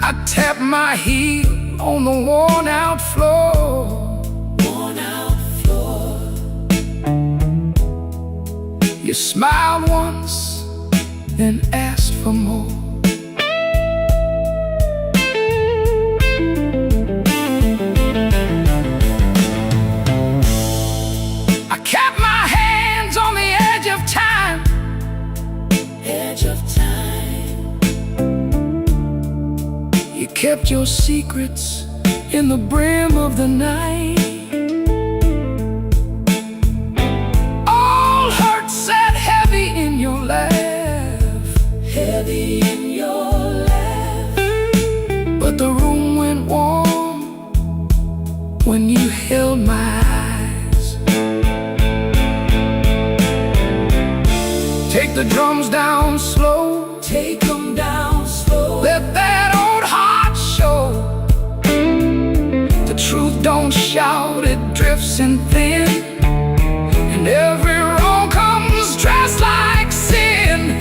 I tap my heel on the worn-out floor. Worn-out floor. You smiled once, then asked for more. I kept my hands on the edge of time. Edge of time. You kept your secrets in the brim of the night. All hurt sat heavy in your laugh. Heavy in your laugh. But the room went warm when you held my eyes. Take the drums down slow. Take them down slow. Let that old heart show. The truth don't shout, it drifts in thin. And every wrong comes dressed like sin.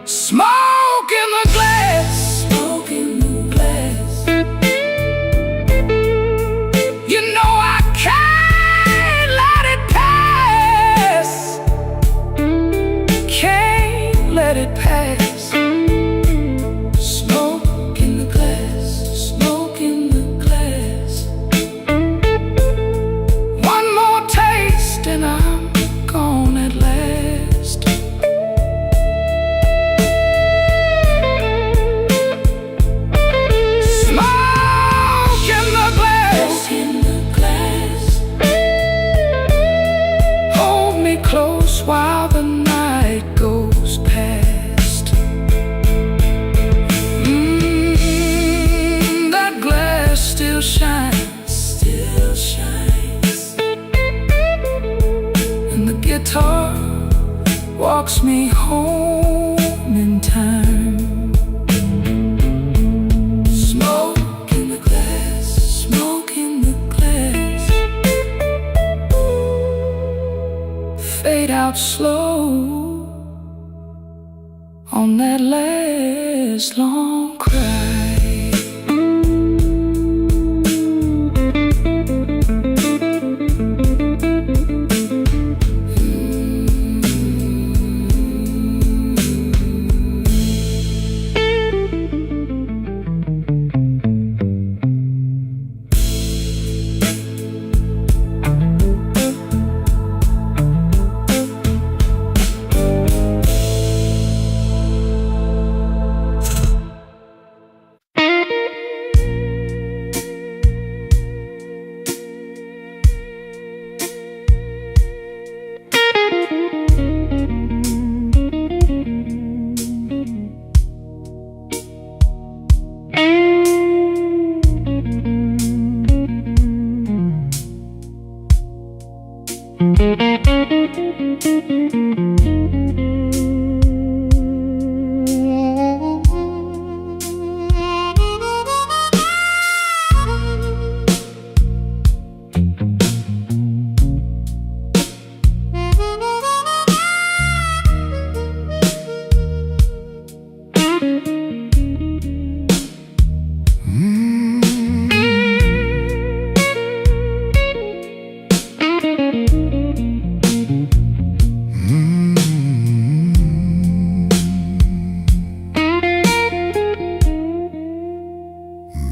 Smoke in the glass. Smoke in the glass. You know I can't let it pass. Can't let it pass. Smoke in the glass. Smoke in the glass. One more taste and I'm gone at last. Smoke in the glass. Smoke in the glass. Hold me close while the night goes past. That glass still shines. Still shines. And the guitar walks me home in time. Smoke in the glass. Smoke in the glass. Fade out slow on that last long cry.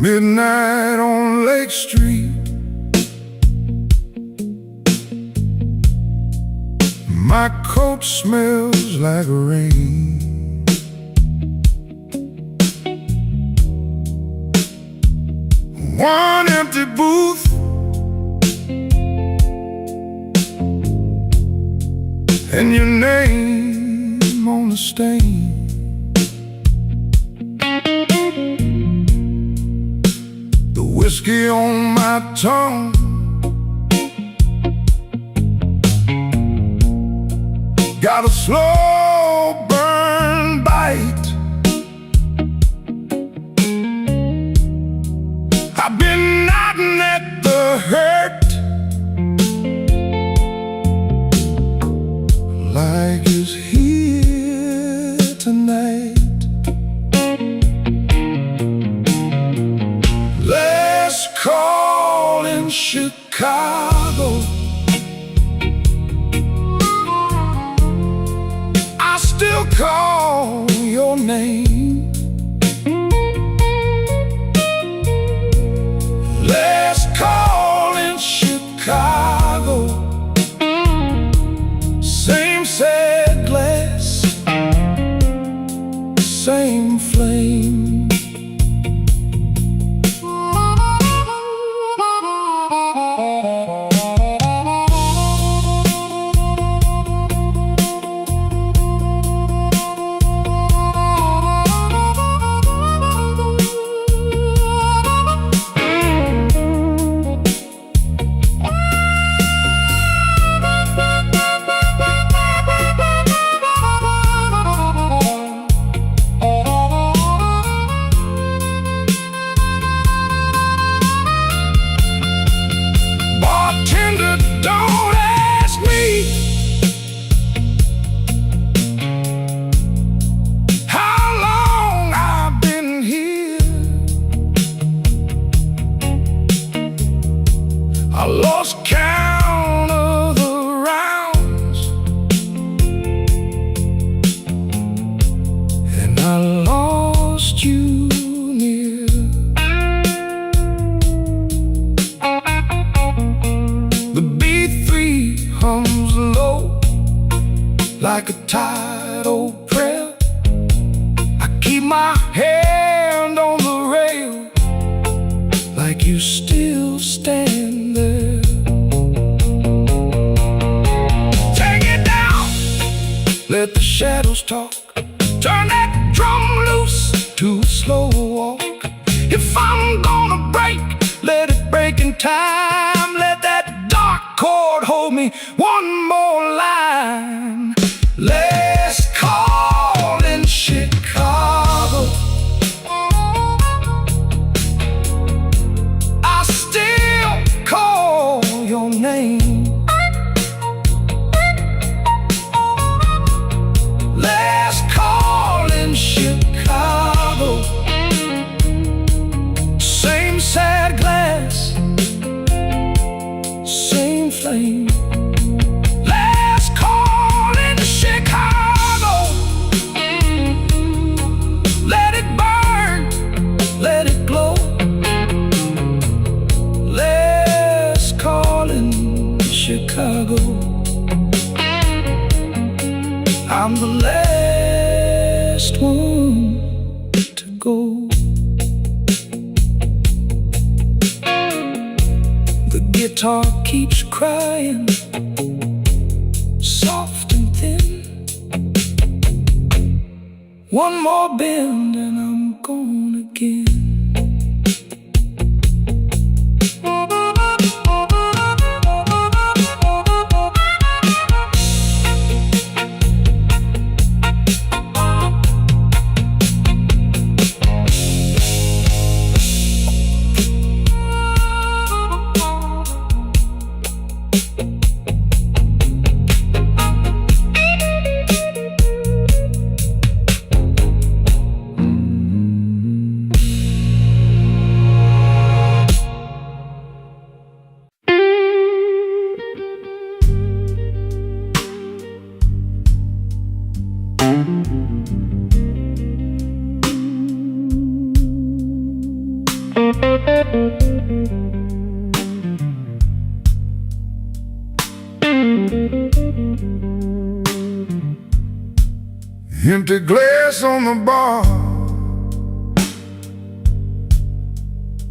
Midnight on Lake Street. My coat smells like rain. One empty booth, and your name on the stain. The whiskey on my tongue, got a slow burn bite. I've been nodding at the hurt like it's here tonight. Chicago. I still call your name. Let's call in Chicago. Same sad glass, same flame. Don't ask me how long I've been here. I lost count of the rounds, and I lost you near. Hums low like a tired old prayer. I keep my hand on the rail like you still stand there. Take it down, let the shadows talk. Turn that drum loose to a slow walk. If I'm gonna break, let it break in time. Let that dark chord hold me one more line. Let's call in Chicago. I still call your name. Let's call in Chicago. Same sad glass, same flame. Let's call in Chicago. Let it burn, let it glow. Let's call in Chicago. I'm the last one to go. The guitar keeps crying, soft and thin. One more bend and I'm gone again. Empty glass on the bar.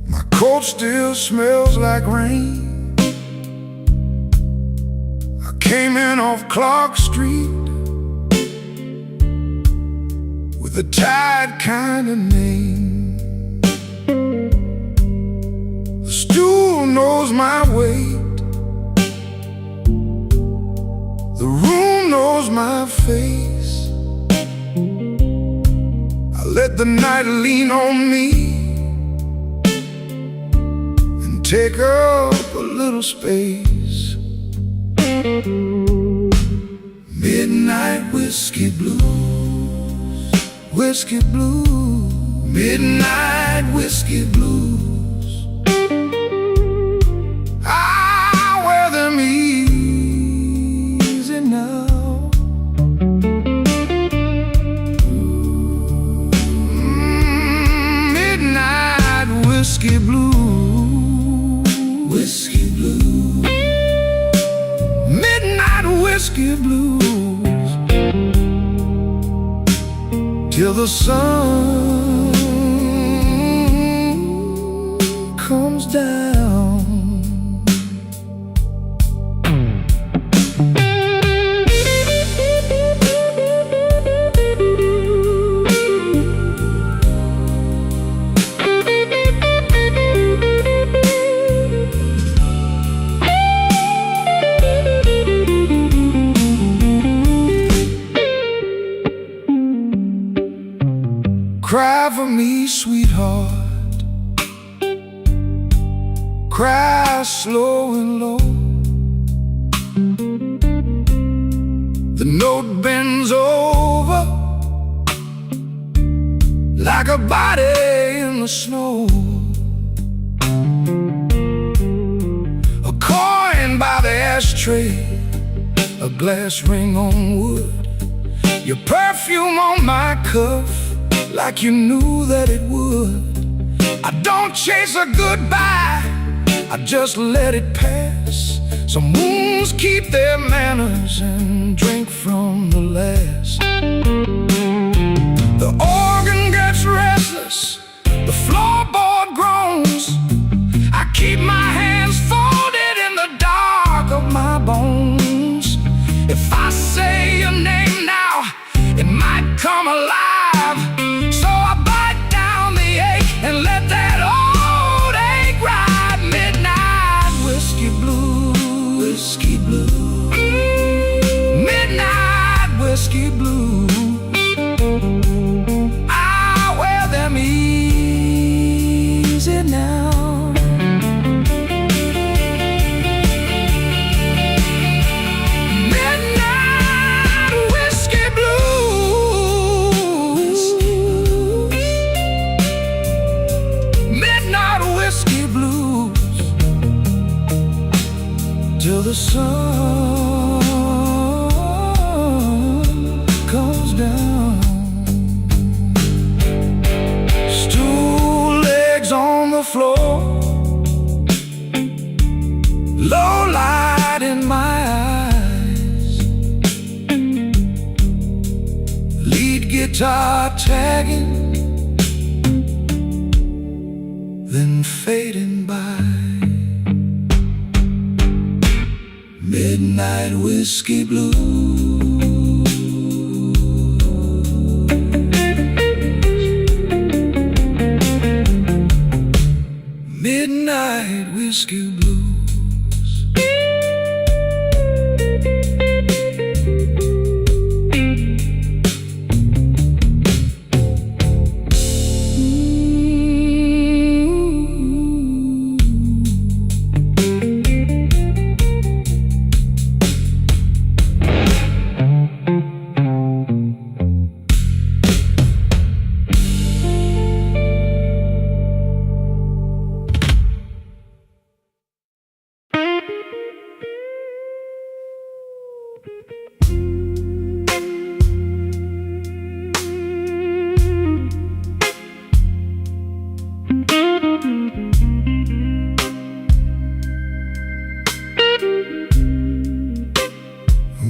My coat still smells like rain. I came in off Clark Street with a tired kind of name. The stool knows my weight. The room knows my face. I let the night lean on me and take up a little space. Midnight whiskey blues, whiskey blues, midnight whiskey blues. I whiskey blue, whiskey blue, midnight whiskey blues, till the sun comes down. Cry for me, sweetheart, cry slow and low. The note bends over like a body in the snow. A coin by the ashtray, a glass ring on wood, your perfume on my cuff, like you knew that it would. I don't chase a goodbye, I just let it pass. Some wounds keep their manners and drink from the last. The organ gets restless, the floorboard groans. I keep my hands folded in the dark of my bones. If I say your name now, it might come alive. And let that old ache ride. Midnight whiskey blue, whiskey blue, midnight whiskey blue. I wear them easy now. Midnight whiskey blues, whiskey blues, till the sun comes down. Stool legs on the floor, low light in my eyes, lead guitar tagging, then fading by. Midnight whiskey blue, midnight whiskey blues.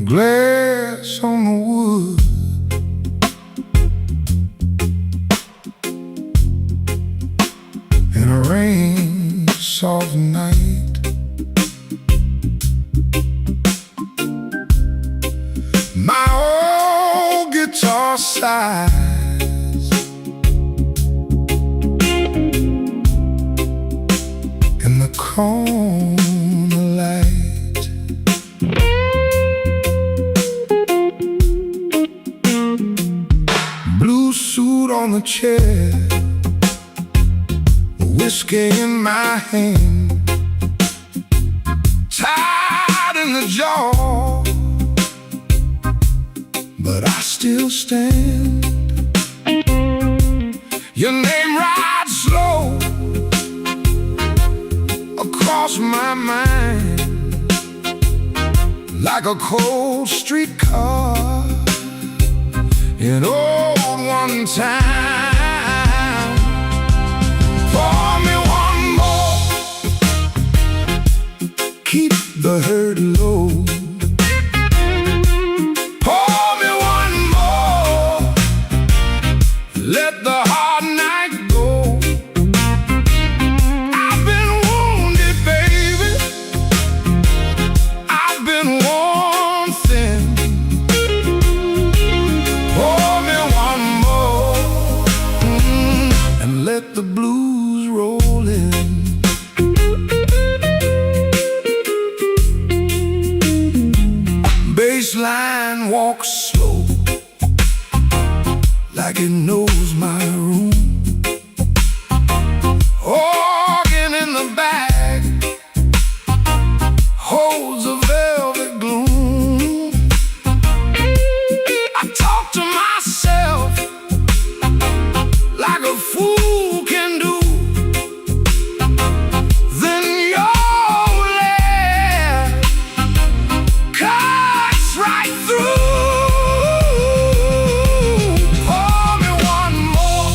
Glass on the wood, in a rain soft night, my old guitar sighs in the corner light. Blue suit on the chair, whiskey in my hand, tied in the jaw, but I still stand. Your name rides slow across my mind like a cold streetcar in old one time. Pour me one let the hard night go. I've been wounded, baby. I've been worn thin. Pour me one more, and let the blues roll in. Baseline walks slow, like it knows my room. Organ in the back holds a velvet gloom. I talk to myself like a fool can do. Then your laugh cuts right through. Pour me one more,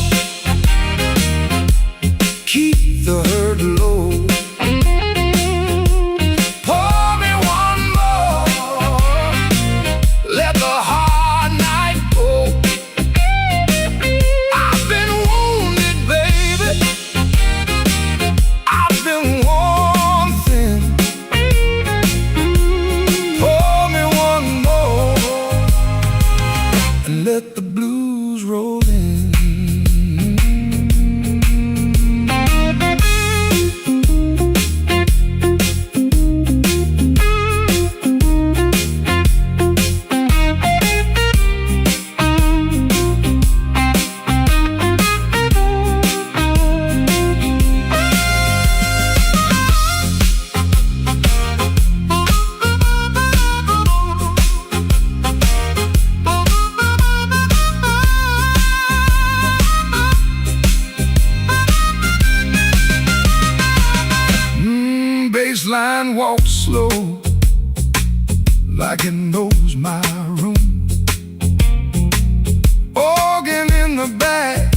keep the hurt low. Pour me one more, let the hard night go. I've been wounded, baby. I've been worn thin. Pour me one more, and let the blues roll in. Baseline walks slow, like it knows my room. Organ in the back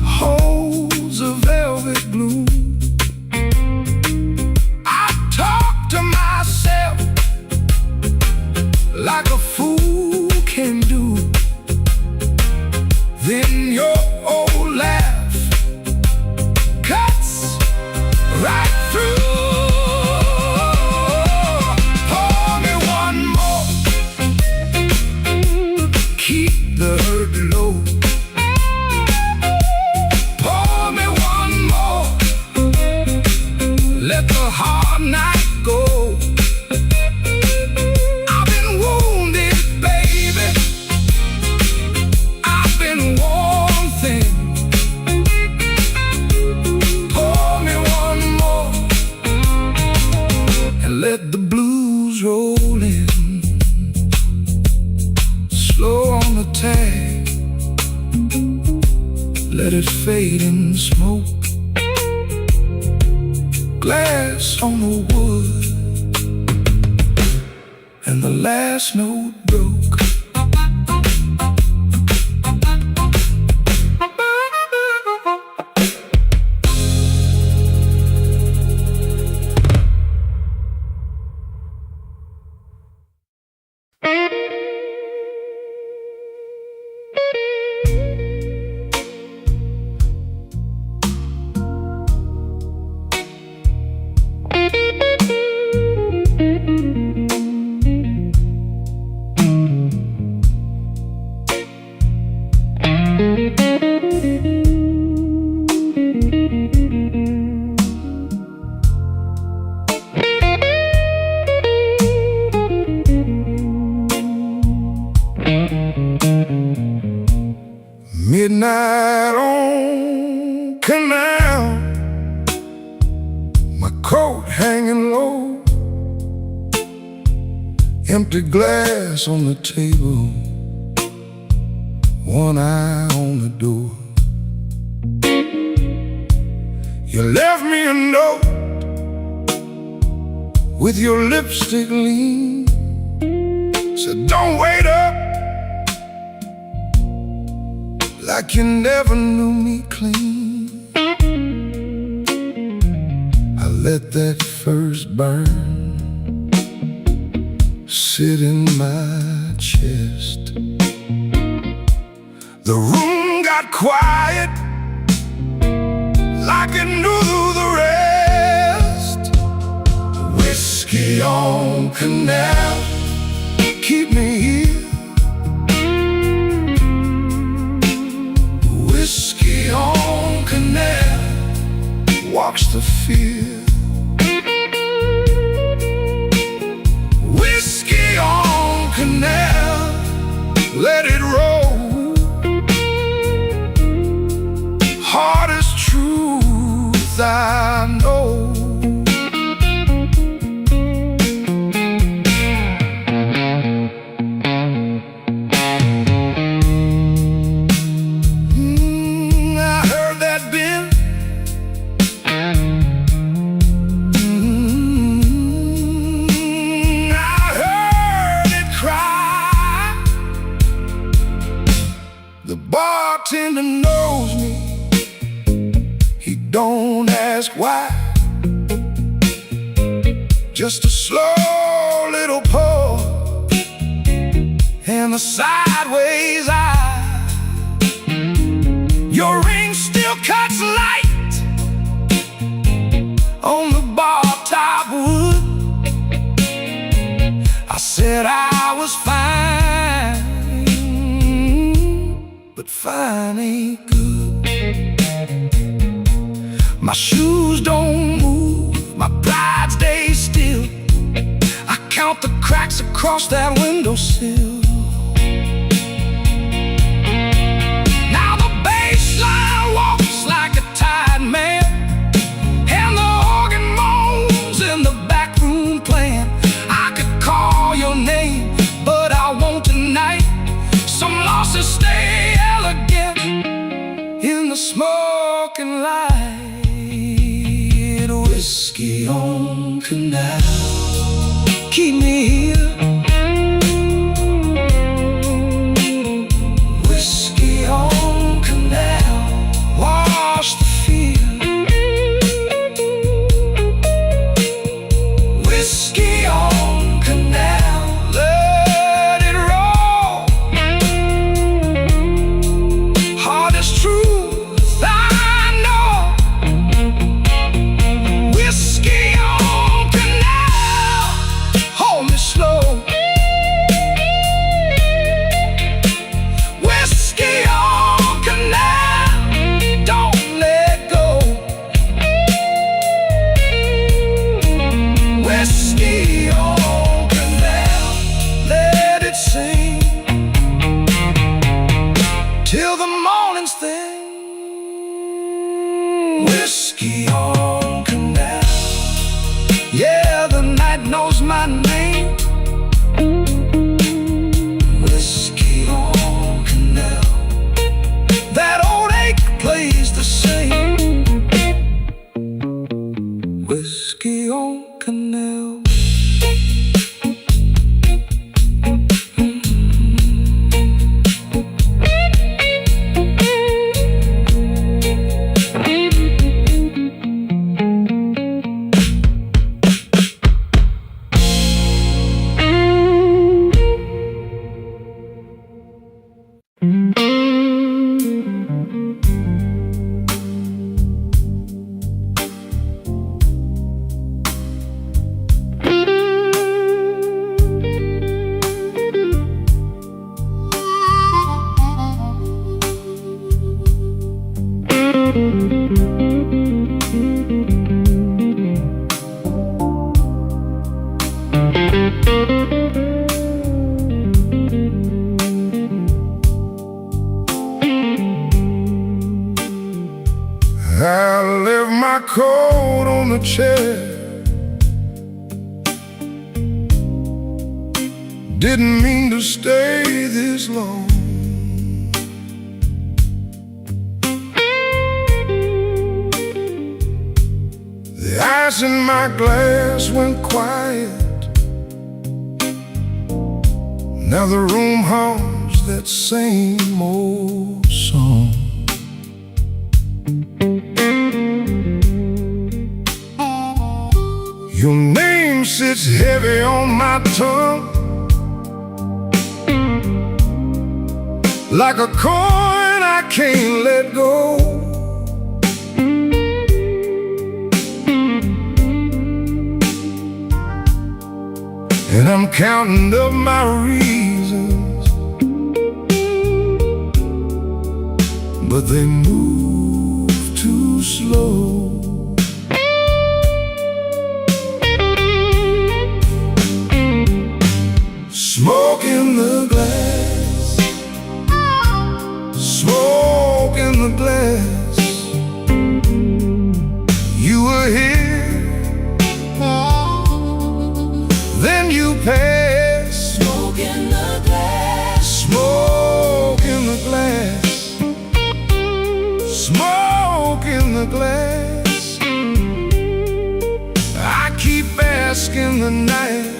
holds a velvet gloom. I talk to myself like a fool can do. Then your old laugh cuts right through. Pour me one more, keep the hurt low. Pour me one more, let the hard night go. I've been wounded, baby. I've been worn thin. Pour me one more, and let the blues roll in. Slow on the tag, let it fade in smoke. Glass on the wood, and the last note broke. Midnight on Canal, my coat hanging low, empty glass on the table, one eye on the door. You left me a note with your lipstick lean, said don't wait up, like you never knew me clean. I let that first burn sit in my chest, The room got quiet, like it knew the rest. Whiskey on Canal, keep me here. Whiskey on Canal, walks the fear. Whiskey on Canal, let it roll. Hardest truth I know. I heard that bell. I heard it cry. The bartender knows me. He don't ask why. Just a slow little pull and the sideways eye. Your ring still cuts light on the bar top wood. I said I was fine, but fine ain't good. My shoes don't move, my pride stays still. I count the cracks across that windowsill. Now the bass line walks like a tired man, and the organ moans in the back room playing. I could call your name, but I won't tonight. Some losses stay elegant in the smoking light. Whiskey on Canal, keep me here. Whiskey on Canal, wash the fear. Whiskey on Canal, let it roll. Hardest truth I know. Whiskey on Canal, hold me slow. Whiskey on Canal, don't let go. Whiskey on Canal, let it sing till the morning's thing. Whiskey on Canal, yeah, the night knows my name. Whiskey on Canal, that old ache plays the same. Whiskey on Canal. I left my coat on the chair. Didn't mean to stay this long. The ice in my glass went quiet. Now the room hums that same old song. Your name sits heavy on my tongue, like a coin I can't let go. And I'm counting up my reasons, but they move too slow. Smoke in the glass, smoke in the glass. You were here, then you passed. Smoke in the glass, smoke in the glass, smoke in the glass. I keep asking the night,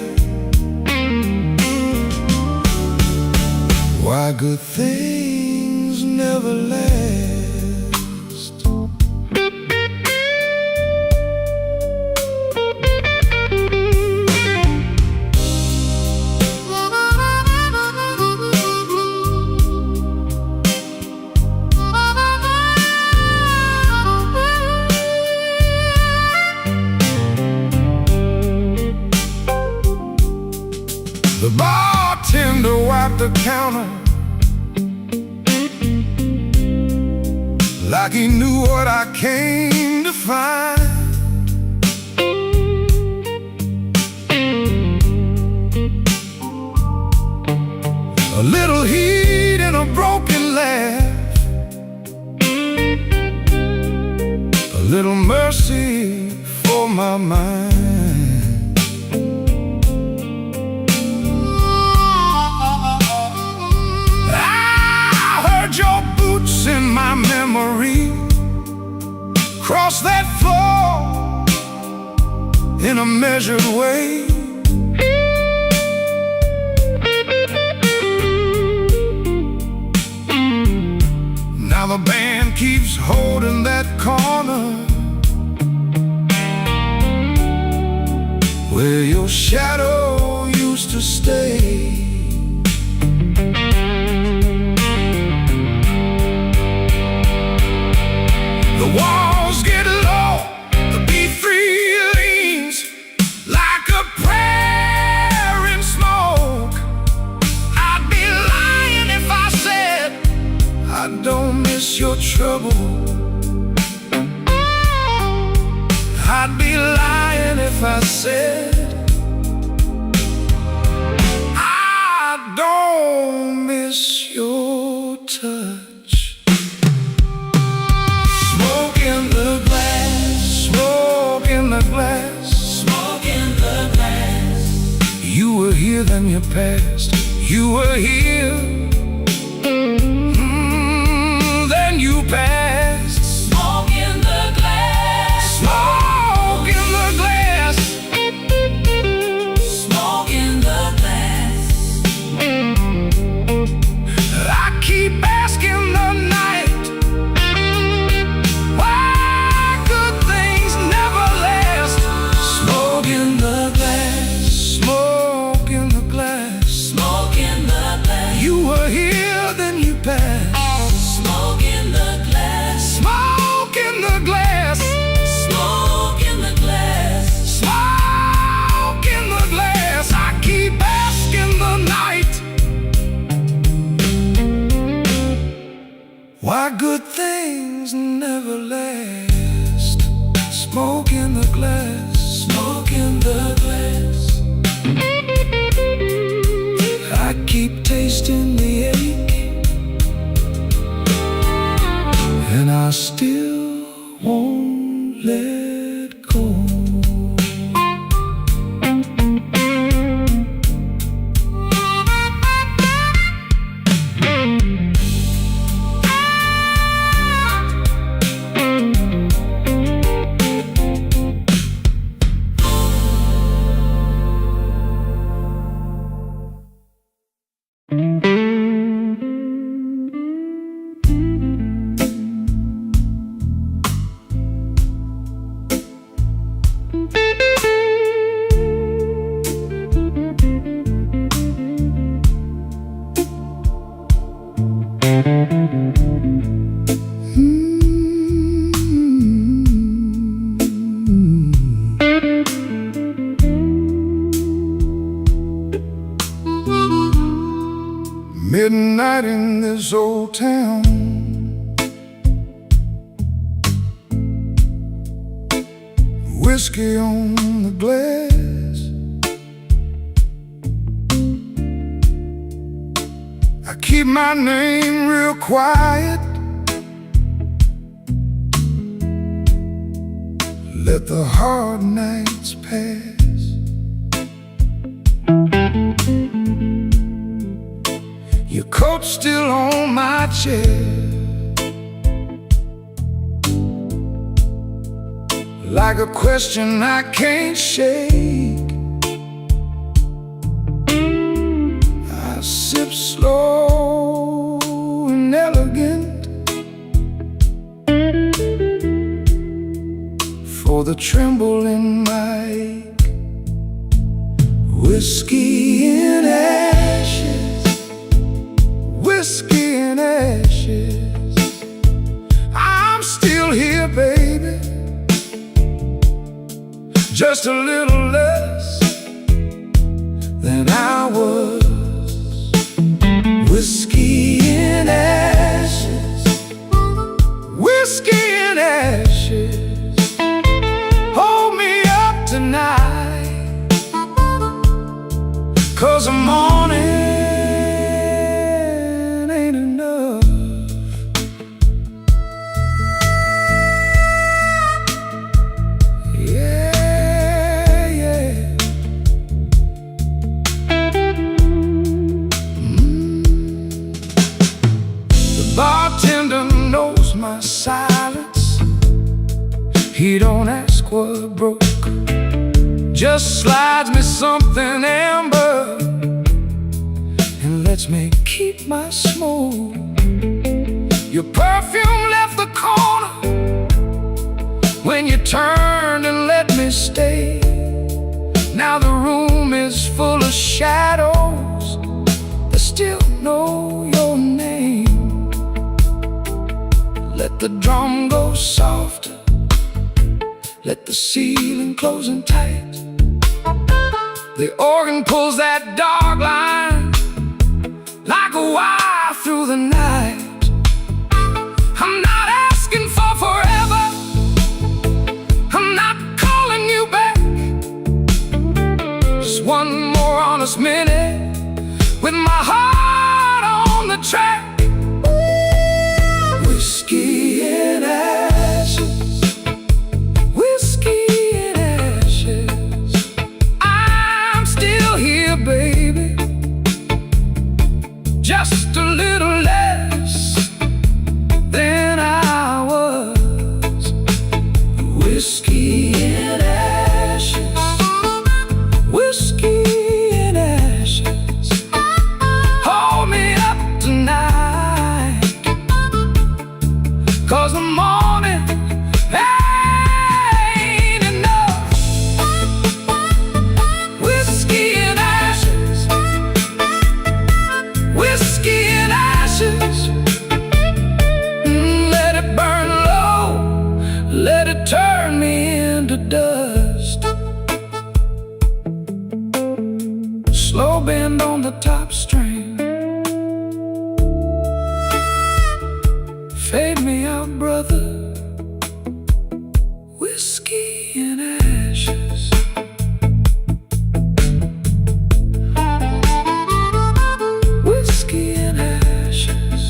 why good things never last. The bartender wiped the counter like he knew what I came to find. A little heat and a broken laugh, a little mercy for my mind. Your boots in my memory cross that floor in a measured way. Now the band keeps holding that corner where your shadow used to stay. The walls get low, the B3 leans like a prayer in smoke. I'd be lying if I said I don't miss your trouble. I'd be lying if I said I don't miss your touch. Smoke in the glass, smoke in the glass, smoke in the glass. You were here, then you passed. You were here, then you passed. Smoke in the glass, smoke in the glass, smoke in the glass. I keep asking the night, why good things never last. Smoke in the glass, smoke in the glass, smoke in the glass. You were here, then you passed. Smoke in the glass, smoke in the glass, smoke in the glass, smoke in the glass. I keep asking the night, why good things never last. Smoke in the glass, smoke in the glass. I keep tasting the ache, and I still won't let go. whiskey on the glass. I keep my name real quiet. Let the hard nights pass. Your coat's still on my chair, like a question I can't shake. I sip slow and elegant for the tremble in my ache. Whiskey in ashes, whiskey in ashes. I'm still here, baby, just a little less than I was. Whiskey in ashes, whiskey in ashes. Hold me up tonight, 'cause the morning ain't enough. Bartender knows my silence. He don't ask what broke, just slides me something amber and lets me keep my smoke. Your perfume left the corner when you turned and let me stay. Now the room is full of shadows that still know your name. Let the drum go softer, let the ceiling close in tight. The organ pulls that dog line like a wire through the night. I'm not asking for forever, I'm not calling you back. Just one more honest minute with my heart on the track. Whiskey in ashes, whiskey in ashes. I'm still here, baby, just a little less than I was. Whiskey in ashes, whiskey in ashes. Hold me up tonight, 'cause the morning ain't enough. Whiskey in ashes, whiskey in ashes. Let it burn low, let it turn me into dust. Slow bend on the top string, fade me out, brother. Whiskey in ashes. Whiskey in ashes.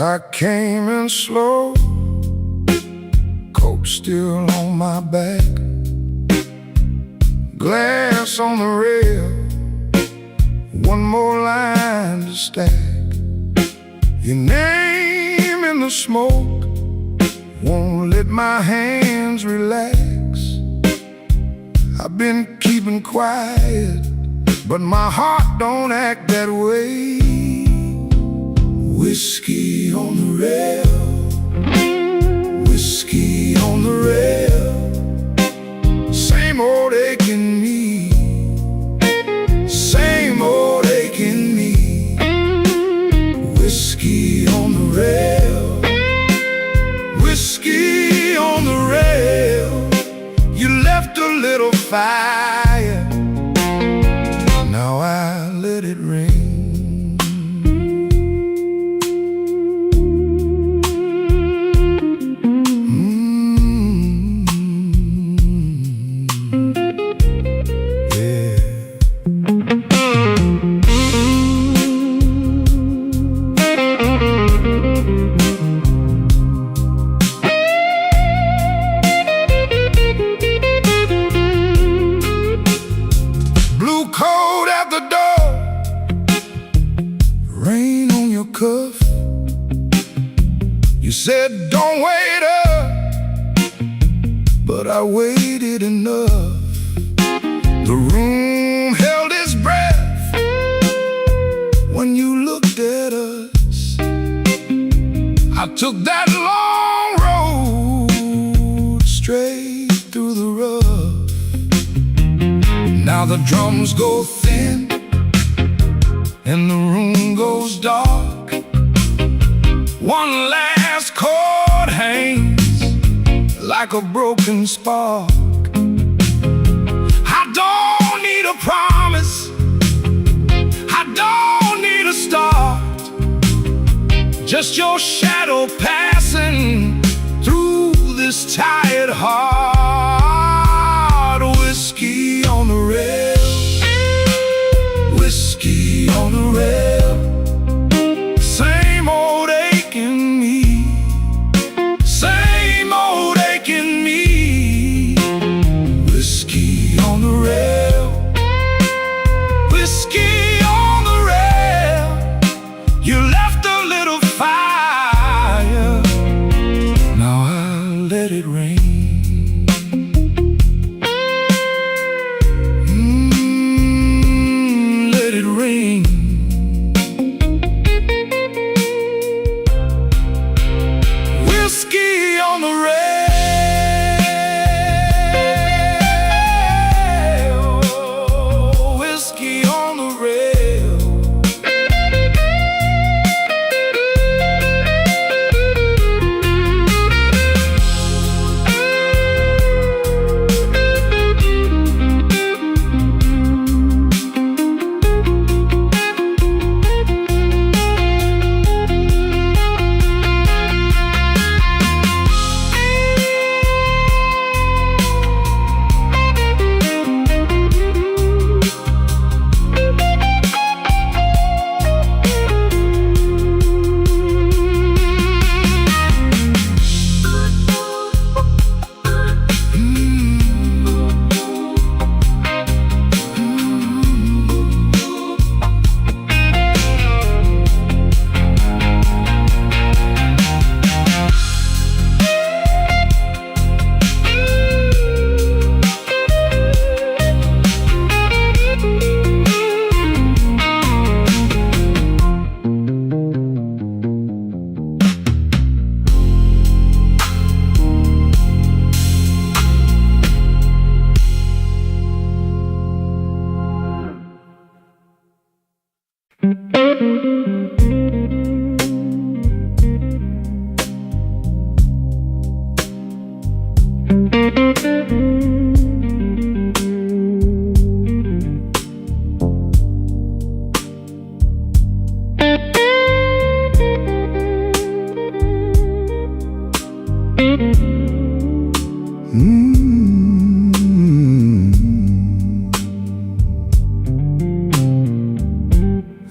I came in slow, coat still on my back, glass on the rail, one more line to stack. Your name in the smoke won't let my hands relax. I've been keeping quiet, but my heart don't act that way. Whiskey on the rail, whiskey on the rail, same old aching me, same old aching me. Whiskey on the rail, whiskey on the rail. You left a little fire, now I let it rain. You said don't wait up, but I waited enough. The room held its breath when you looked at us. I took that long road straight through the rough. Now the drums go thin and the room goes dark. One last chord hangs like a broken spark. I don't need a promise, I don't need a start, just your shadow passing through this tired heart. Whiskey on the rail, whiskey on the rail, same old aching me, same old aching me. Whiskey on the rail, whiskey on the rail. You left a little fire, now I'll let it rain. Let it rain. Whiskey on the rail, whiskey on the rail.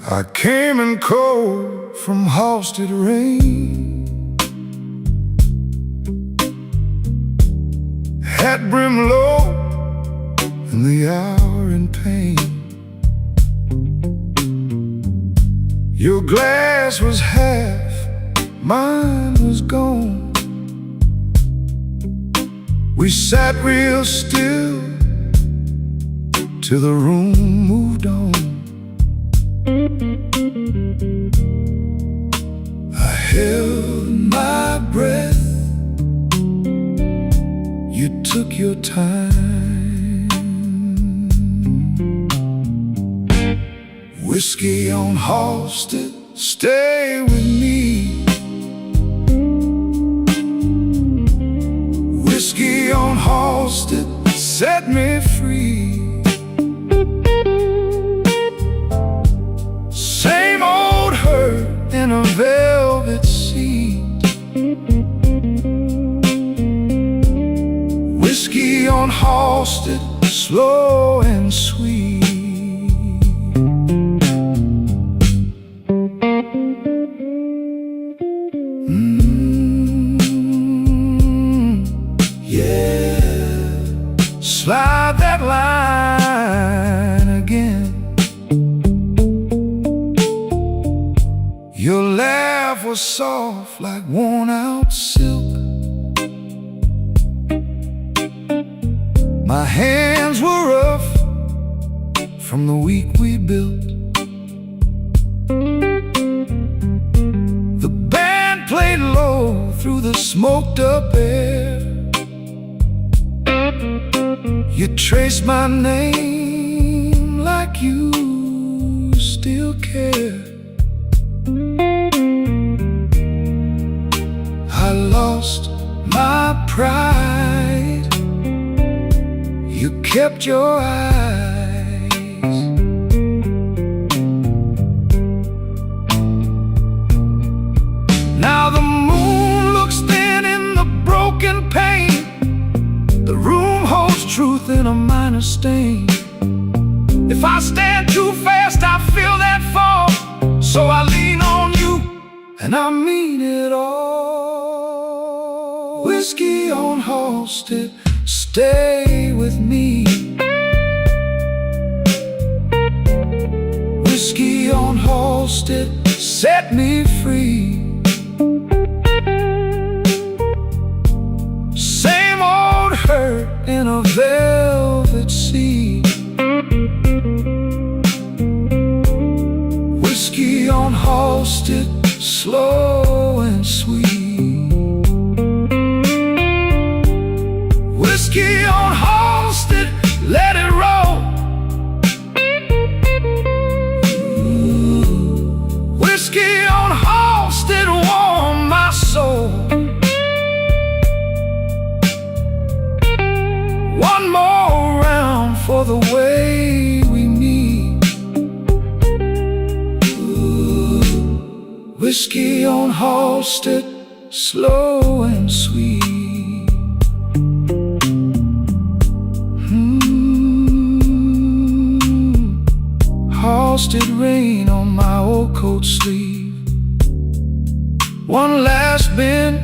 I came in cold, from Halstead rain, hat brim low in the hour in pain. Your glass was half, mine was gone. We sat real still till the room moved on. I held my breath, you took your time. Whiskey on Halstead, stay with me. Whiskey on Halstead, set me free. Same old hurt in a velvet seat. Whiskey on Halstead, slow and sweet. Slide that line again. Your laugh was soft like worn-out silk. My hands were rough from the week we built. The band played low through the smoked-up air. You traced my name like you still care. I lost my pride, you kept your eyes. Now the moon looks thin in the broken pane. The room holds truth in a minor stain. If I stand too fast, I feel that fall. So I lean on you, and I mean it all. Whiskey on Halstead, stay with me. Whiskey on Halstead, set me free. Same old hurt in a velvet seat. Whiskey on Halstead, slow and sweet. Whiskey on Halstead, let it roll. Whiskey on Halstead, warm my soul. One more round for the way we meet. Whiskey on Halstead, slow and sweet. Halstead rain on my old coat sleeve. One last bend,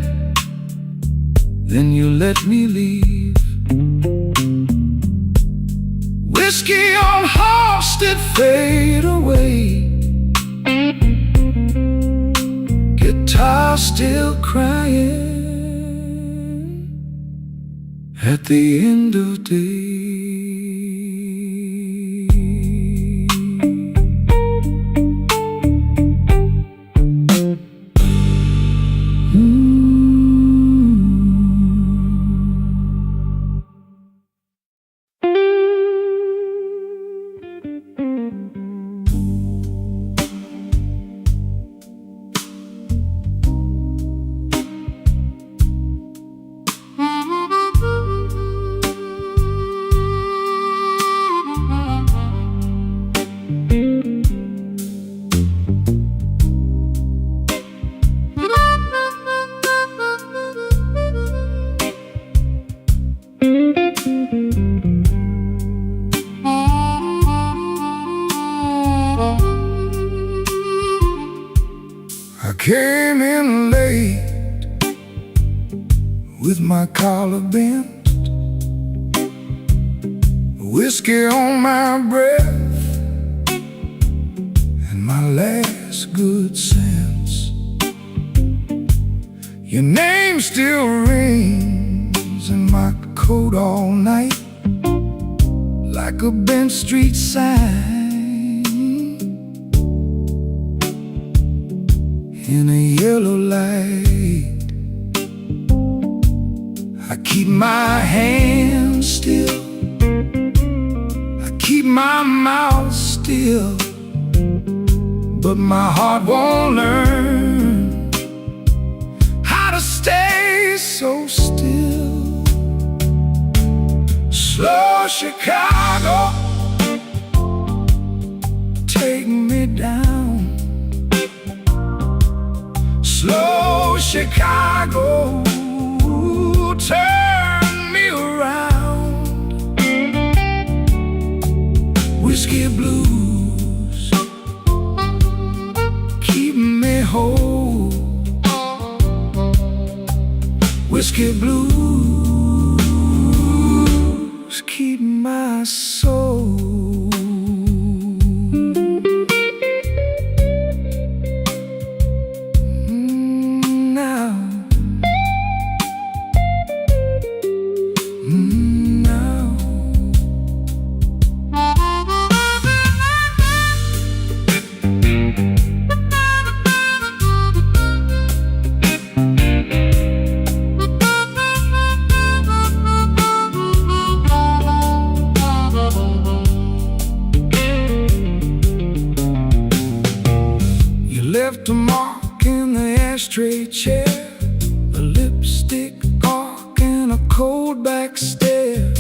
then you let me leave. Whiskey on Halstead, fade away. Guitar still crying at the end of day. came in late with my collar bent, whiskey on my breath, and my last good sense. Your name still rings in my coat all night, like a bent street sign in a yellow light. I keep my hands still, I keep my mouth still, but my heart won't learn how to stay so still. Slow Chicago, take me down. Slow Chicago, turn me around. Whiskey blues, keep me whole. Whiskey blues, keep my soul. Left a mark in the ashtray chair, a lipstick mark and a cold back stare.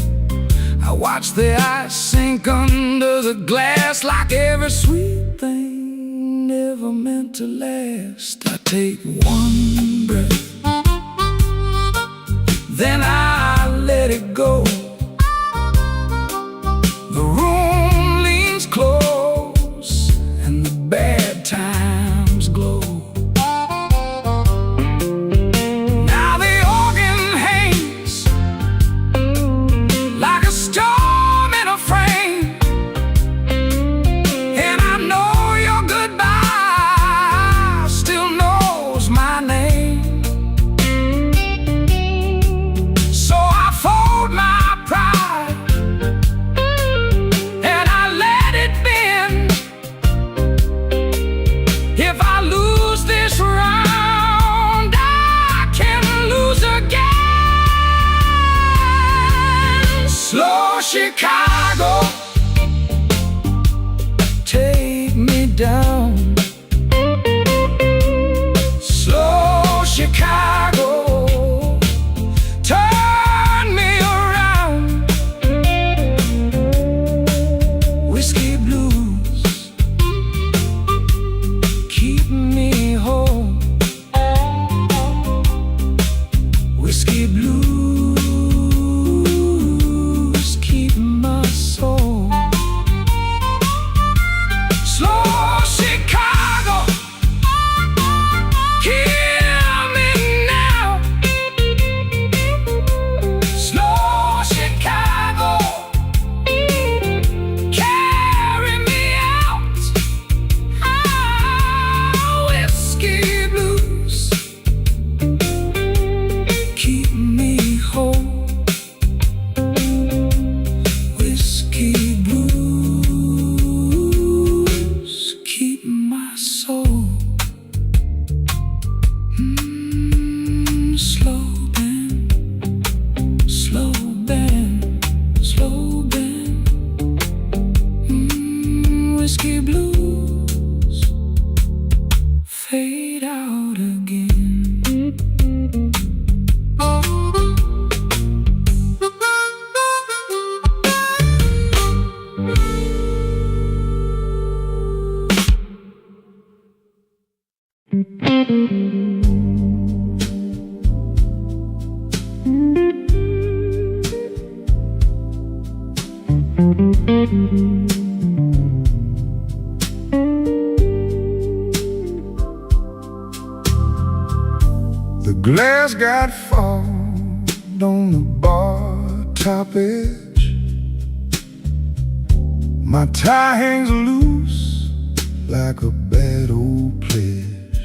I watch the ice sink under the glass, like every sweet thing never meant to last. I take one breath, then I let it go. The room leans close and the bad times glow. Now the organ hangs like a storm in a frame, and I know your goodbye still knows my name. So I fold my pride and I let it bend. If I lose this round, I can lose again. Slow Chicago, take me down. Slow Chicago, turn me around. Whiskey blues, keep me whole. Whiskey blues, keep my soul. Slow Chicago, hear me now. Slow Chicago, carry me out. Whiskey blues, keep me whole. Whiskey blues, keep my soul. Slow bend, slow bend, slow bend. Whiskey blues, fade out again. glass got fogged on the bar top edge. My tie hangs loose like a bad old pledge.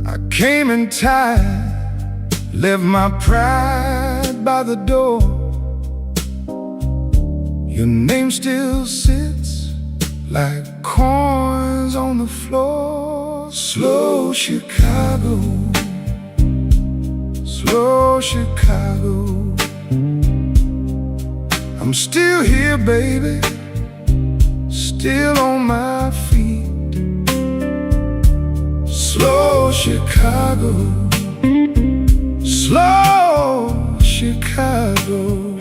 I came in tight, left my pride by the door. Your name still sits like coins on the floor. Slow Chicago, slow Chicago. I'm still here, baby, still on my feet. Slow Chicago, slow Chicago.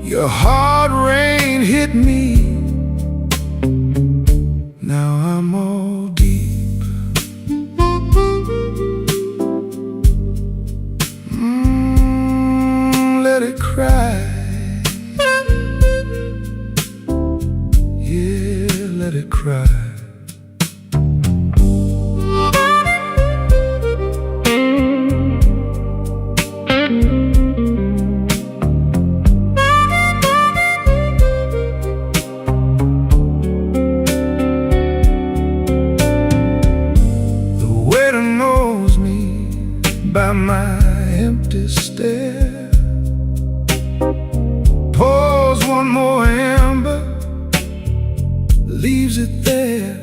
Your hard rain hit me, now I'm all deep. Let it cry. Yeah, let it cry. By my empty stare, pours one more ember, leaves it there.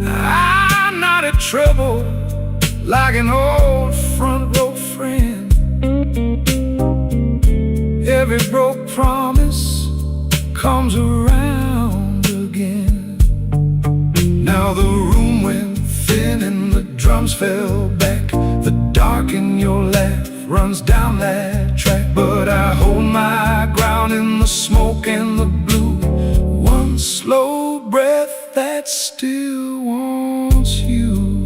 I'm not in trouble like an old front row friend. Every broke promise comes around again. Now the room went thin and the drums fell back. The dark in your laugh runs down that track. But I hold my ground in the smoke and the blue. One slow breath that still wants you.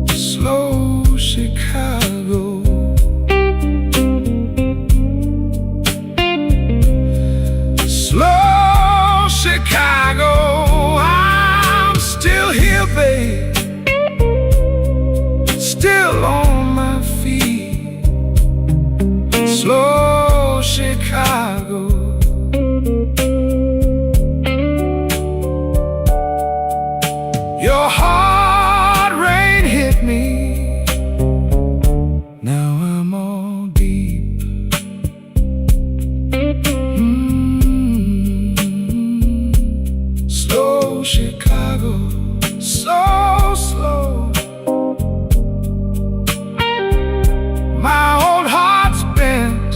Slow Chicago, slow Chicago. I'm still here, babe, still on my feet. Slow Chicago. Your hard rain hit me, now I'm all deep. Slow Chicago, so slow. My old heart's bent,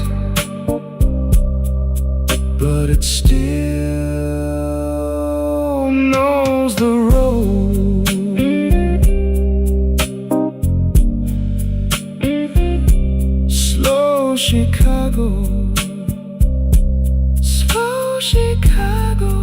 but it still knows the road. Slow Chicago, slow Chicago.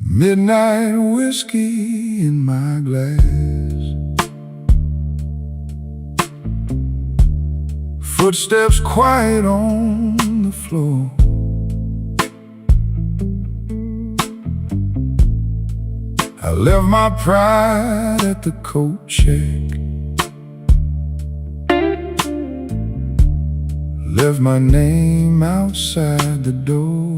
Midnight whiskey in my glass, footsteps quiet on the floor. I left my pride at the coat check, left my name outside the door.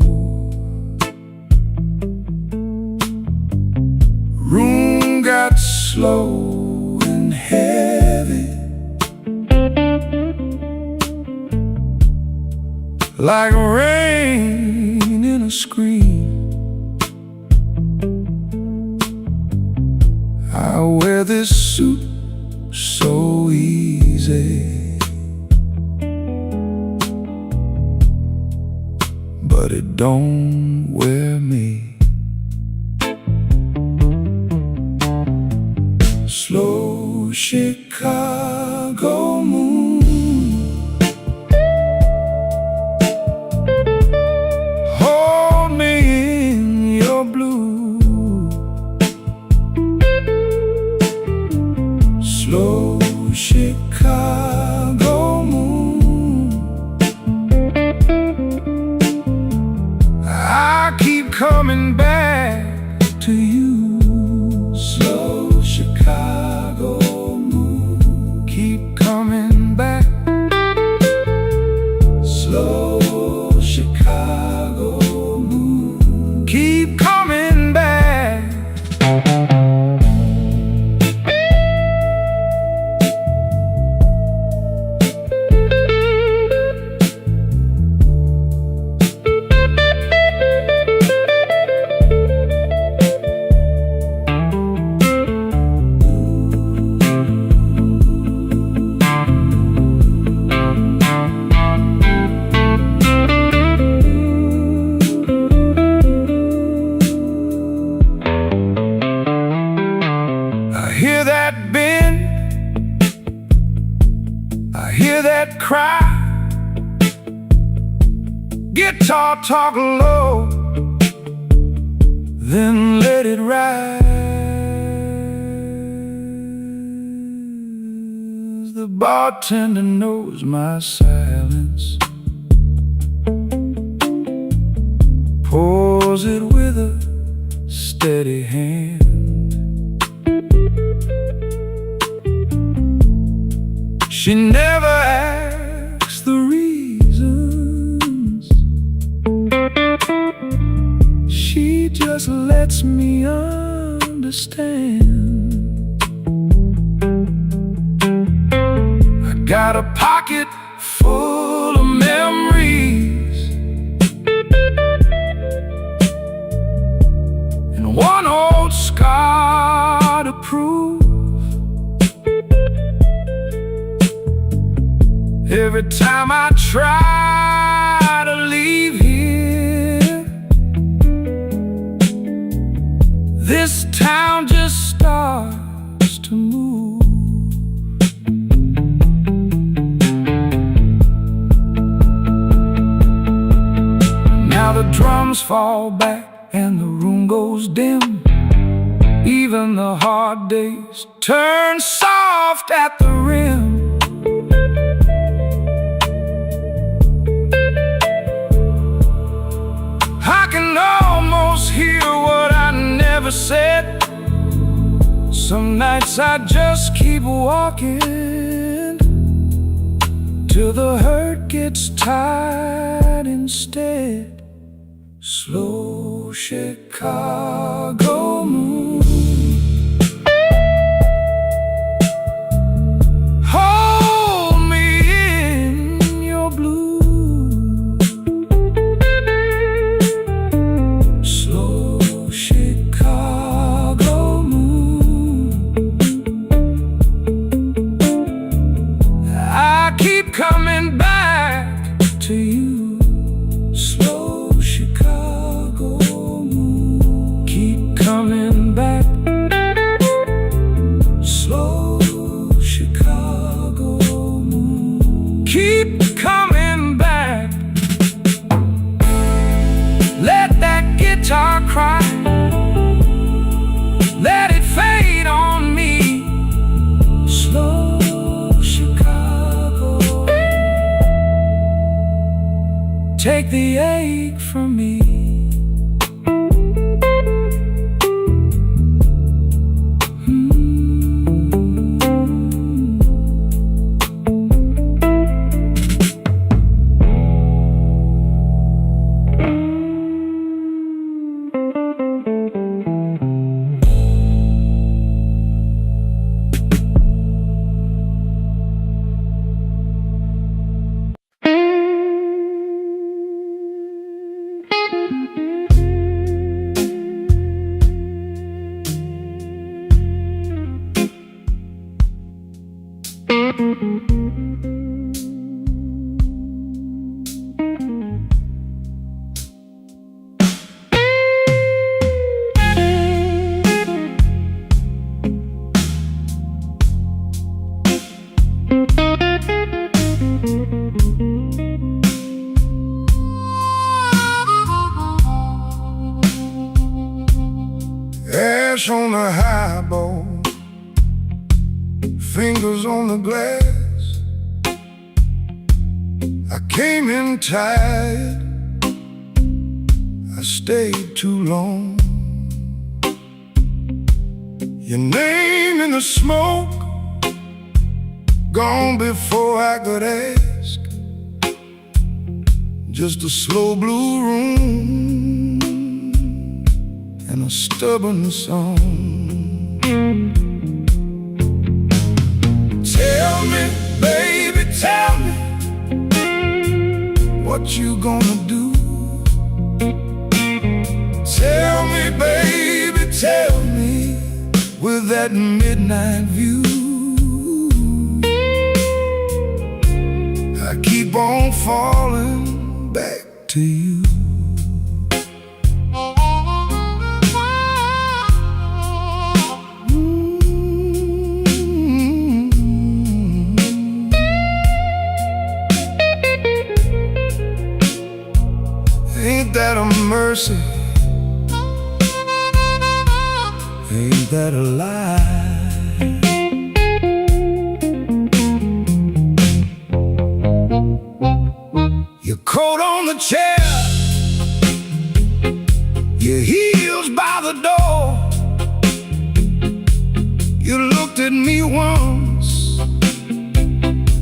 Room got slow and heavy, like rain in a screen. I wear this suit so easy, but it don't wear me. Slow Chicago moon, hold me in your blue. Slow Chicago moon, I keep coming back to you. Slow Chicago moon, keep coming back. Slow Chicago moon, keep coming back. Hear that bend, I hear that cry. Guitar talk low, then let it rise. The bartender knows my silence, pours it with a steady hand. She never asks the reasons, she just lets me understand. I got a pocket full of memories and one old scar to prove. Every time I try to leave here, this town just starts to move. Now the drums fall back and the room goes dim. Even the hard days turn soft at the rim. I can almost hear what I never said. Some nights I just keep walking till the hurt gets tired instead. Slow Chicago moon, hold me in your blue. Coming back to you. Slow Chicago moon, keep coming back. Slow Chicago moon, keep coming back. Let that guitar cry, let it fade on me. Slow take the ache from me. Ash on the highball, fingers on the glass. I came in tired, I stayed too long. Your name in the smoke, gone before I could ask. Just a slow blue room and a stubborn song. Tell me, baby, tell me, what you gonna do? Tell me, baby, tell me, with that midnight view. I keep on falling back to you. Ain't that a mercy? Ain't that a lie? Your coat on the chair, your heels by the door. You looked at me once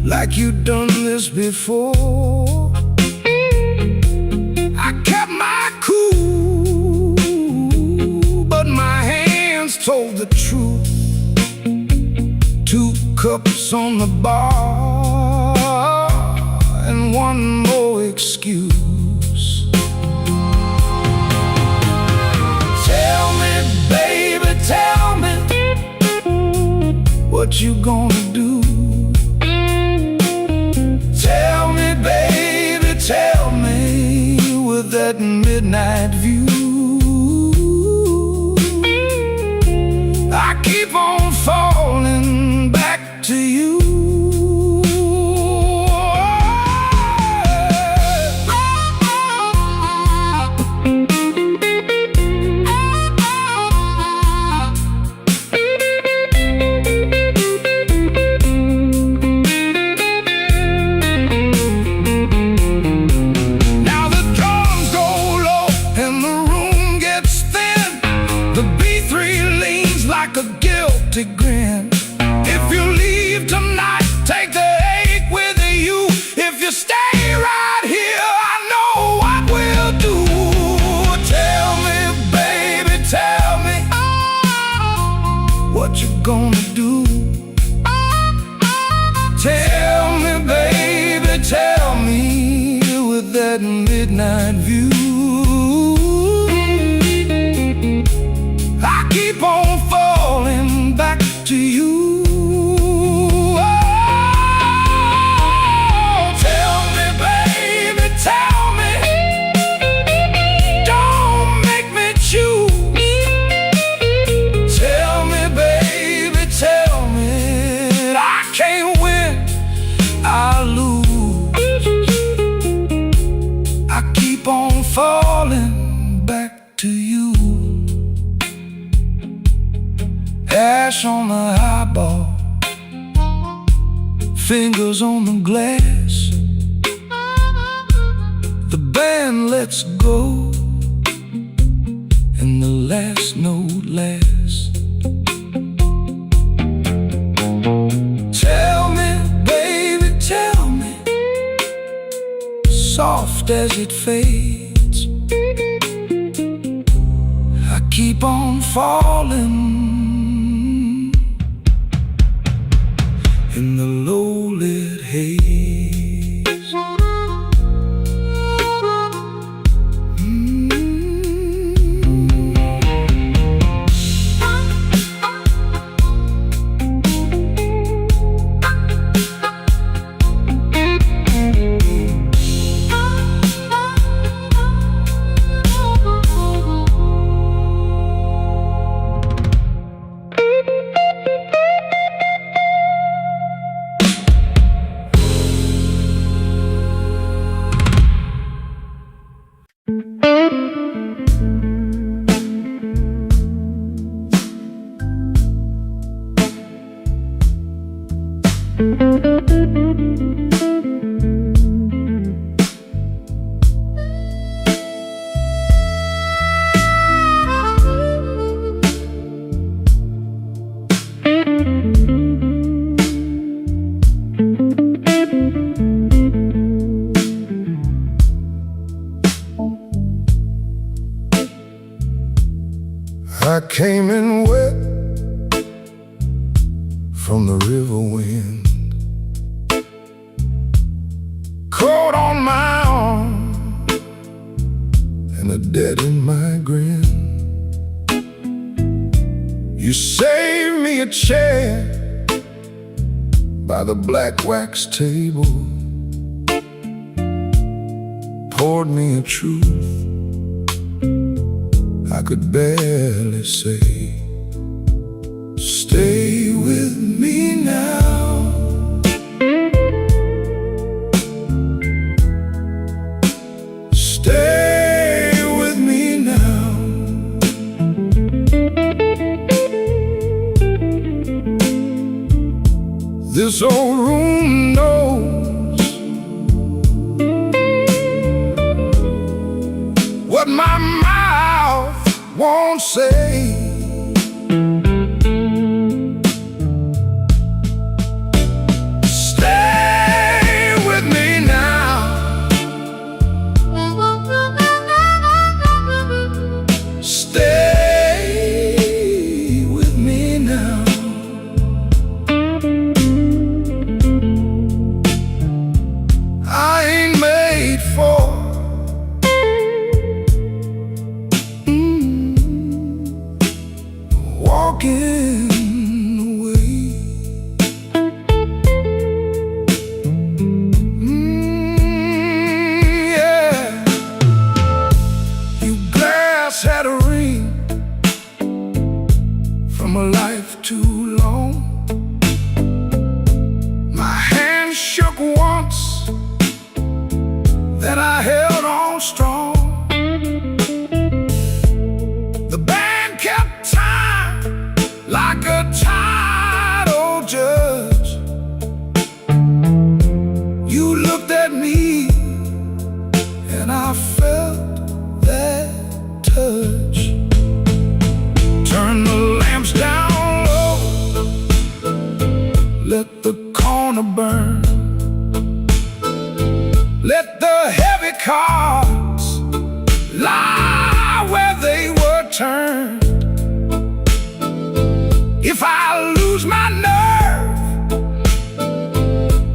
like you'd done this before. I kept my cool, but my hands told the truth. 2 cups on the bar and one more excuse. Tell me, baby, tell me, what you gonna do? Tell me, baby, tell me, with that midnight view. I keep on falling back to you. Grin. If you leave tonight, take the ache with you. If you stay right here, I know what we'll do. Tell me, baby, tell me, what you gonna do? Tell me, baby, tell me, with that midnight view. I keep on falling back to you. Oh, tell me, baby, tell me, don't make me choose. Tell me, baby, tell me, I can't win, I lose. I keep on falling back to you. Ash on the highball, fingers on the glass. The band lets go, and the last note lasts. Tell me, baby, tell me, soft as it fades. I keep on falling in the low-lit haze. from the river wind, cold on my arm and a debt in my grin. You saved me a chair by the black wax table, poured me a truth I could barely say. Stay with me now. Stay with me now. This old room knows what my mouth won't say. Stay with me now. Stay with me now. I ain't made for walking away. Yeah. You glass had a ring from a life too long. My hand shook once, then I held on strong. The band kept time like a title judge. You looked at me and I felt that touch. Turn the lamps down low, let the corner burn. Let the heavy cards lie where they were turned. If I lose my nerve,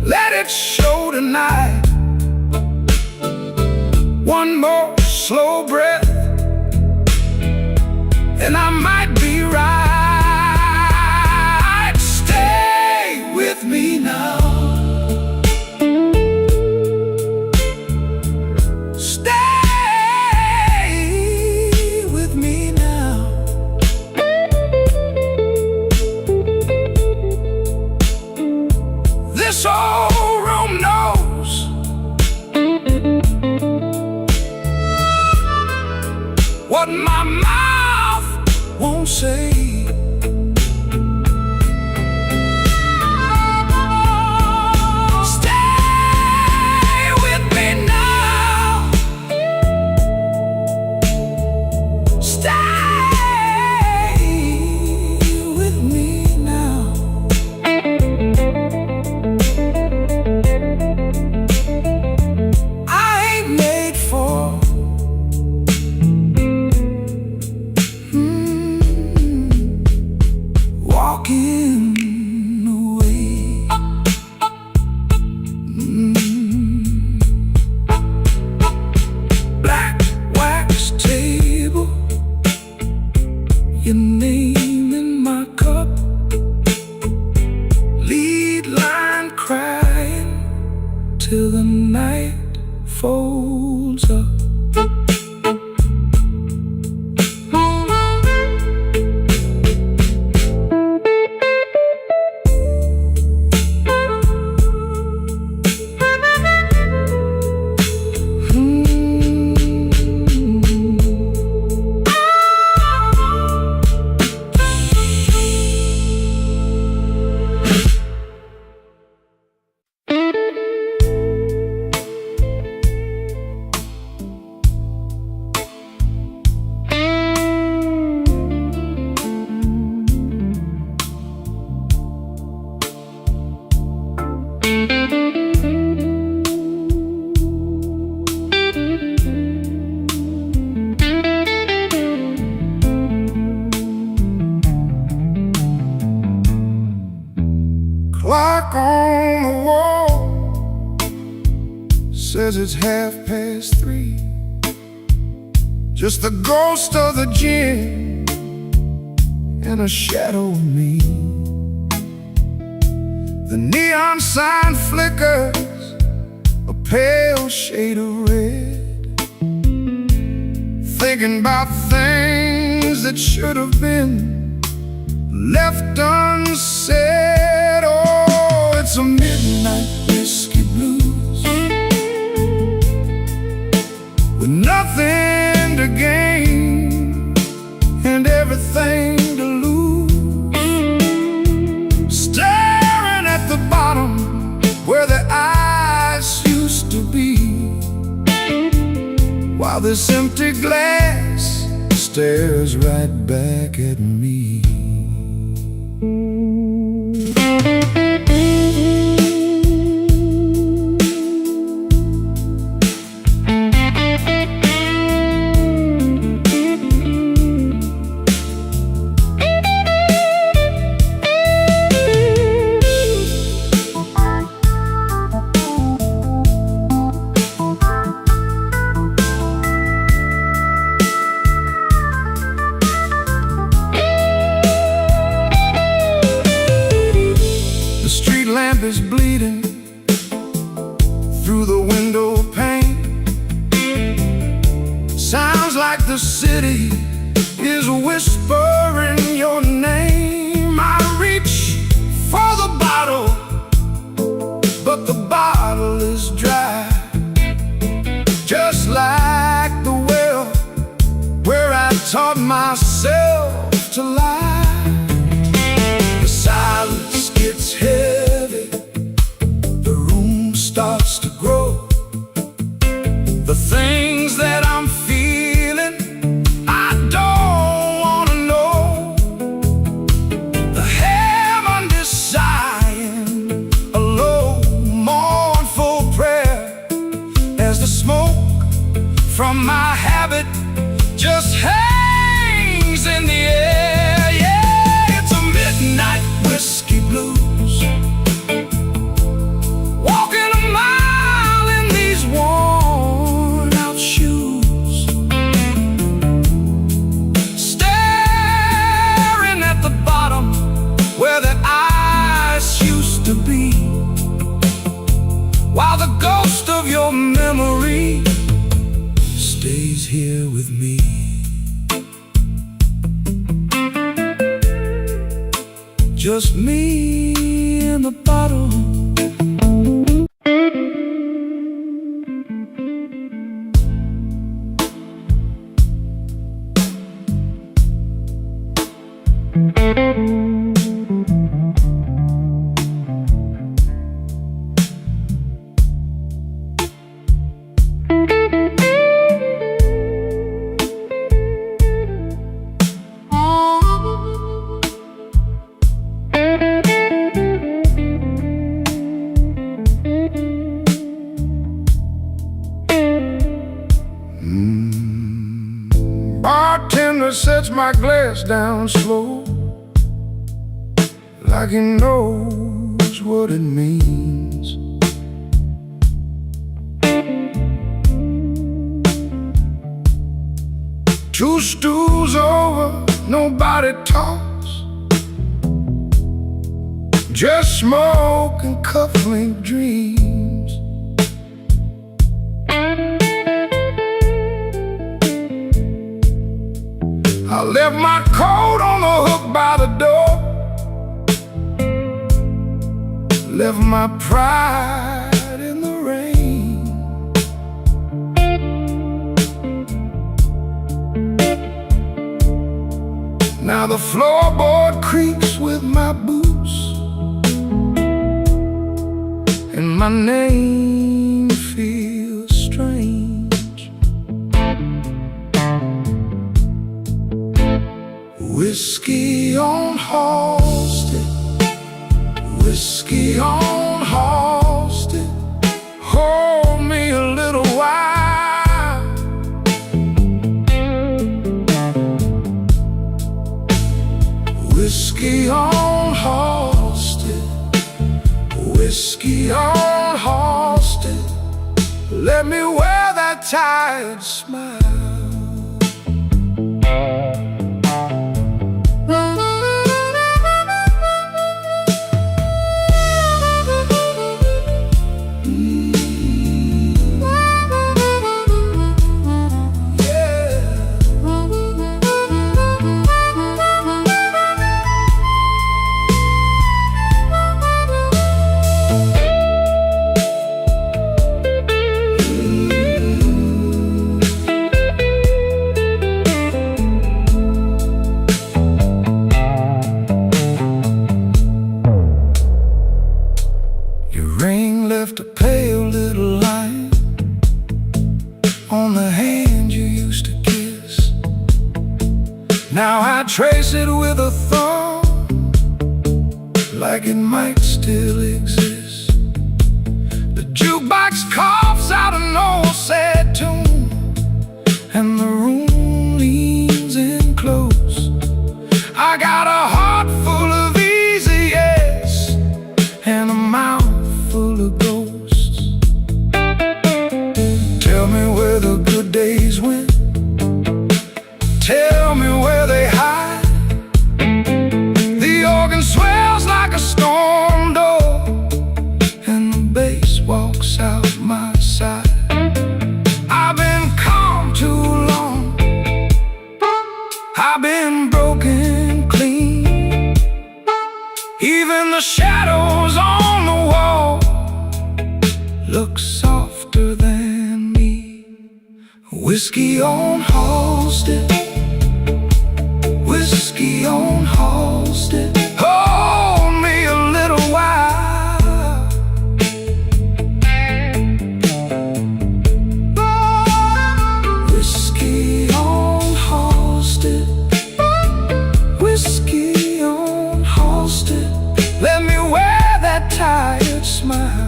let it show tonight. One more slow breath and I might be right. Stay with me now. This old room knows what my mouth won't say. Stay with me now. Stay with me now. Walking away. Black wax table, your name in my cup, lead line crying till the night folds up. Clock on the wall says it's 3:30. Just the ghost of the gin and a shadow of me. The neon sign flickers a pale shade of red, thinking about things that should have been left unsaid. Oh, it's a midnight whiskey blues with nothing to gain and everything to lose. Staring at the bottom where the eyes used to be, while this empty glass stares right back at me. Is bleeding through the window pane. Sounds like the city is whispering your name. I reach for the bottle, but the bottle is dry, just like the well where I taught myself to lie. The silence gets heavy, starts to grow. The things that I'm feeling, I don't wanna know. The heaven is sighing a low, mournful prayer as the smoke from my habit just hangs in the air. Yeah, it's a midnight whiskey blues. While the ghost of your memory stays here with me. Just me and the bottle. Bartender sets my glass down slow, like he knows what it means. Two stools over, nobody talks, just smoke and cufflink dreams. I left my coat on the hook by the door, left my pride in the rain. Now the floorboard creaks with my boots, and my name feels strange. Whiskey on Halsted, whiskey on Halsted, hold me a little while. Whiskey on Halsted, Whiskey on Halsted, let me wear that tired smile. Left a pale little line on the hand you used to kiss. Now I trace it with a thumb, like it might still exist. The jukebox coughs out an old sad tune, and the room leans in close. I got a heart full of easy yes and a mouth full of ghosts. Tell me where the good days went, tell me where they hide. The organ swells like a storm door, and the bass walks out my side. I've been calm too long, I've been broken clean. Even the shadows on the wall look softer than me. Whiskey on Halsted, whiskey on Halsted, hold me a little while. Whiskey on Halsted, whiskey on Halsted, let me wear that tired smile.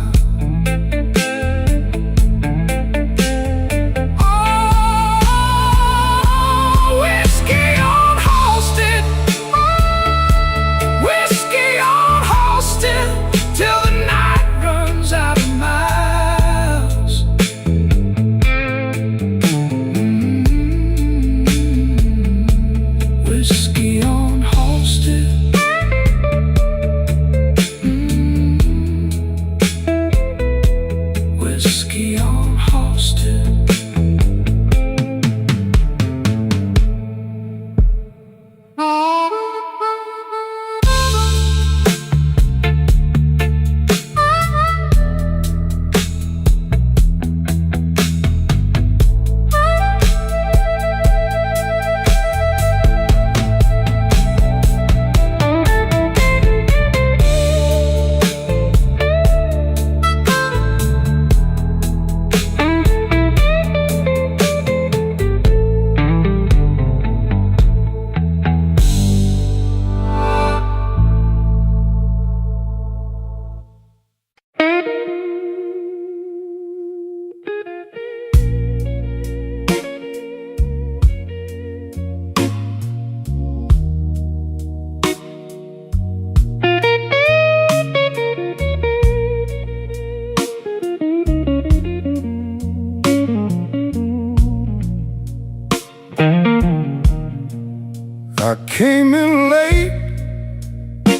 I came in late,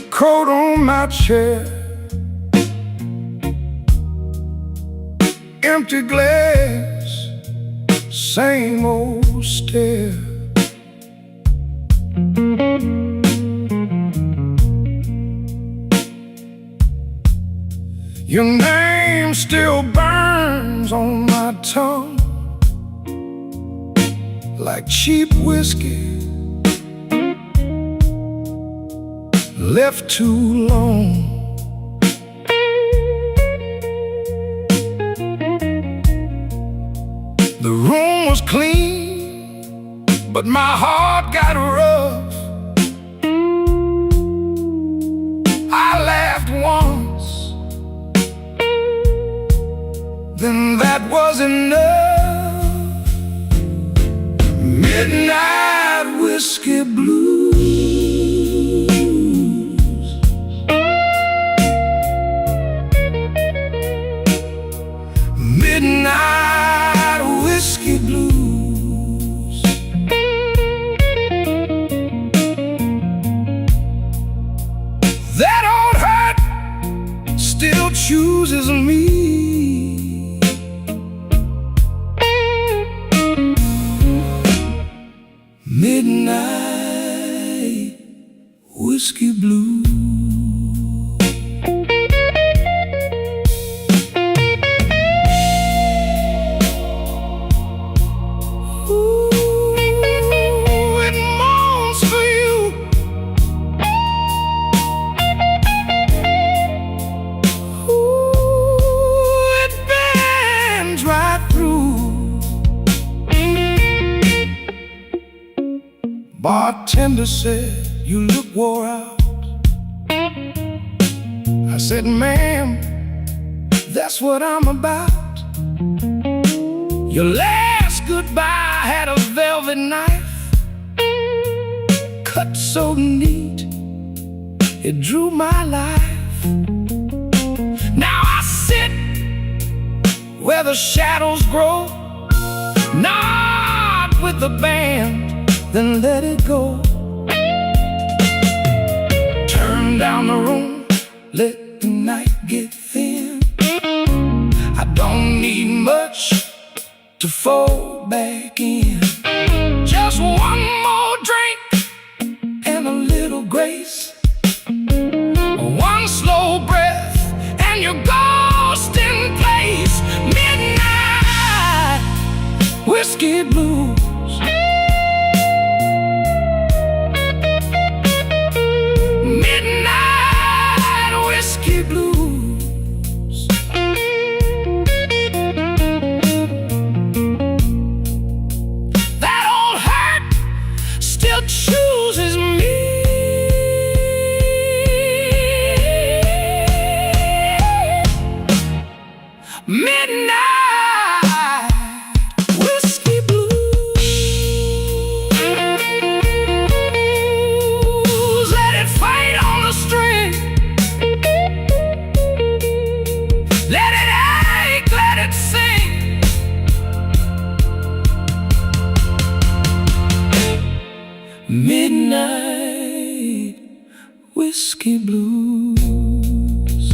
coat on my chair, empty glass, same old stare. Your name still burns on my tongue like cheap whiskey left too long. The room was clean, but my heart got rough. I laughed once, then that was enough. Midnight whiskey blues. still chooses me. Midnight whiskey blue. Bartender said, "You look wore out." I said, "Ma'am, that's what I'm about." Your last goodbye had a velvet knife, cut so neat, it drew my life. Now I sit where the shadows grow, nod with the band, then let it go. Turn down the room, let the night get thin. I don't need much to fold back in. Just one more drink and a little grace, one slow breath and you're ghost in place. Midnight whiskey blues. Chooses me. Midnight whiskey blues. Let it fade on the string. Let it ache, let it sing. Midnight whiskey blues.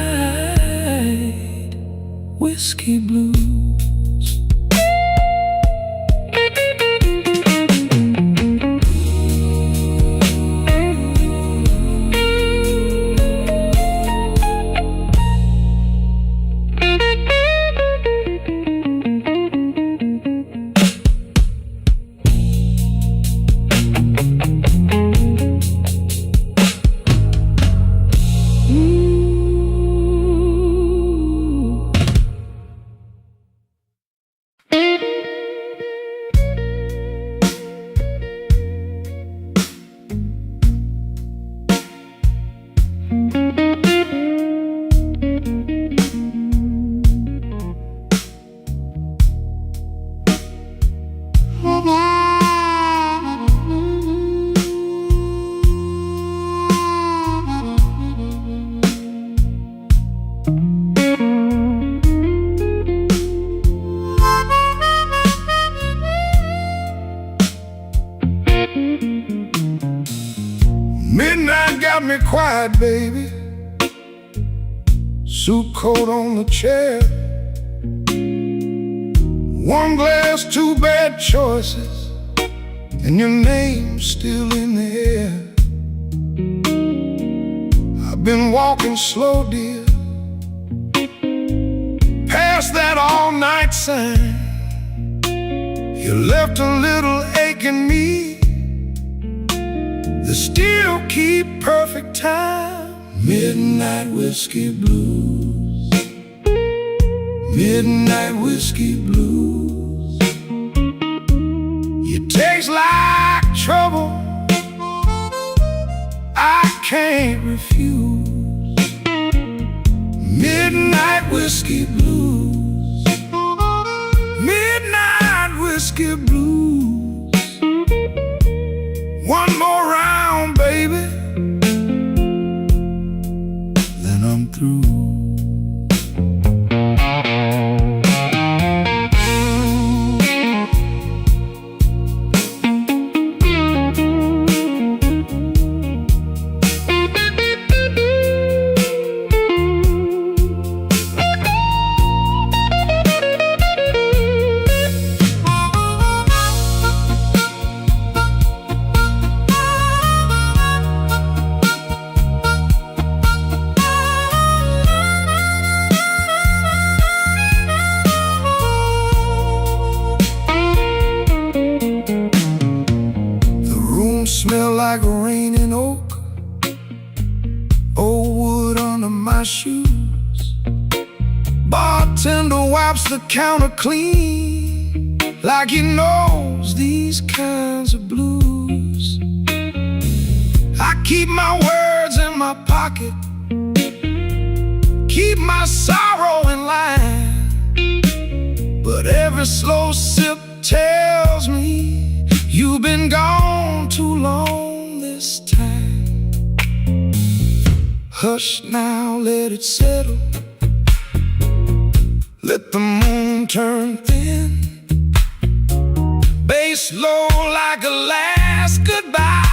Midnight whiskey blues. Midnight got me quiet, baby. Suit coat on the chair. One glass, two bad choices, and your name's still in the air. I've been walking slow, dear, past that all-night sign. You left a little ache in me that still keep perfect time. Midnight whiskey blues. Midnight whiskey blues. You taste like trouble I can't refuse. Midnight whiskey blues. Midnight whiskey blues. One more round, baby, then I'm through. shoes. Bartender wipes the counter clean, like he knows these kinds of blues. I keep my words in my pocket, keep my sorrow in line, but every slow sip tells me you've been gone too long this time. Hush now, let it settle, let the moon turn thin, bass low like a last goodbye,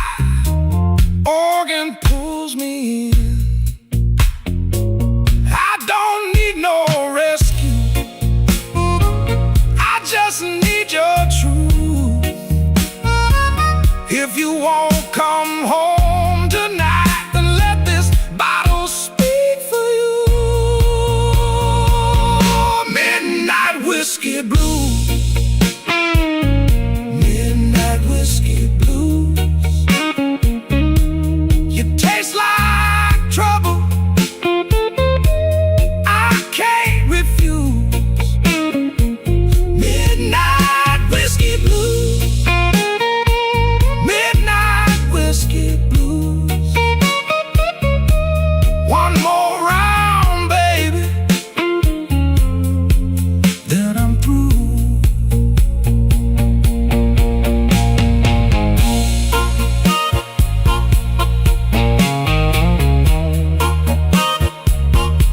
organ pulls me in. I don't need no rescue, I just need your truth. If you won't come home tonight, then let this bottle speak for you. Midnight whiskey blues, midnight whiskey blues. You taste like trouble, I can't refuse. Midnight whiskey blues, midnight whiskey blues. One more round, baby, then I'm through.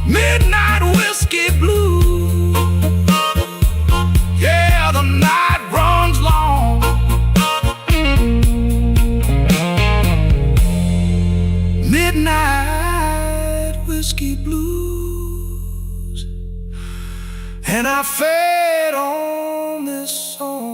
Midnight whiskey blues, yeah, the night runs long. Midnight whiskey blues, and I fed on this song.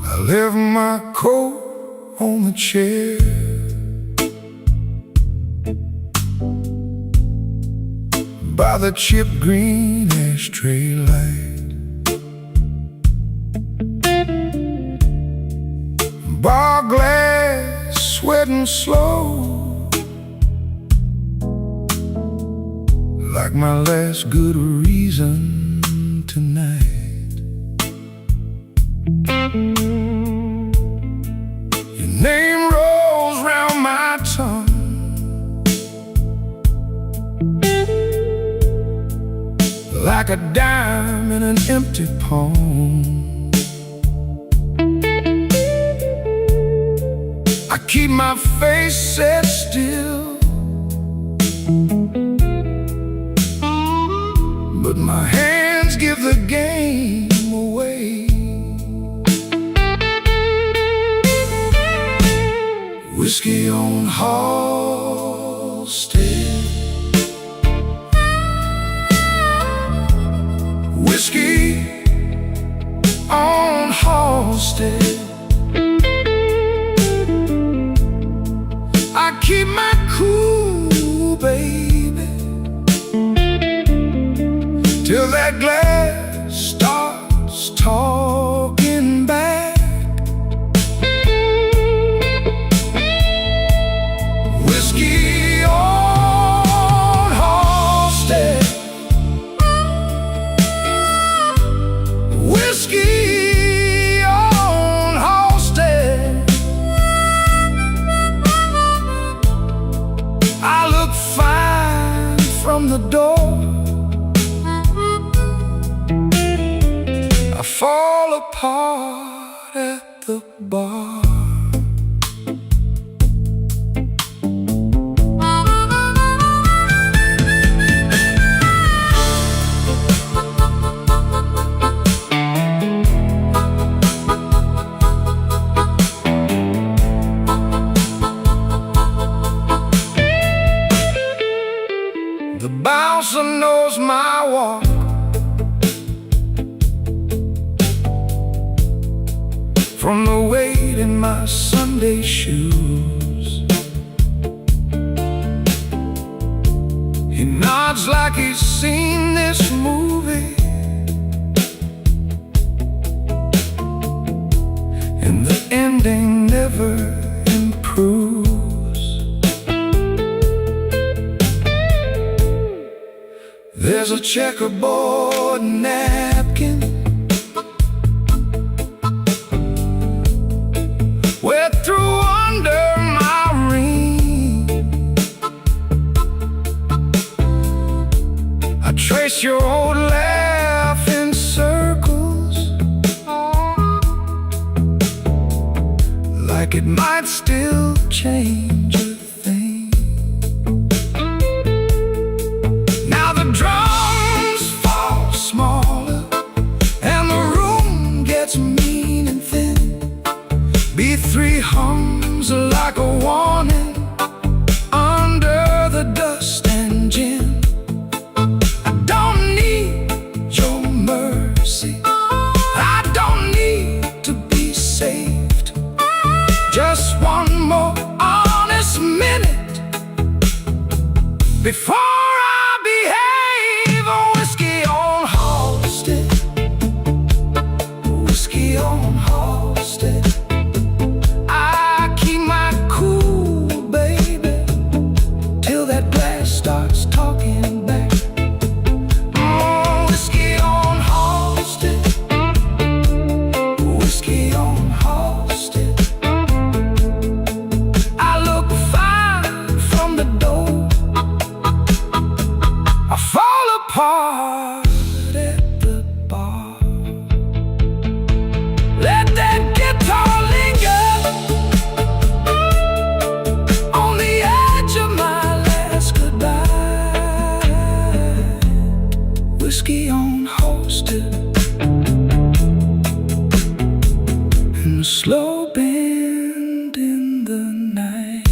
I left my coat on the chair, by the chip green ashtray light. Bar glass, sweating slow, like my last good reason tonight. Your name rolls round my tongue, like a dime in an empty palm. I keep my face set still, but my hands give the game away. Whiskey on Halstead, whiskey on Halstead. I keep my cool, baby, till that glass starts talking back. Whiskey on Halstead, whiskey on Halstead. apart at the bar. The bouncer knows my walk, from the weight in my Sunday shoes. He nods like he's seen this movie, and the ending never improves. There's a checkerboard napkin wet through under my ring. I trace your old laugh in circles, like it might still change a thing. Now the drums fall smaller and the room gets mean and thin. B3 hums like a warning under the dust and gin. I don't need your mercy, I don't need to be saved. Just one more honest minute before I behave. A whiskey on Halstead, whiskey on Halstead. I keep my cool, baby, till that glass starts talking back. Oh, whiskey on Halstead, whiskey on Halstead. I look fine from the door, I fall apart at the bar. Let that guitar linger on the edge of my last goodbye. Whiskey on Halstead and a slow bend in the night.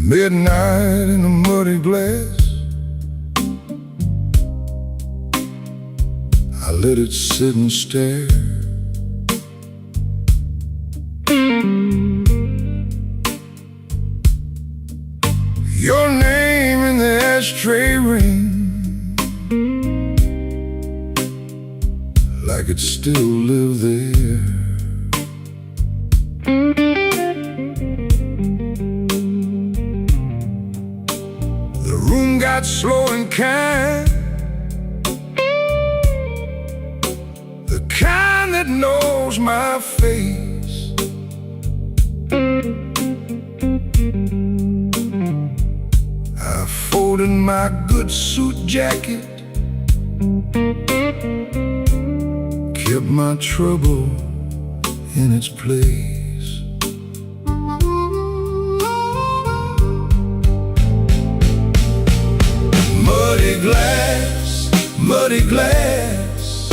Midnight in a muddy glass, I let it sit and stare. Your name in the ashtray ring, like it still lived there. The room got slow and kind, the kind that knows my face. I folded my good suit jacket, kept my trouble in its place. Muddy glass, muddy glass,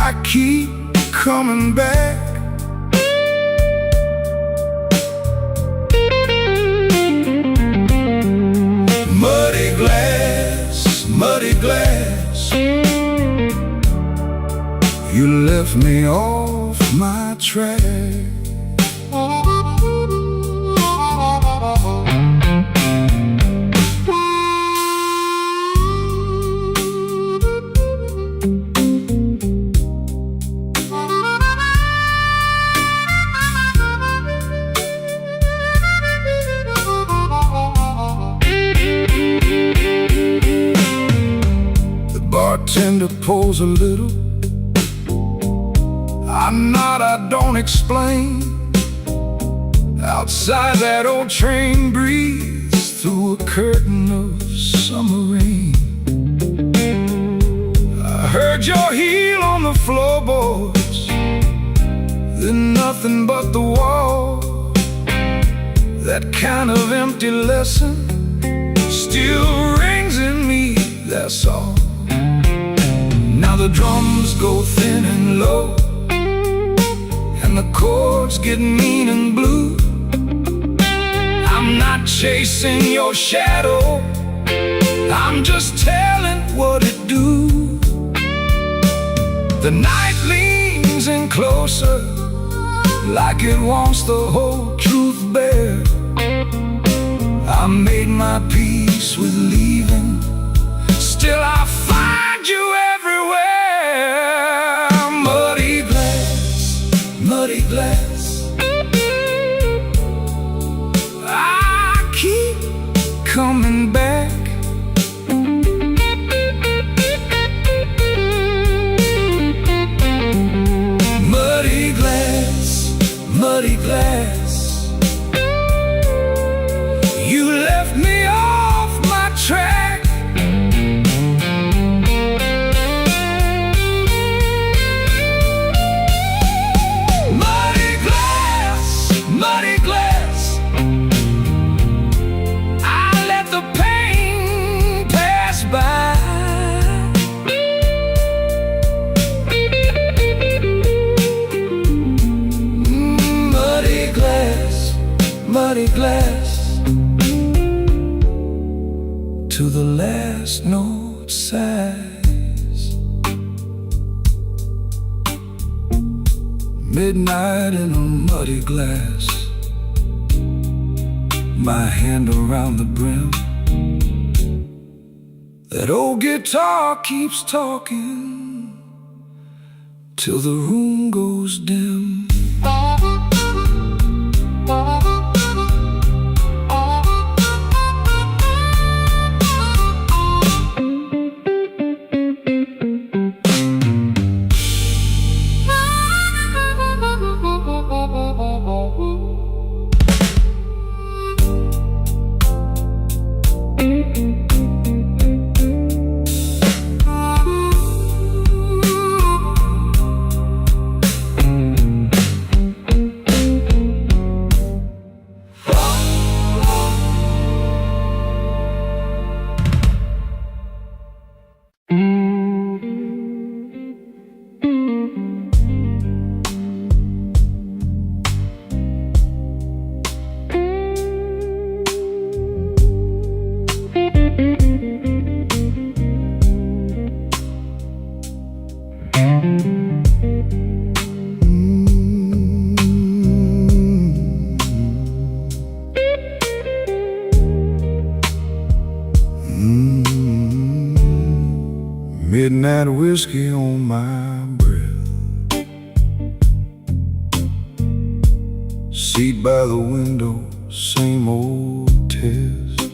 I keep coming back. You left me off my track. Bartender pulls a little. I nod, I don't explain. Outside that old train breathes through a curtain of summer rain. I heard your heel on the floorboards, then nothing but the wall. That kind of empty lesson still rings in me, that's all. Now the drums go thin and low, and the chords get mean and blue. I'm not chasing your shadow, I'm just telling what it do. The night leans in closer, like it wants the whole truth bare. I made my peace with leaving, still I find you everywhere. Muddy glass, muddy glass. I keep coming back. Muddy glass, muddy glass. You left me off my track. Muddy glass, I let the pain pass by. Muddy glass, muddy glass, to the last note sighs. Midnight in a muddy glass, my hand around the brim. That old guitar keeps talking till the room goes dim. Midnight whiskey on my breath, seat by the window, same old test.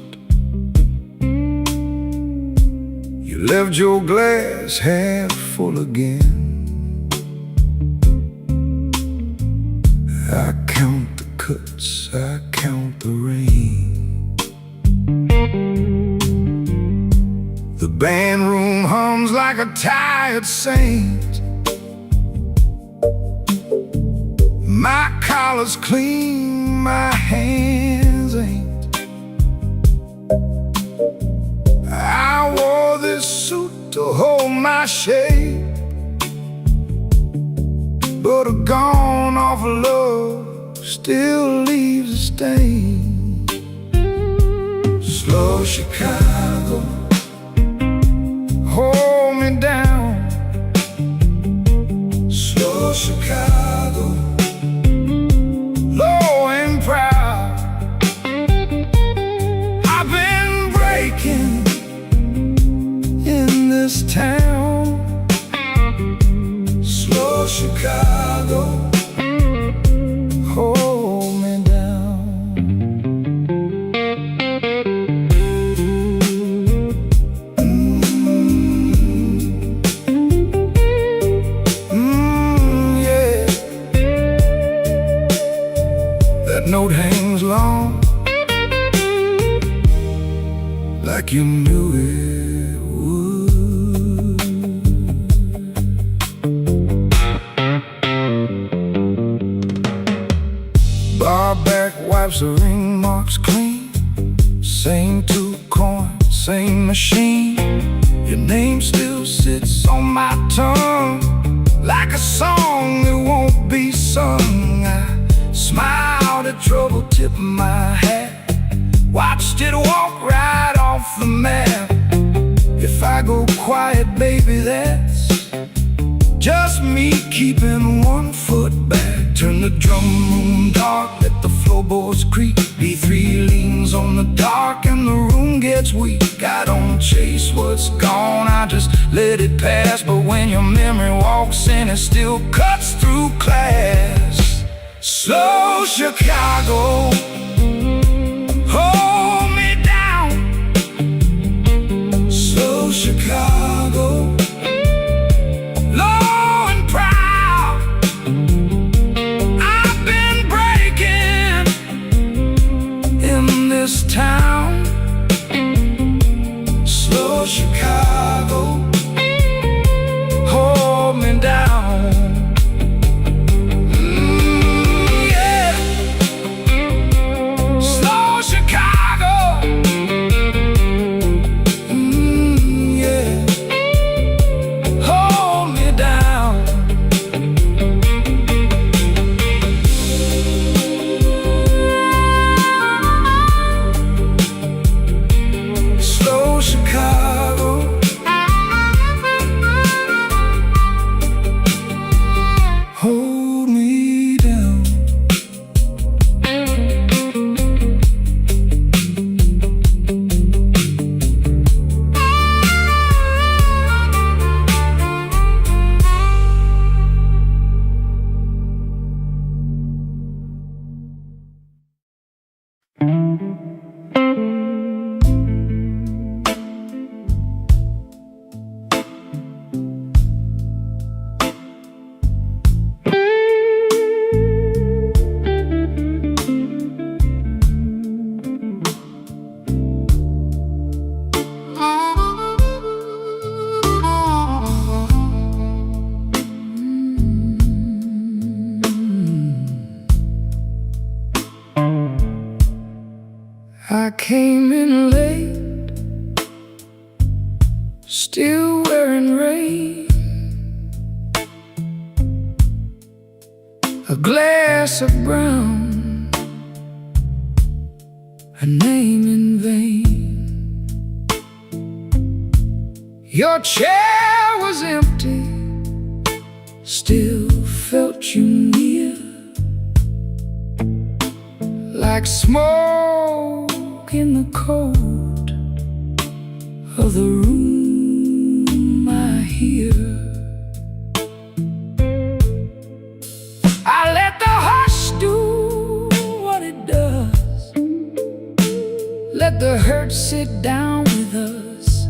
You left your glass half full again. I count the cuts, I count the rain. The band room hums like a tired saint. My collar's clean, my hands ain't. I wore this suit to hold my shape, but a gone off love still leaves a stain. Slow Chicago, hold me down. note hangs long, like you knew it would. Bar back wipes the ring marks clean. Same two coins, same machine. Your name still sits on my tongue, like a song that won't be sung. I smiled at trouble, tipped my hat, watched it walk right off the map. If I go quiet, baby, that's just me keeping one foot back. Turn the drum room dark, let the floorboards creak. B3 leans on the dark and the room gets weak. I don't chase what's gone, I just let it pass. But when your memory walks in, it still cuts through class. Slow Chicago, hold me down. Slow Chicago, low and proud. I've been breaking in this town. Slow Chicago, hold me down. I came in late, still wearing rain. A glass of brown, a name in vain. Your chair was empty, still felt you near, like smoke in the cold of the room I hear. I let the hush do what it does, let the hurt sit down with us.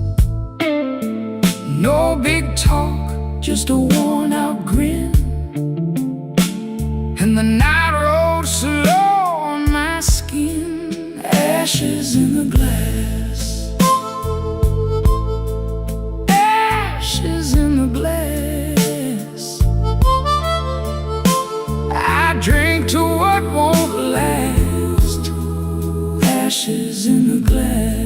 No big talk, just a worn out grin, and the night rolled slow on my skin. Ashes in the glass, ashes in the glass. I drink to what won't last, ashes in the glass.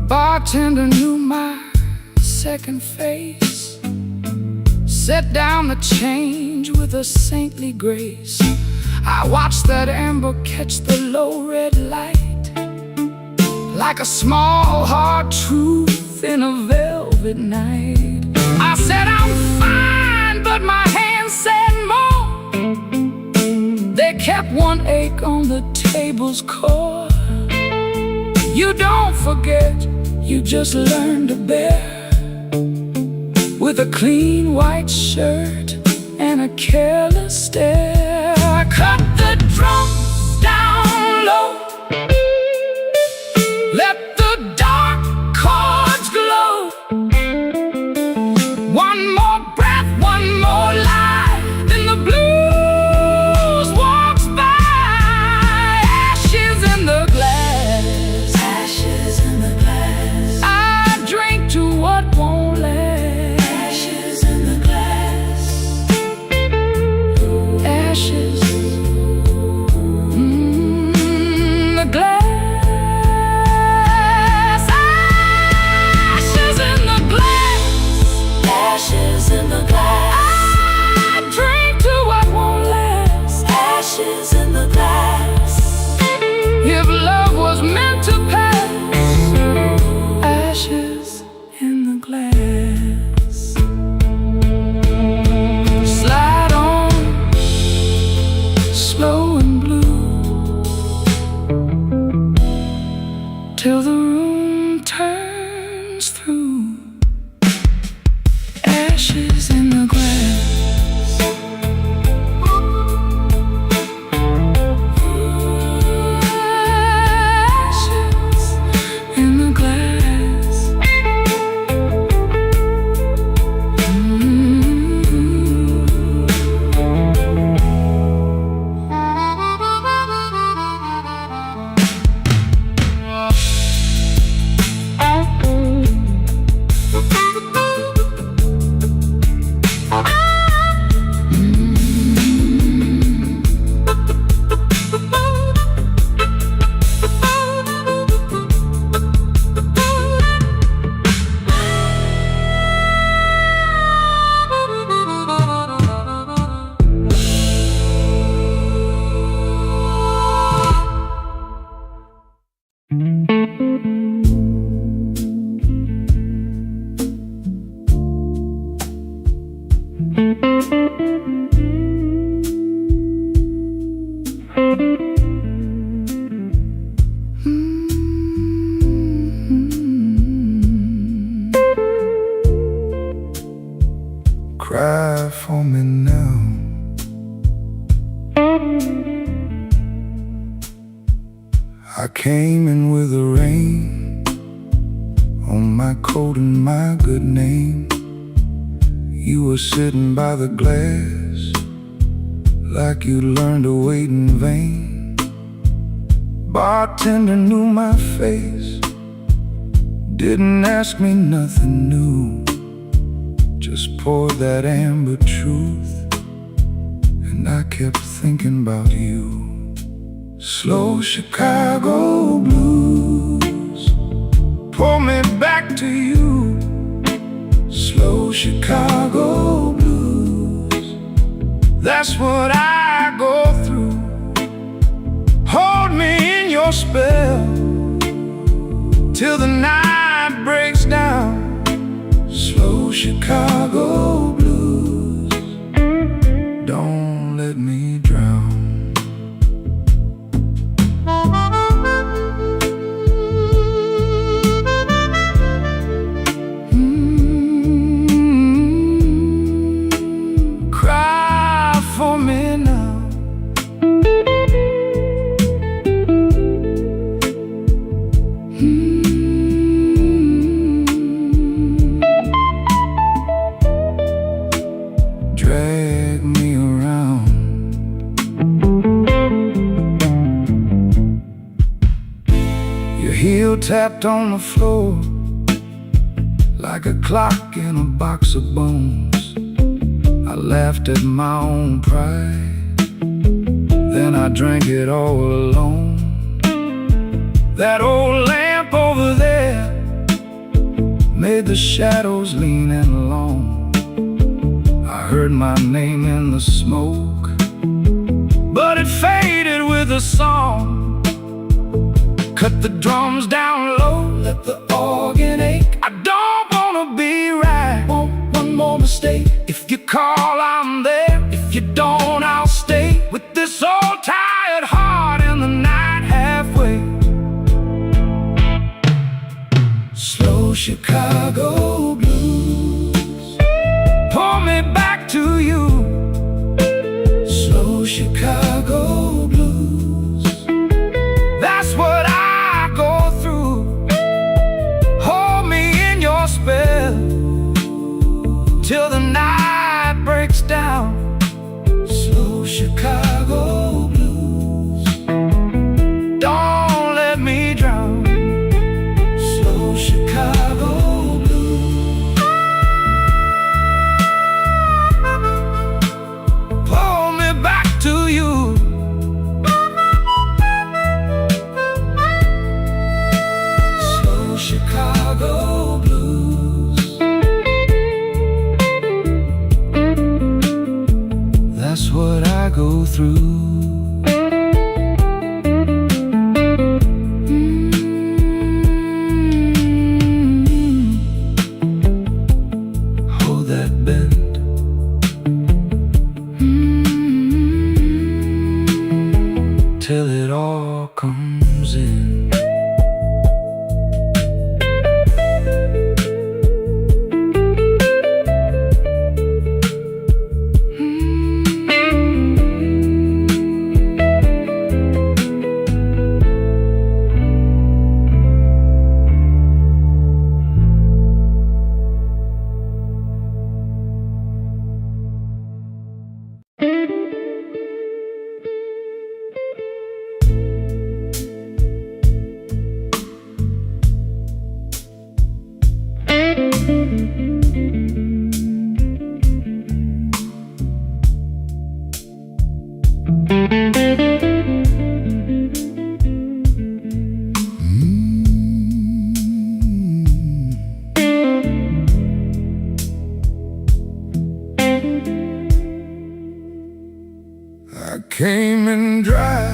Bartender knew my second face, set down the change with a saintly grace. I watched that amber catch the low red light, like a small hard truth in a velvet night. I said I'm fine, but my hands said more. They kept one ache on the table's core. You don't forget, you just learned to bear, with a clean white shirt and a careless stare. I cut the drum down low, let the dark chords glow. One more breath, one more lie, then the blues walks by. Ashes in the glass, Ashes in the glass. I drink to what won't last. Ashes in the glass. Ashes, the glass. Ashes in the glass. Ashes in the glass. I drink to what won't last. Ashes in the glass. If love was meant to pass, ashes in the glass. Slide on, slow and blue, till the room turns through. Ashes in the glass. Ashes in the glass. Cry for me now. I came in with the rain on my coat and my good name. You were sitting by the glass like you learned to wait in vain. Bartender knew my face, didn't ask me nothing new, just poured that amber truth, and I kept thinking about you. Slow Chicago blues pull me back to you. Slow Chicago blues, that's what I go through. Hold me in your spell till the night breaks down. Slow Chicago blues, don't let me drown. Cry for me now. Drag me around. Your heel tapped on the floor like a clock in a box of bones. I laughed at my own pride, then I drank it all alone. That old lamp over there made the shadows lean and long. I heard my name in the smoke, but it faded with the song. Cut the drums down low, let the organ ache. I don't wanna be right, want one more mistake. If you call, I'm there. If you don't, I'll stay with this old tired heart in the night halfway. slow Chicago blues. Pull me back to you, slow Chicago blues. That's what I go through. Hold me in your spell till the night breaks down, slow Chicago blues. Don't let me drown, slow Chicago blues. Pull me back to you, slow Chicago blues. That's what I go through. Hold that bend. Till it all comes in. I came in dry,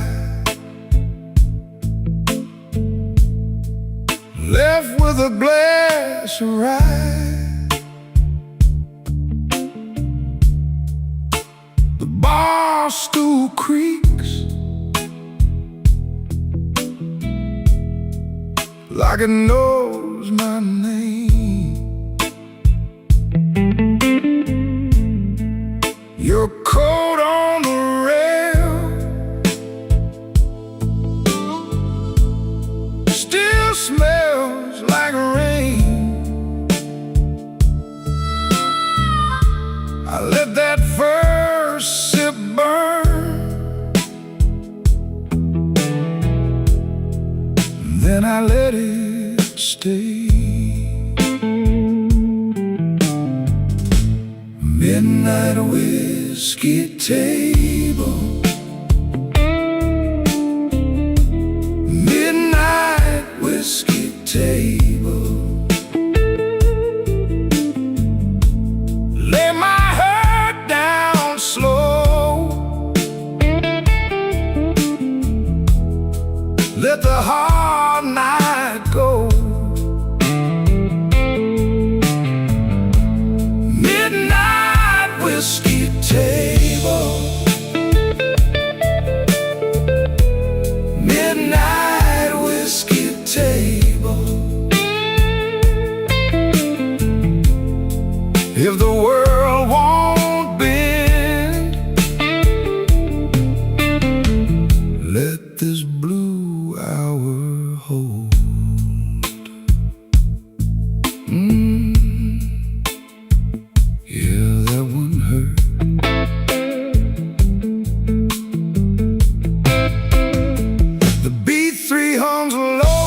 left with a glass of rye. The bar stool creaks like it knows my name. Your coat on the rail still smells like rain. I let that first sip burn, then I let it stay. Midnight whiskey table, midnight whiskey table. Lay my head down slow, let the hard night go. Midnight whiskey table, midnight whiskey table. If the world won't bend, let this blue hour hold. Yeah, that one hurt. The B3 hums low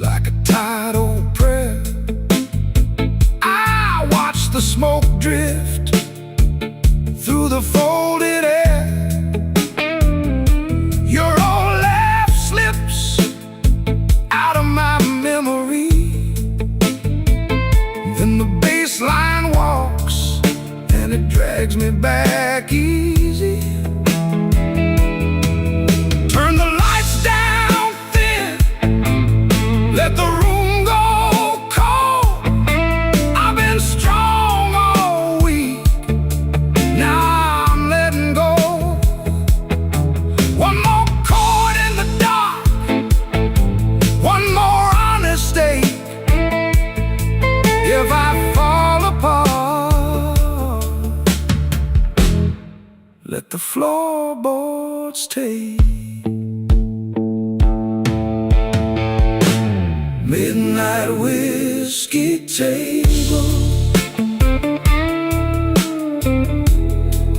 like a tired old prayer. I watch the smoke drift through the folded air. Your old laugh slips out of my memory, then the bass line walks and it drags me back easy. Turn the lights down thin, let the room go cold. I've been strong all week, now I'm letting go. One more chord in the dark, one more honest let the floorboards take. Midnight whiskey table,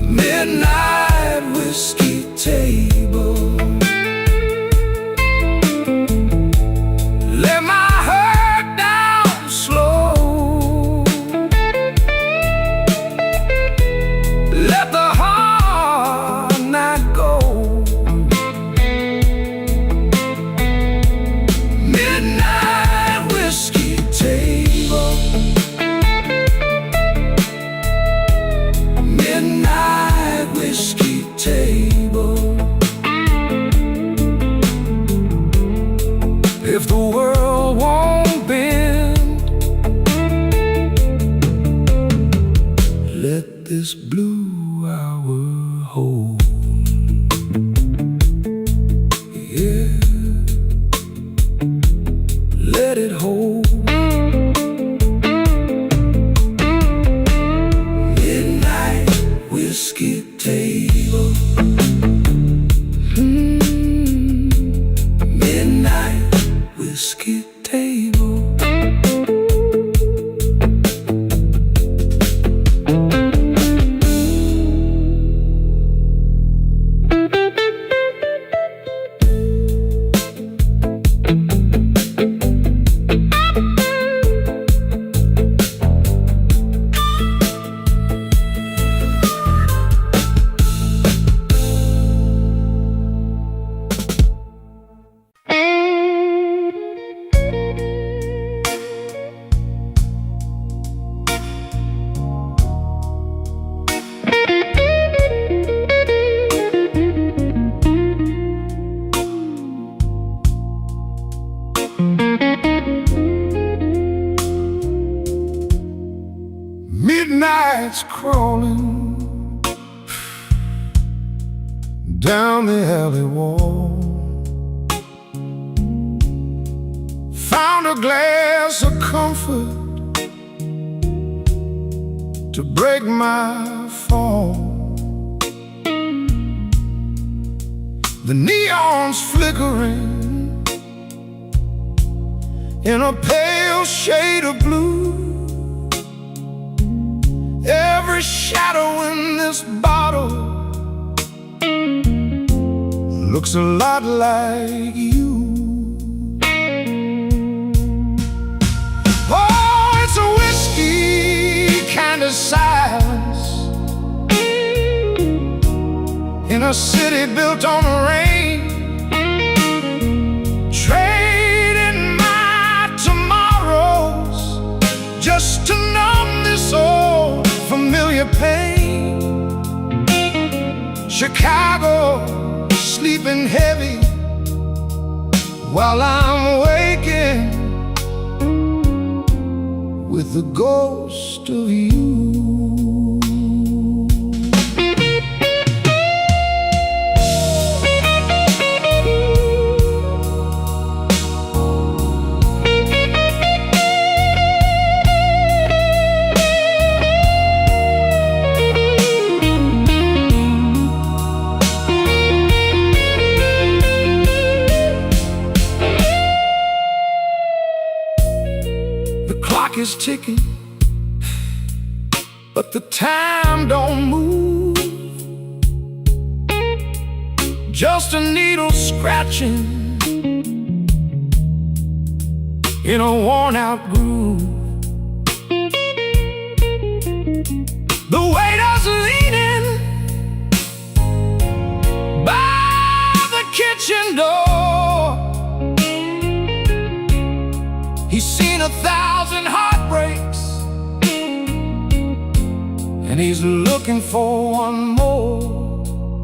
midnight whiskey table. Let my heart down slow, let the hard night go. Midnight whiskey table, midnight whiskey table. If the world won't bend, let this blue hour hold. Yeah, let it hold. Midnight whiskey table, midnight whiskey table. Midnight's crawling down the alley wall. Found a glass of comfort to break my fall. The neon's flickering in a pale shade of blue. Every shadow in this bottle looks a lot like you. Oh, it's a whiskey kind of silence in a city built on rain. Trading my tomorrows just to numb this old familiar pain. Chicago sleeping heavy while I'm waking with the ghost of you. Is ticking, but the time don't move. Just a needle scratching in a worn-out groove. The waiter's leaning by the kitchen door. He's seen 1,000 heartbreaks, and he's looking for one more.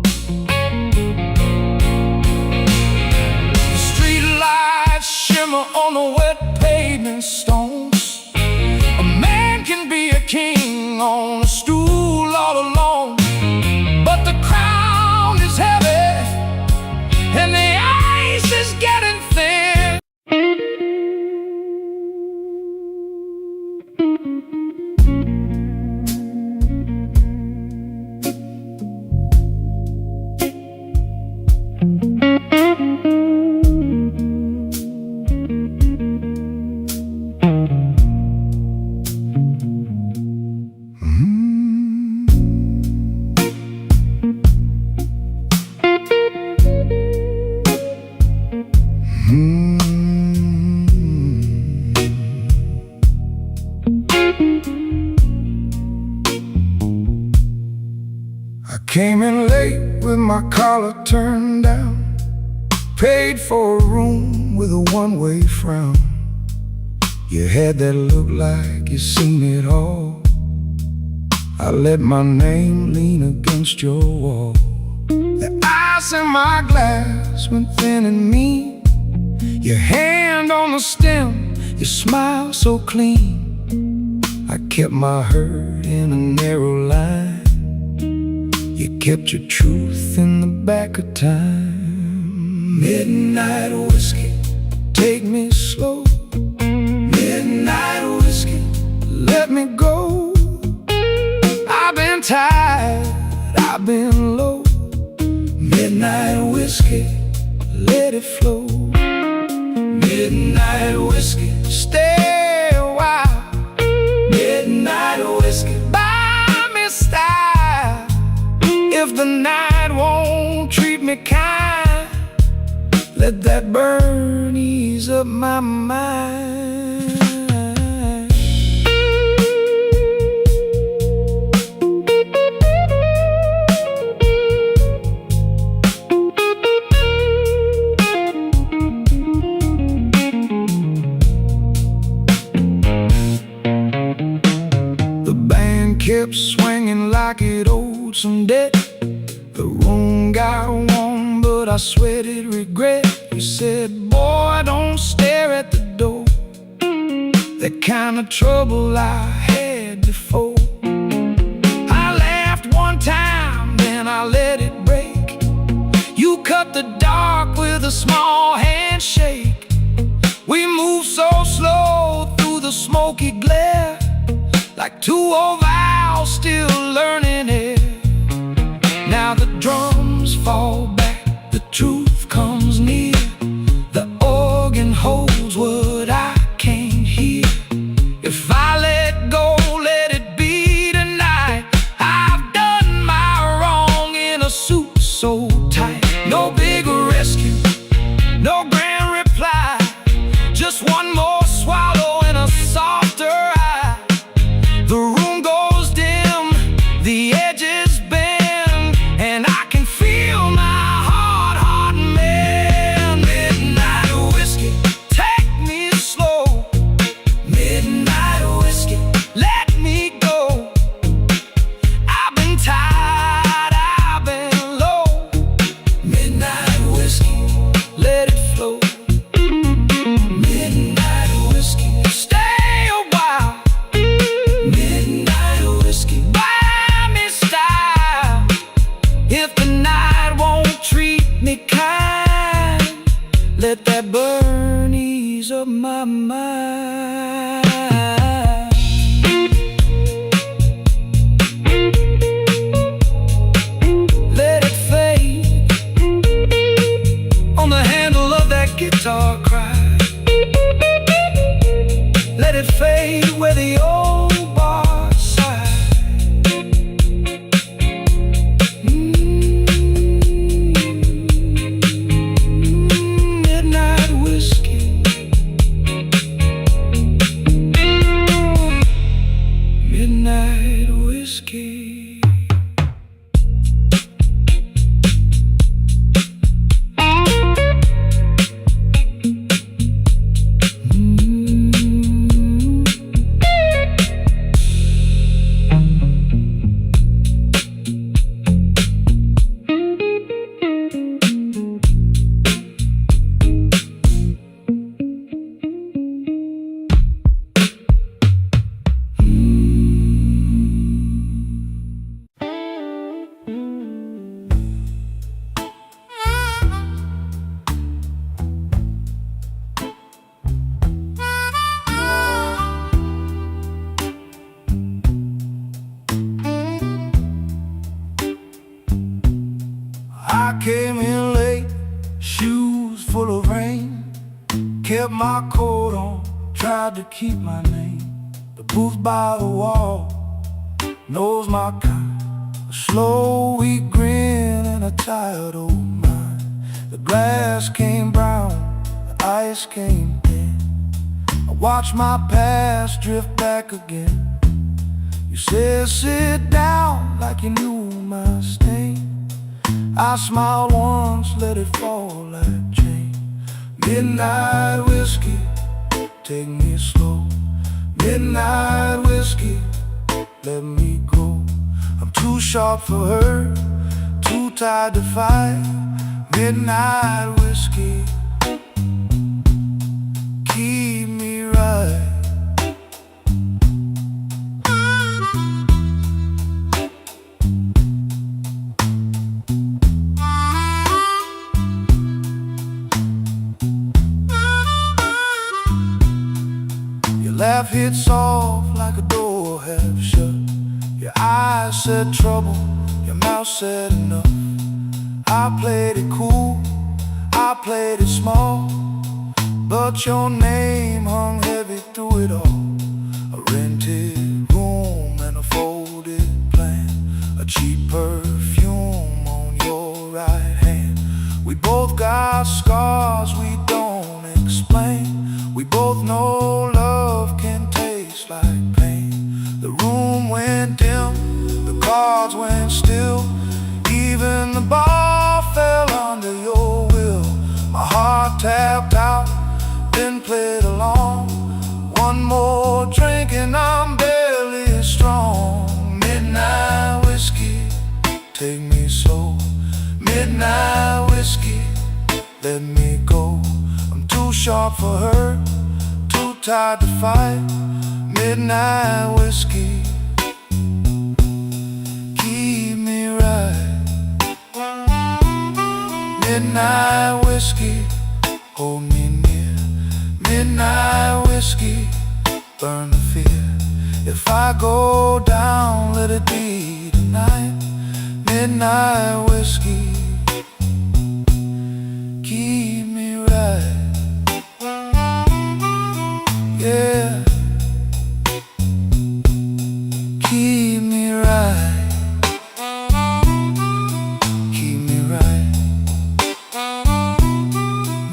The street lights shimmer on the wet pavement stones. A man can be a king on a stool all alone, but the crown is heavy and the ice is getting thin. came in late with my collar turned down, paid for a room with a one-way frown. You had that look like you seen it all. I let my name lean against your wall. The ice in my glass went thin and mean. Your hand on the stem, your smile so clean. I kept my hurt in a narrow line. You kept your truth in the back of time. Midnight whiskey, take me slow. Midnight whiskey, let me go. I've been tired, I've been low. Midnight whiskey, let it flow. Midnight whiskey, stay a while. Midnight whiskey, buy me style. If the night won't treat me kind, let that burn ease up my mind. The band kept swinging like it owed some debt. The room got warm, but I sweated regret. You said, boy, don't stare at the door. That kind of trouble I had before. I laughed one time, then I let it break. You cut the dark with a small handshake. We moved so slow through the smoky glare, like two old owls still learning it. Now the drums fall back, the truth comes near. The organ holds what I can't hear. If I let go, let it be tonight. I've done my wrong in a suit so tight. No big rescue, no grand reply, just one more swallow and a softer eye. The room goes dim, the edges bend, and I can feel my heart mend. Midnight whiskey, take me slow. Midnight whiskey, let me go. I've been tired, I've been low. Midnight whiskey, let it flow. Midnight whiskey, stay a while. Midnight whiskey, buy me style. If the night won't treat me kind, let that burn ease up my mind. Let it fade on the handle of that guitar cry. Let it fade where the old bars sigh. Midnight whiskey. Midnight whiskey. I came in late, shoes full of rain. Kept my coat on, tried to keep my name. The booth by the wall knows my kind. A slow, weak grin and a tired old mind. The glass came brown, the ice came thin. I watched my past drift back again. You said sit down like you knew my stain. I smiled once, let it fall like chain. Midnight whiskey, take me slow. Midnight whiskey, let me go. I'm too sharp for her, too tired to fight. Midnight whiskey, keep me right. Your laugh hits off like a door half shut. Your eyes said trouble, your mouth said enough. I played it cool, I played it small, but your name hung heavy through it all. A rented room and a folded plan, a cheap perfume on your right hand. We both got scars we don't explain. We both know love can taste like pain. The room went dim, the cards went still, even the bar fell under your will. My heart tapped out, then played along. One more drink and I'm barely strong. Midnight whiskey, take me slow. Midnight whiskey, let me go. I'm too sharp for her, too tired to fight. Midnight whiskey, keep me right. Midnight whiskey, hold me near. Midnight whiskey, burn the fear. If I go down, let it be tonight. Midnight whiskey, keep me right. Yeah, keep me right. Keep me right.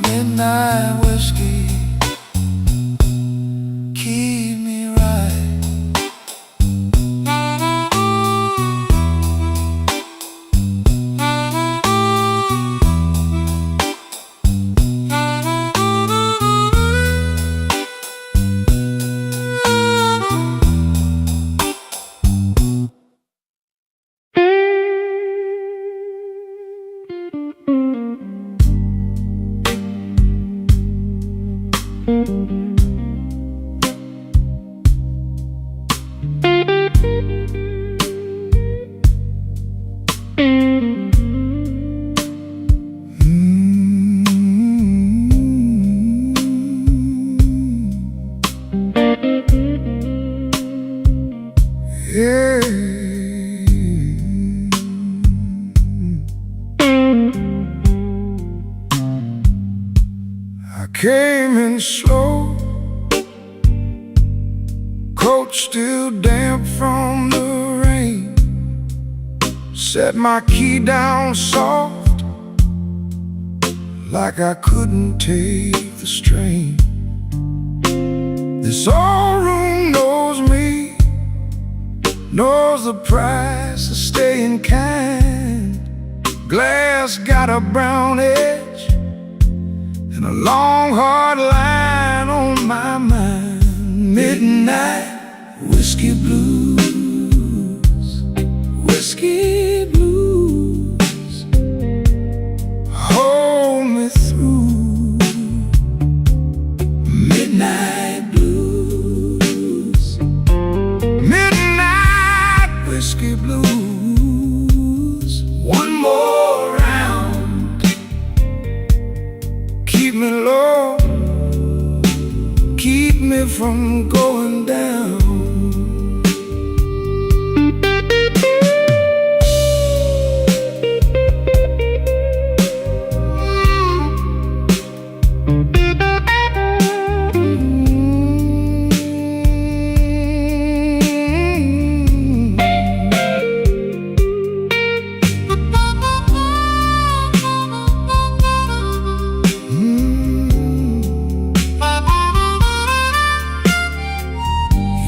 Midnight whiskey, keep me right. Yeah. I came in slow, coat still damp from the rain. Set my key down soft, like I couldn't take the strain. This old room knows me, knows the price of staying kind. Glass got a brown edge and a long hard line on my mind. Midnight whiskey blues, whiskey blues, hold me through. Midnight blues, midnight whiskey blues. One more round, keep me low, keep me from going down.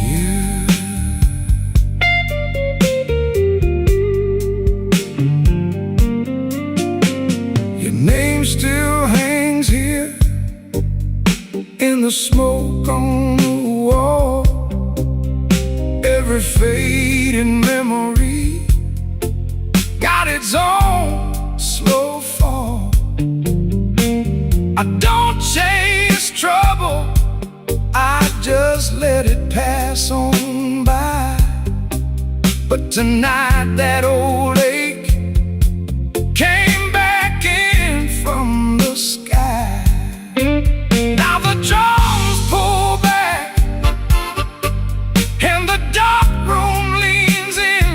Yeah. just let it pass on by. But tonight that old ache came back in from the sky. Now the drums pull back and the dark room leans in.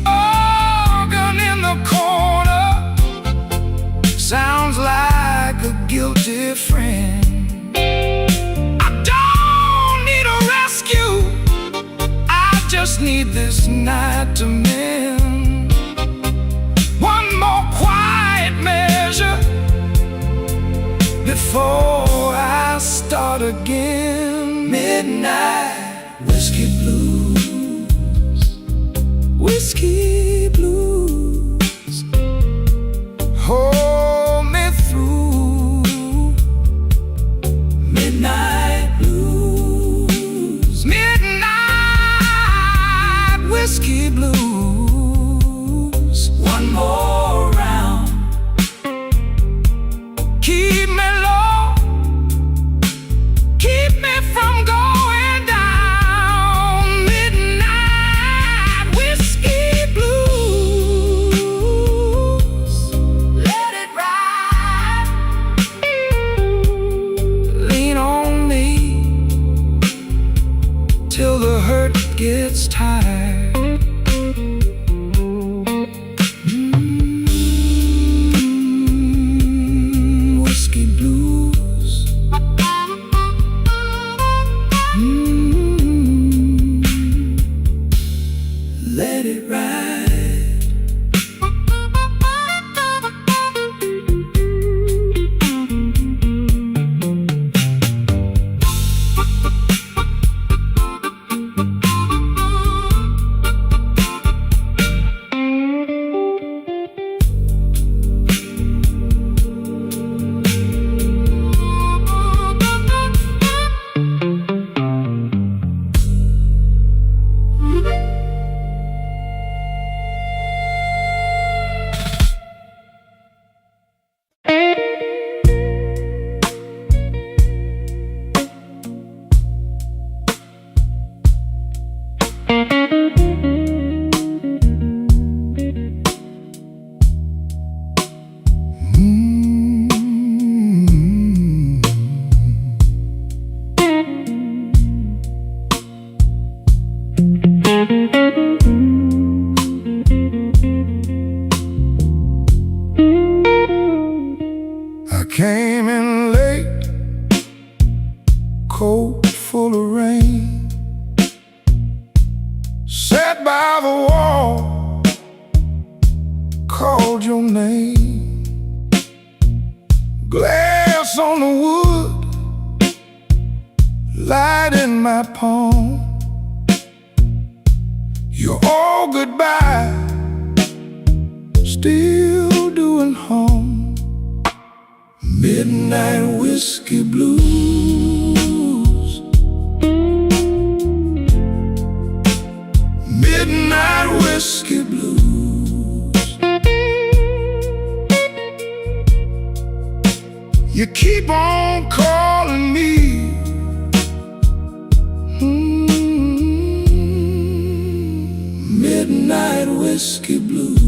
Organ in the corner sounds like a guilty friend. Just need this night to mend. One more quiet measure before I start again. Midnight whiskey blues, whiskey blues, hold me through. Midnight blues, midnight whiskey blues. One more round, keep me low, keep me from going down. Midnight whiskey blues, let it ride. Lean on me till the hurt gets tired. Let it ride. I came in late, coat full of rain, sat by the wall, called your name. Glass on the wood, light in my palm. You're all goodbye, still doing harm. Midnight whiskey blues, midnight whiskey blues. You keep on calling me, midnight whiskey blues.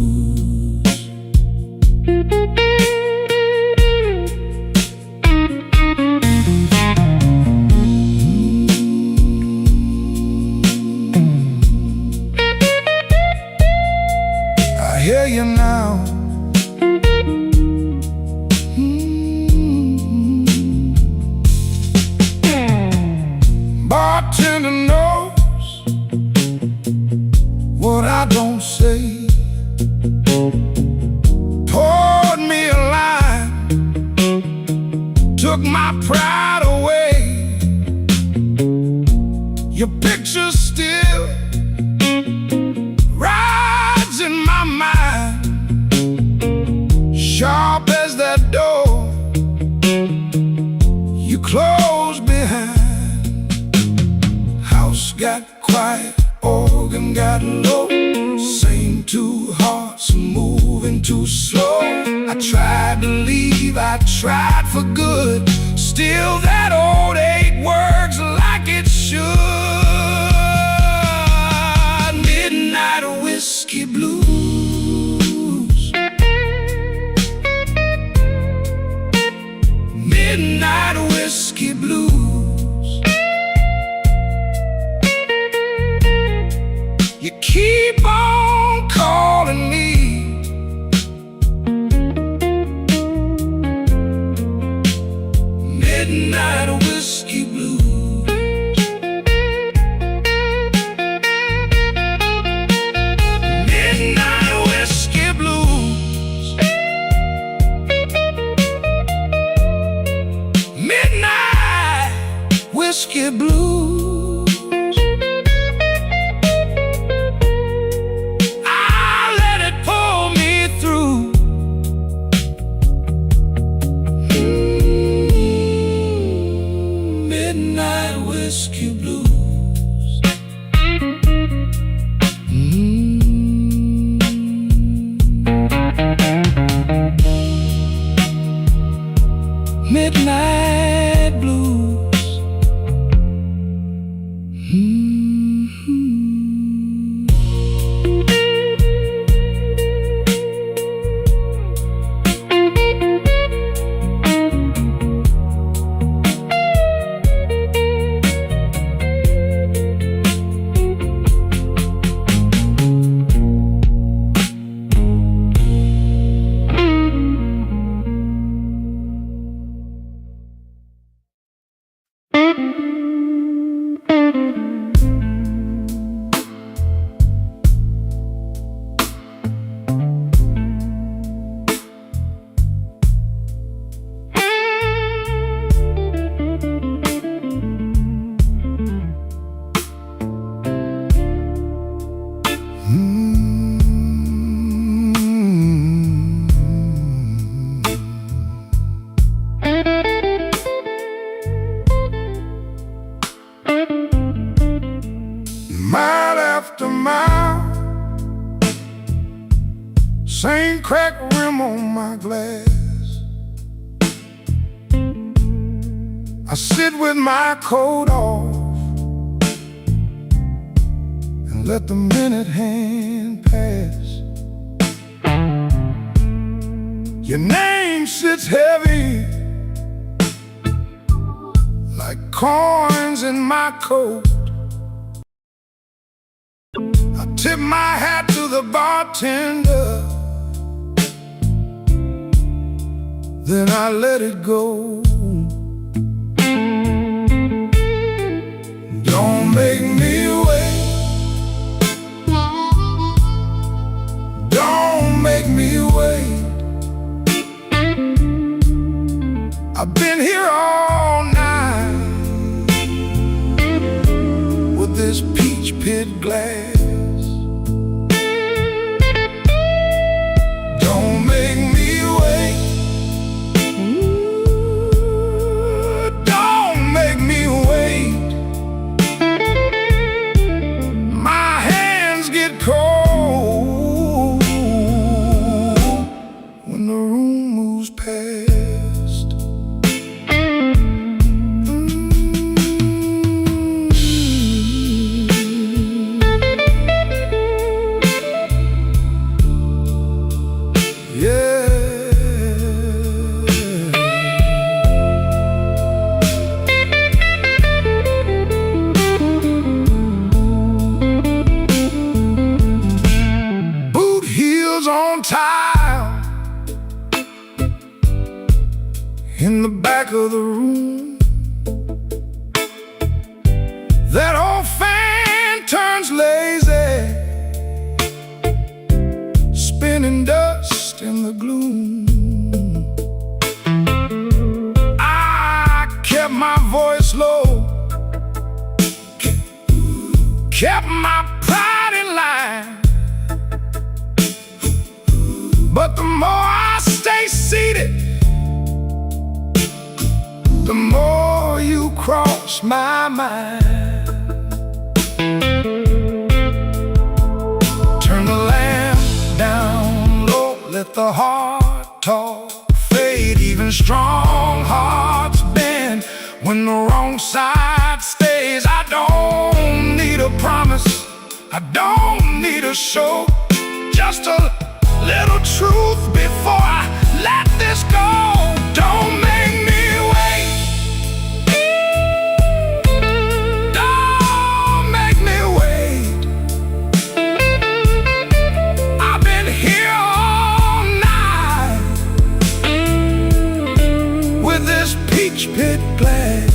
I hear you now. Bartender knows what I don't say. Poured me a line, took my pride away. Your picture still rides in my mind, sharp as that door you closed behind. House got quiet, organ got low, same two hearts moving too slow. I tried to leave, I tried for good, Still that old eight works like it should. Midnight whiskey blues. Midnight whiskey blues. You keep on calling me. Midnight whiskey blues. Midnight whiskey blues. Midnight whiskey blues. I let it pull me through. Midnight whiskey blues. Midnight blues. Mile after mile, same cracked rim on my glass. I sit with my coat off and let the minute hand pass. Your name sits heavy like coins in my coat. I tip my hat to the bartender, then I let it go. Don't make me wait. Don't make me wait. I've been here all night with this peach pit glass. Don't make me wait. Ooh, don't make me wait. My hands get cold when the room moves past. On tile in the back of the room, that old fan turns lazy, spinning dust in the gloom. I kept my voice low, kept my pride in line. But the more I stay seated, the more you cross my mind. Turn the lamp down low, let the heart talk fade. Even strong hearts bend. when the wrong side stays. I don't need a promise, I don't need a show, just a little truth before I let this go. Don't make me wait, don't make me wait. I've been here all night with this peach pit glass.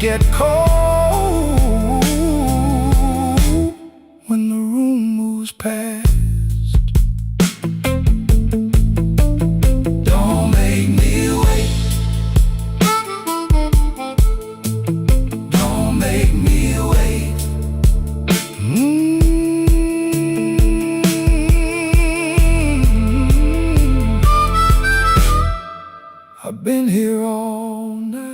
Get cold when the room moves past. Don't make me wait, don't make me wait. I've been here all night.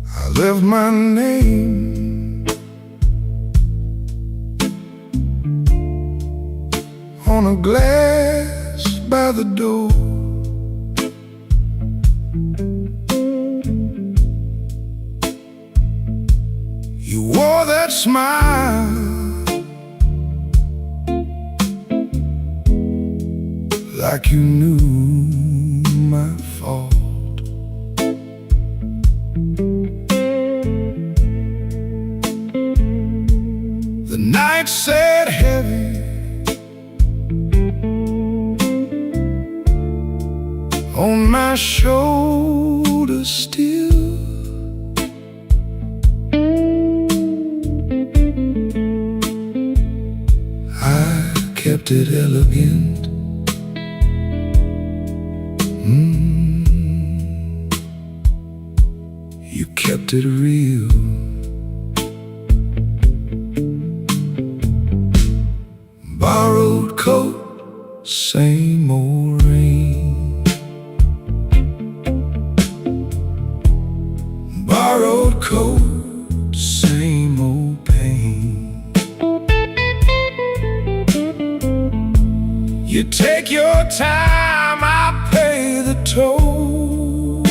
I left my name on a glass by the door. You wore that smile like you knew my fault. The night sat heavy on my shoulders still. I kept it elegant. You kept it real. Borrowed coat, same old rain. Borrowed coat, same old pain. You take your time, I pay the toll.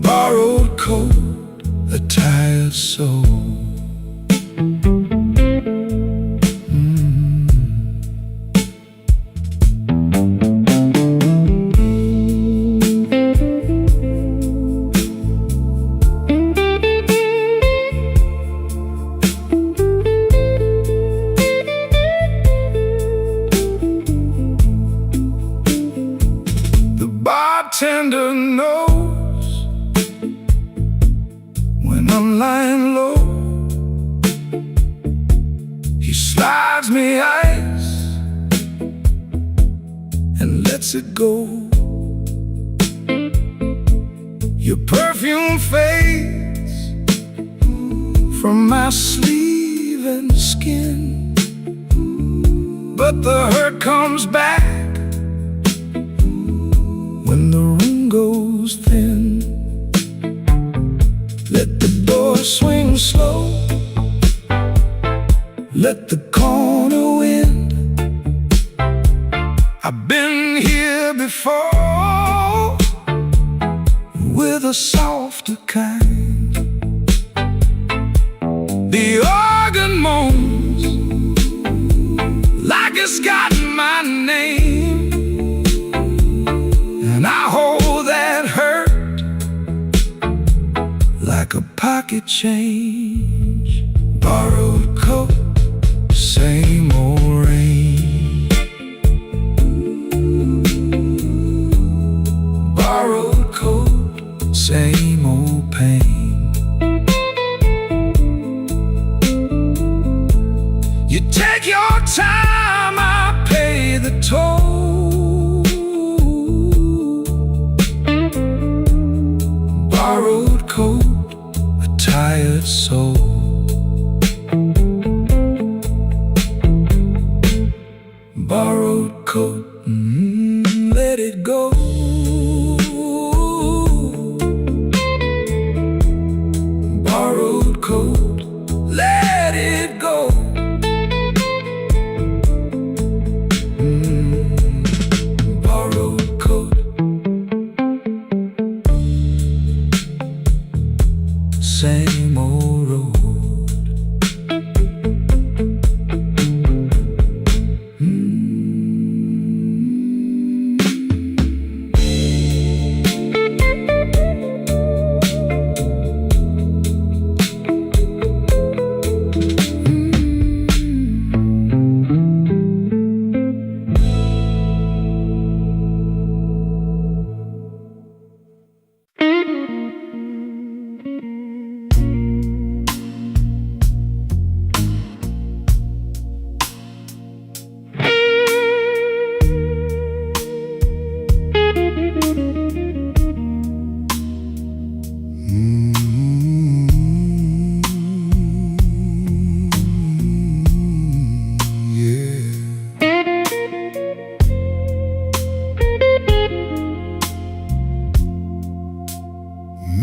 Borrowed coat, a tired soul. The bartender knows when I'm lying low. He slides me ice and lets it go. Your perfume fades from my sleeve and skin, but the hurt comes back when the room goes thin. Let the door swing slow, let the corner wind. I've been here before with a softer kind. The organ moans like it's got my name, and I hold that hurt like a pocket change. Borrowed coat, same pay the toll. Borrowed coat, a tired soul. Borrowed coat, let it go. Borrowed coat, let it go. Borrowed coat. Same old road.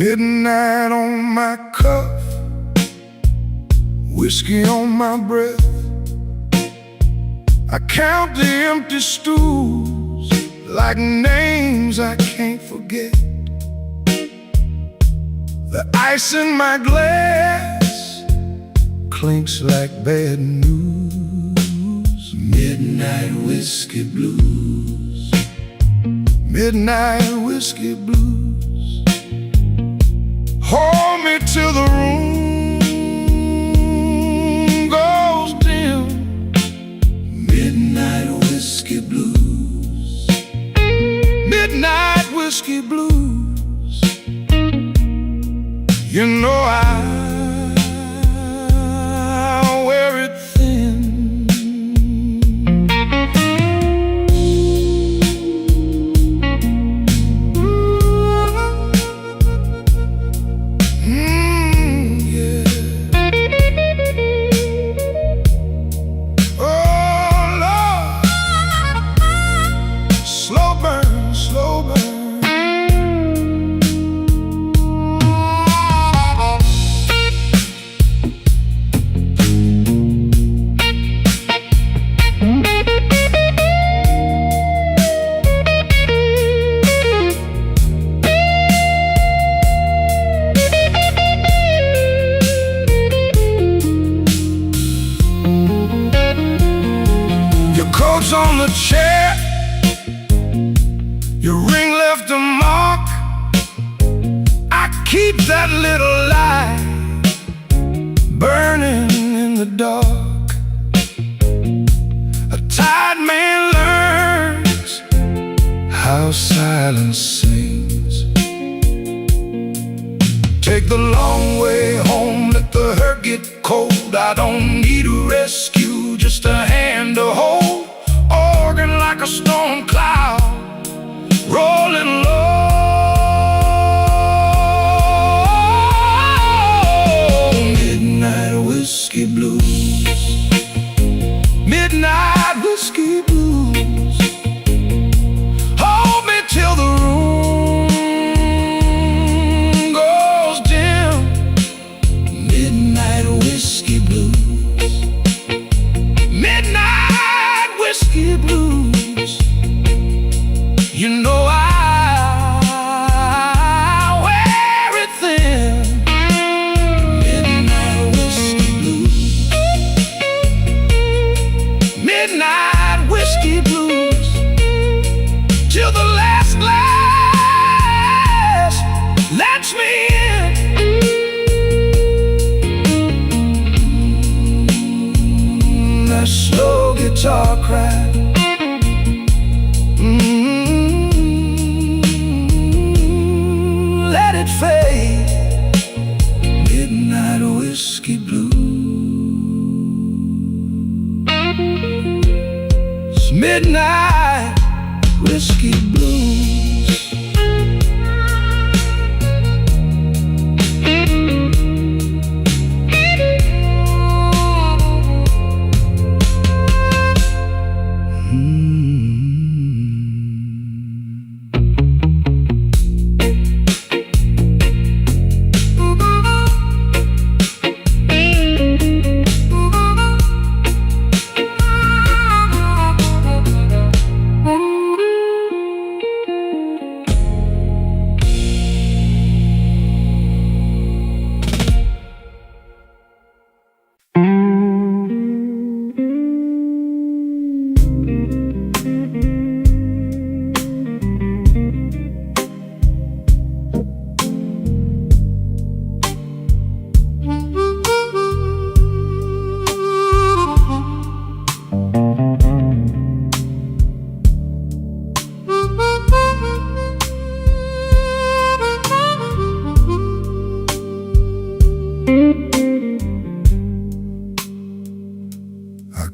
Midnight on my cuff, whiskey on my breath. I count the empty stools like names I can't forget. The ice in my glass clinks like bad news. Midnight whiskey blues. Midnight whiskey blues. Hold me till the room goes dim. Midnight whiskey blues. Midnight whiskey blues. You know I wear it thin. On the chair, your ring left a mark. I keep that little light burning in the dark. A tired man learns how silence sings. Take the long way home, let the hurt get cold. I don't need a rescue, just a hand to hold. Organ like a storm cloud, rolling low. Midnight whiskey blues. Midnight whiskey blues. Hold me till the room goes dim. Midnight whiskey blues. Midnight whiskey blues. You know I wear it thin. Midnight whiskey blues. Midnight whiskey blues. midnight whiskey blues.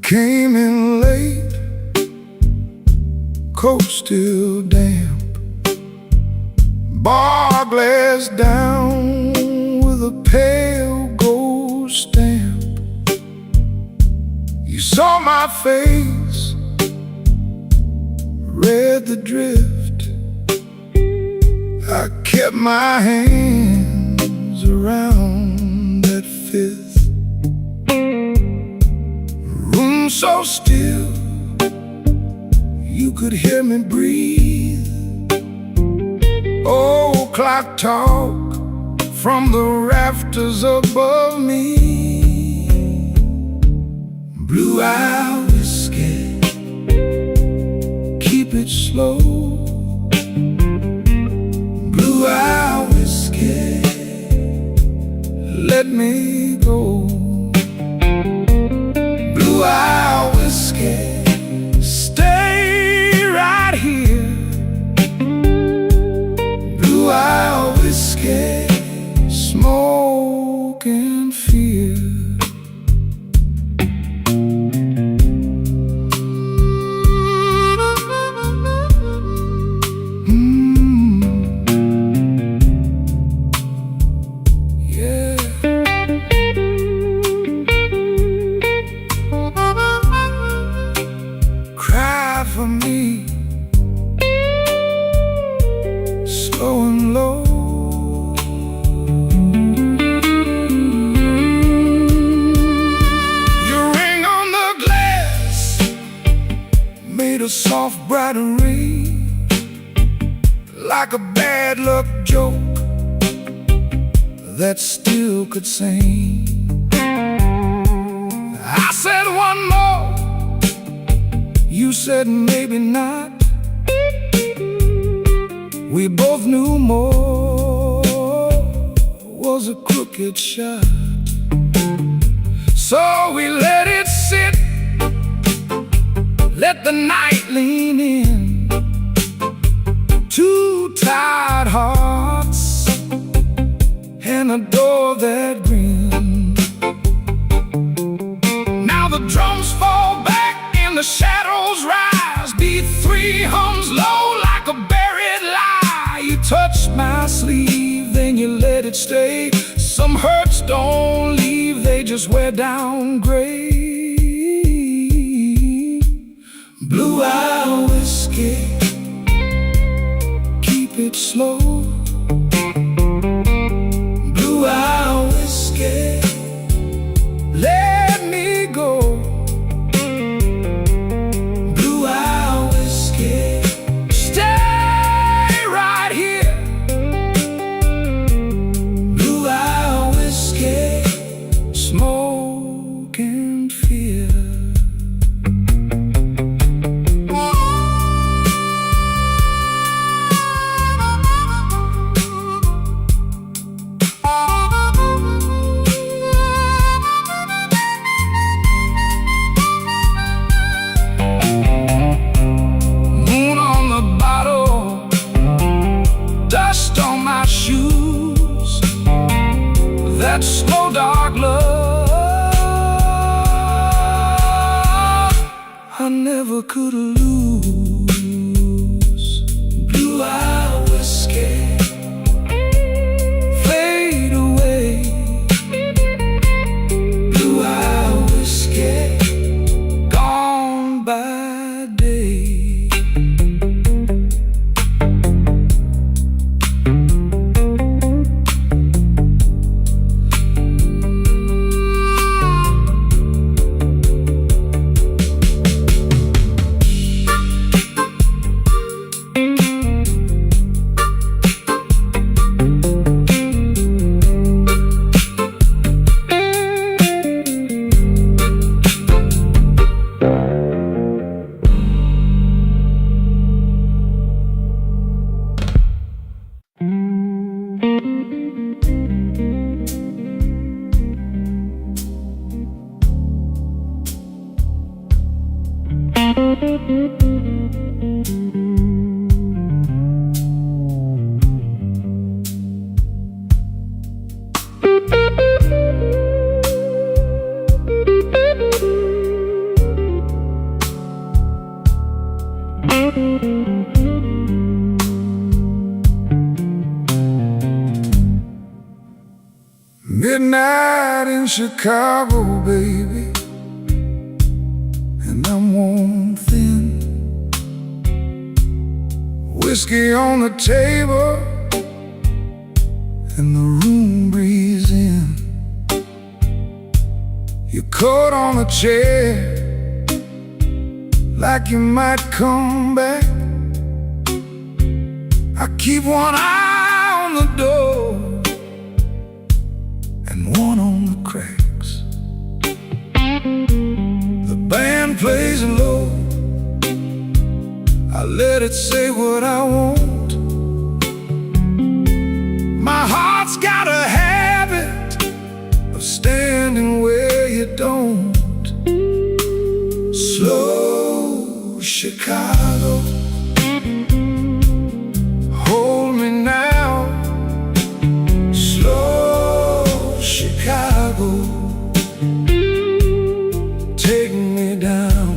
Came in late, coat still damp, bar glass down with a pale gold stamp. You saw my face, read the drift. I kept my hands around that fifth. So still, you could hear me breathe. Old clock talk from the rafters above me. Blue out whiskey, keep it slow. Blue out whiskey, let me go. Blue out whiskey, stay right here. Blue out whiskey, smoke and fear. Yeah. For me, slow and low. Your ring on the glass made a soft bright ring, like a bad luck joke that still could sing. I said one more, you said maybe not. We both knew more was a crooked shot. So we let it sit, let the night lean in. Two tired hearts and a door that grinned. Now the drums fall back and the shadows rise. Beat three hums low like a buried lie. You touched my sleeve, then you let it stay. Some hurts don't leave, they just wear down gray. Blue out whiskey, keep it slow. Blue out whiskey, let me go. Blue out whiskey, stay right here. Blue out whiskey, smoke and fear. never could lose. Blue-eye whiskey, fade away. Blue-eye whiskey, gone by day. Midnight in Chicago, baby, and I'm worn thin. Whiskey on the table and the room breeze in. Your coat on the chair, like you might come back. I keep one eye on the door and one on the cracks. The band plays low, I let it say what I want. My heart's got a habit of standing where you don't. Slow Chicago, hold me now. Slow Chicago, take me down.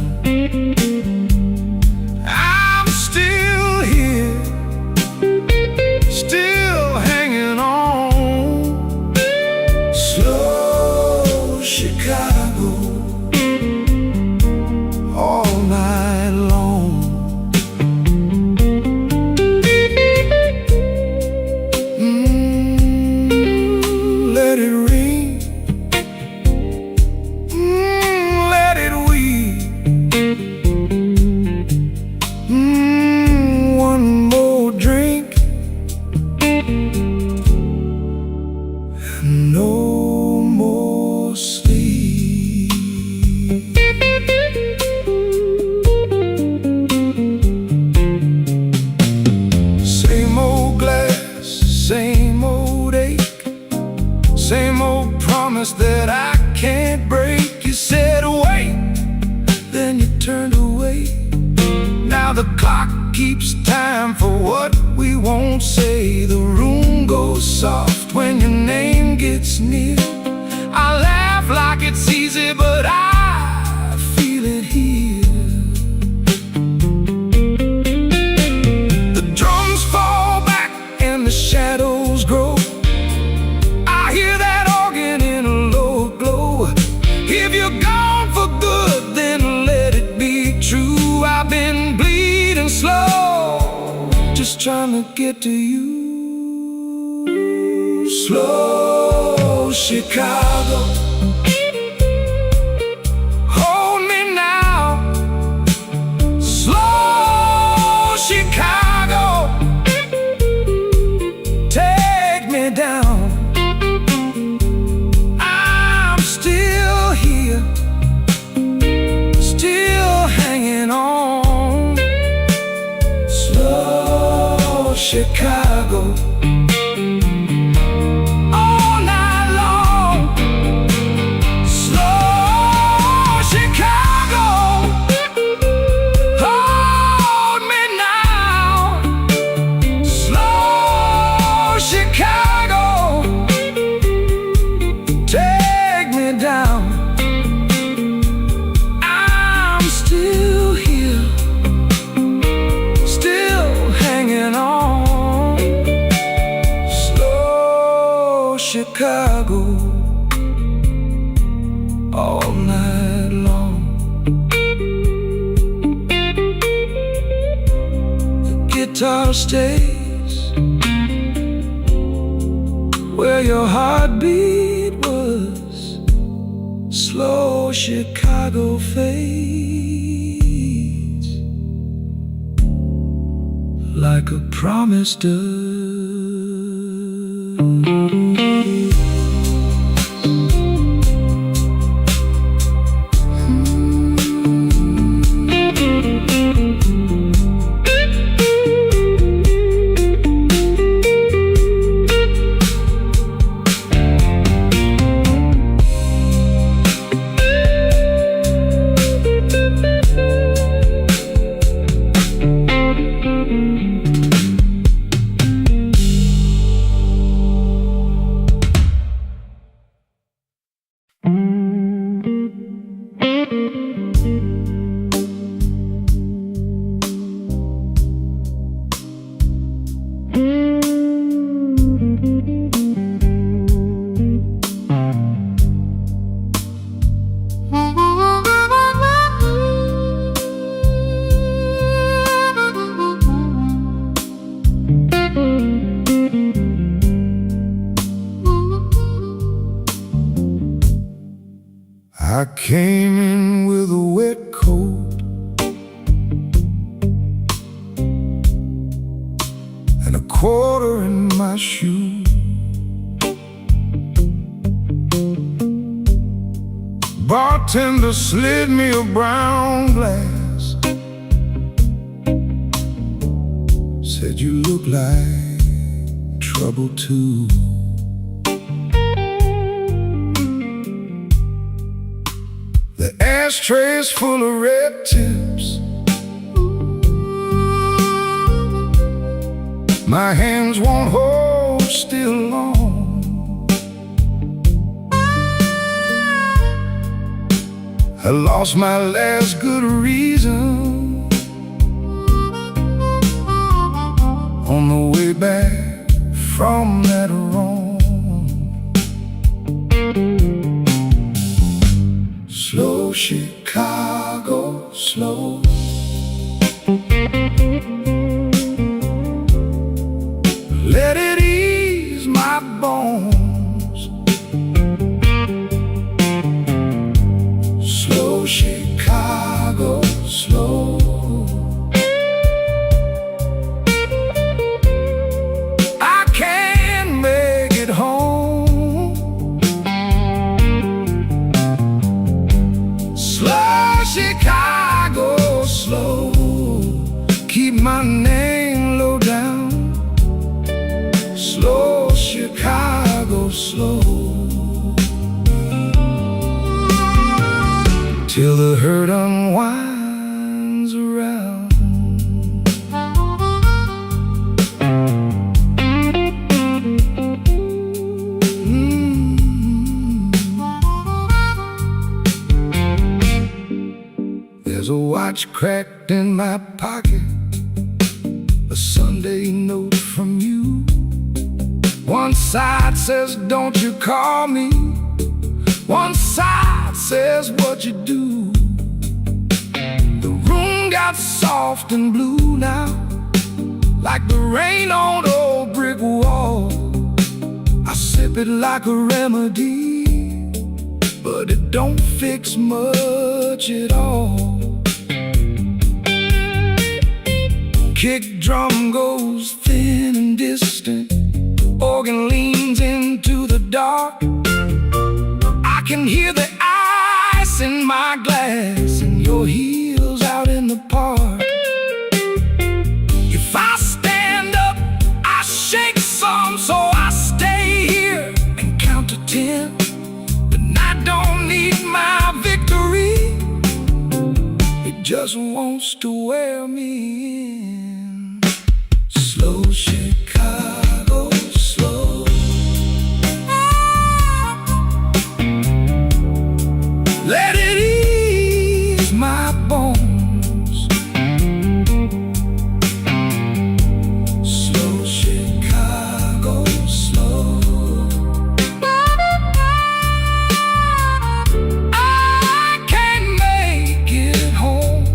I'm still here, still hanging on. Slow Chicago, all night long. Let it ring, let it weep. One more drink and no more sleep. Same old glass, same old ache, same old promise that I can't break. You said wait, then you turned away. Now the clock keeps time for what we won't say. The room goes soft when your name gets near. I laugh like it's easy, but I feel it here. The drums fall back and the shadows grow. I hear that organ in a low glow. If you're gone for good, then let it be true. I've been bleeding slow, just trying to get to you. Slow Chicago, hold me now. Slow Chicago, take me down. I'm still here, still hanging on. Slow Chicago, all night long. Slow Chicago, hold me now. Slow Chicago, take me down. I'm still here. guitar stays where your heartbeat was. Slow Chicago fades like a promise does. I came in with a wet coat and a quarter in my shoe. Bartender slid me a brown glass, said you look like trouble too. The ashtray's full of red tips. My hands won't hold still long. I lost my last good reason on the way back from that wrong. Slow Chicago, slow. Let it ease my bones. Slow Chicago, slow. I can't make it home. Slow Chicago, slow. Keep my name low down. Slow Chicago, slow. Till the hurt unwinds around. There's a watch cracked in my pocket, a Sunday note from you. One side says, don't you call me. One side says, what you do. The room got soft and blue now, like the rain on the old brick wall. I sip it like a remedy, but it don't fix much at all. Kick drum goes thin and distant, organ leans into the dark. I can hear the ice in my glass and your heels out in the park. If I stand up, I shake some, so I stay here and count to 10. But I don't need my victory, it just wants to wear me in. Slow Chicago, slow. Let it ease my bones. Slow Chicago, slow. I can't make it home.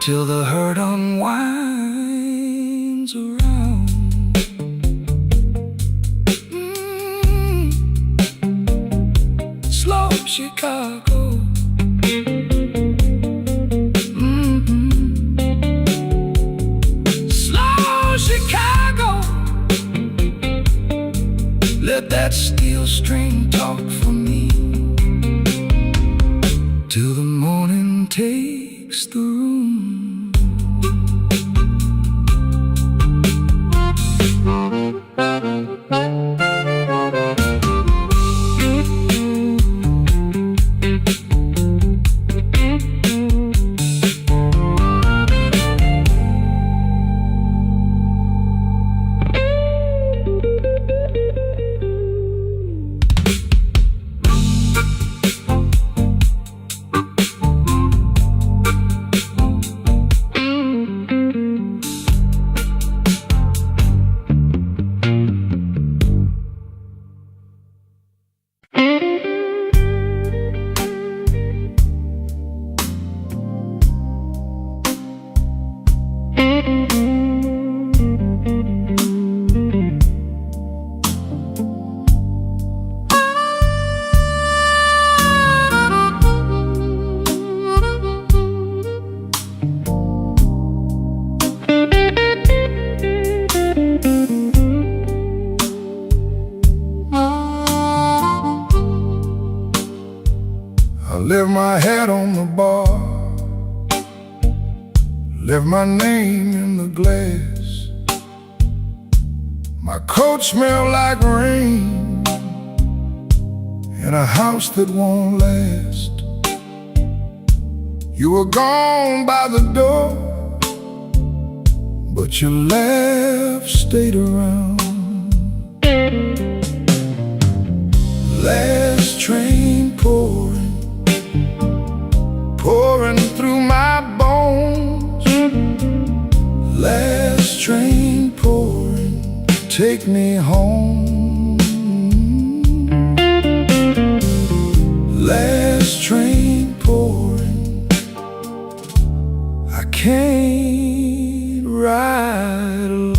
till the hurt unwinds around. Slow Chicago. Slow Chicago. Let that steel string talk for me till the morning takes the room. I left my hat on the bar, left my name in the glass. My coat smelled like rain in a house that won't last. You were gone by the door, but your laugh stayed around. Last train pouring through my bones. Last train pouring, take me home. Last train pouring, I can't ride alone.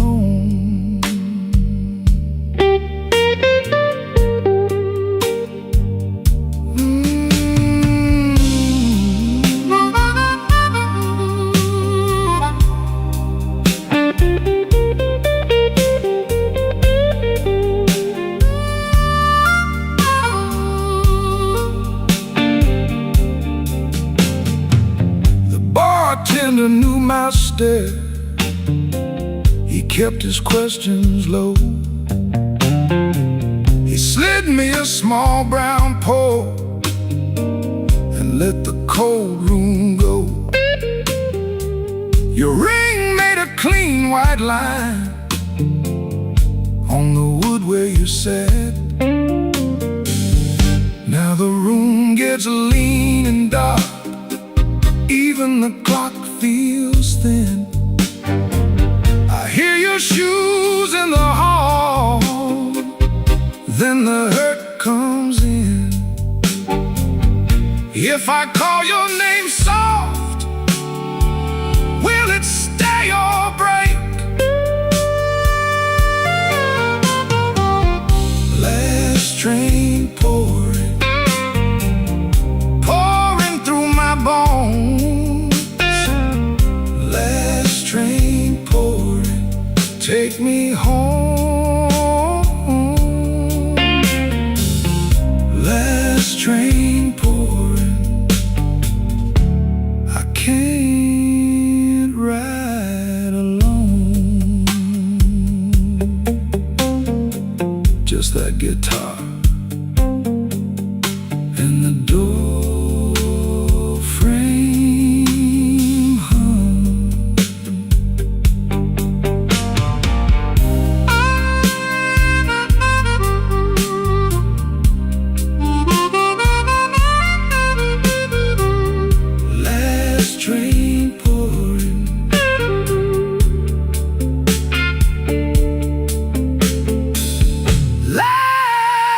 Bartender knew my stare. He kept his questions low. He slid me a small brown pour and let the cold room go. Your ring made a clean white line on the wood where you sat. Now the room gets lean and dark, even the clock feels thin. I hear your shoes in the hall, then the hurt comes in. If I call your name soft, will it stay or break? Last train pouring through my bones. Last train pouring, take me home. Last train pouring, I can't ride alone. Just that guitar and the door frame hum. Last train pouring, last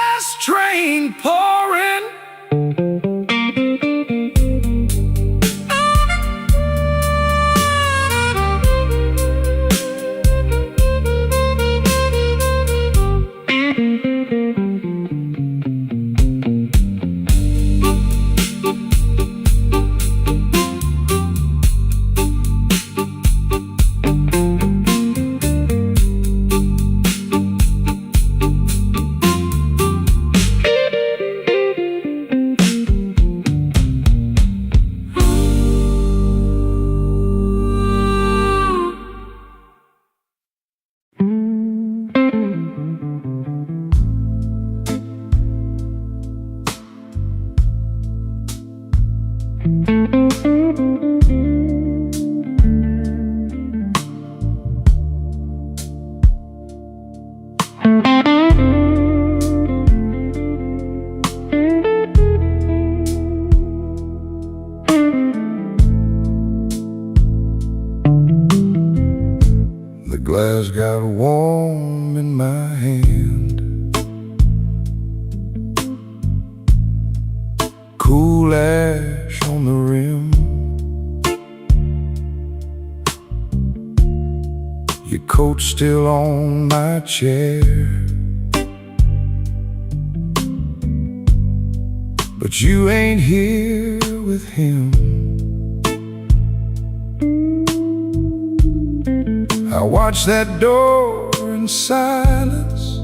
The glass got warm in my hand, cool ash on the rim. Your coat still on my chair, but you ain't here with him. I watch that door in silence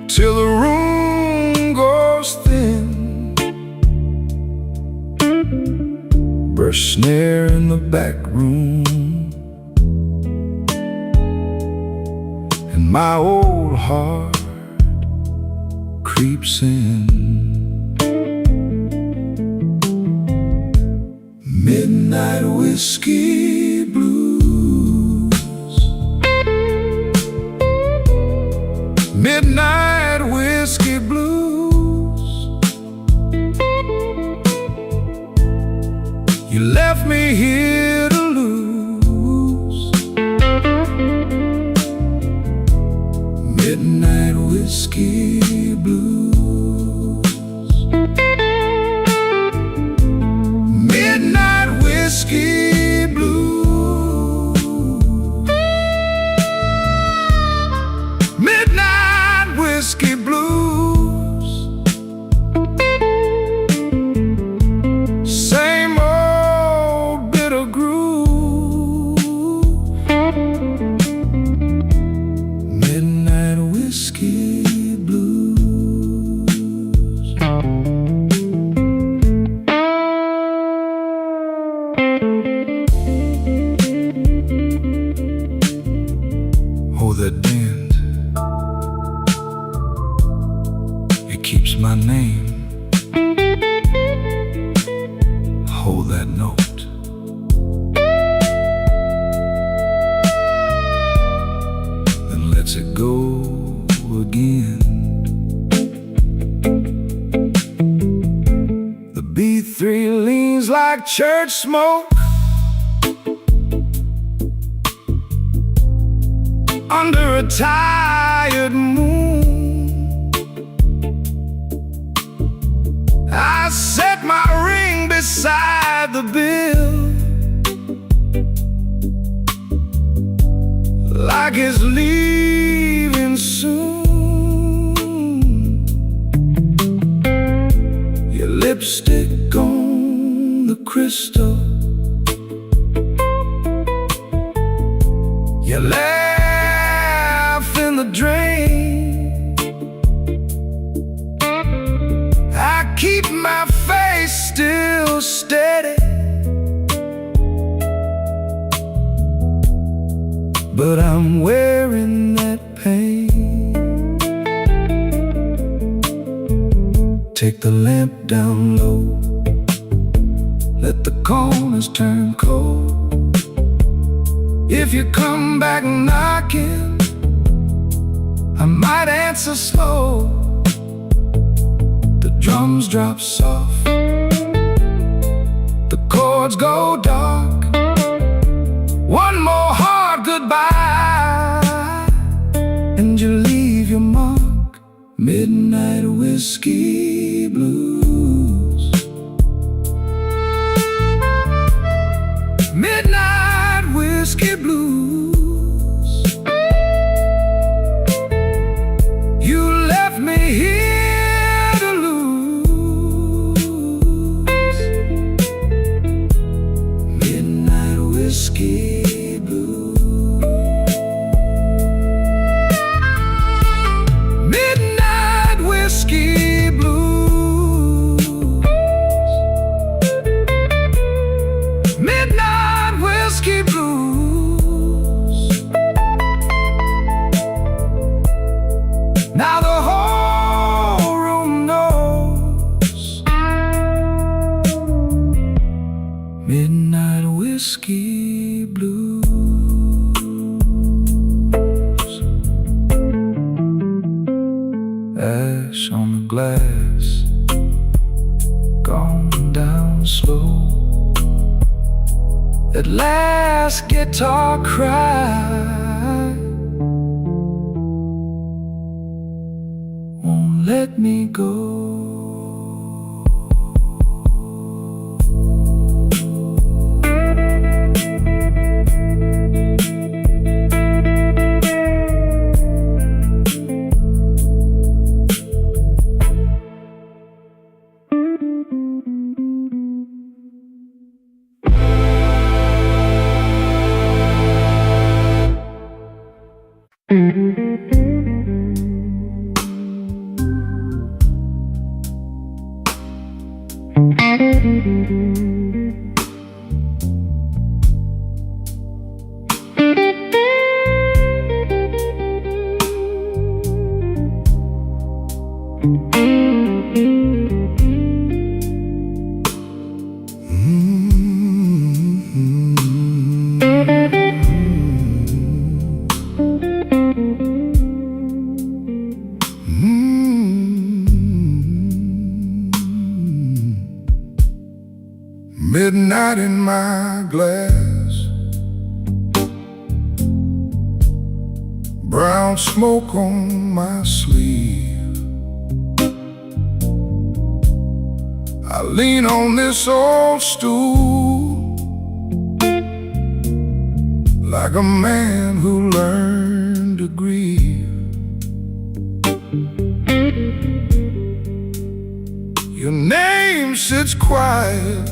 till the room goes thin. Burst snare in the back room, and my old heart creeps in. Midnight whiskey blues, midnight whiskey blues. You left me here to lose. Midnight whiskey blues. Whiskey blue, midnight whiskey blues. Same old bitter groove. Midnight whiskey blues. Oh, that bend, it keeps my name. Hold that note. Then lets it go again. The B3 leans like church smoke under a tired moon. I set my ring beside the bill, like it's leaving soon. Your lipstick on the crystal, your in the drain. I keep my face still steady, but I'm wearing that pain. Take the lamp down low, let the corners turn cold. If you come back knocking, I might answer slow. The drums drop soft, the chords go dark. One more hard goodbye, and you leave your mark. Midnight whiskey blues. Midnight whiskey blues. Here to lose. Midnight whiskey blue. Midnight whiskey blue. whiskey blues. Ash on the glass, gone down slow. At last, guitar cry won't let me go. Midnight in my glass, brown smoke on my sleeve. I lean on this old stool like a man who learned to grieve. Your name sits quiet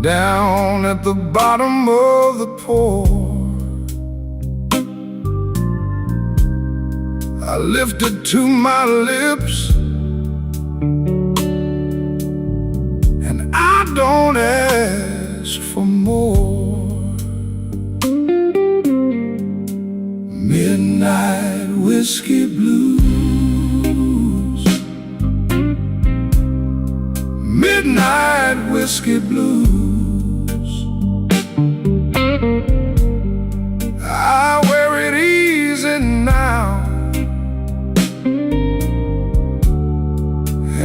down at the bottom of the pour. I lift it to my lips, and I don't ask for more. Midnight whiskey blues, midnight whiskey blues. I wear it easy now,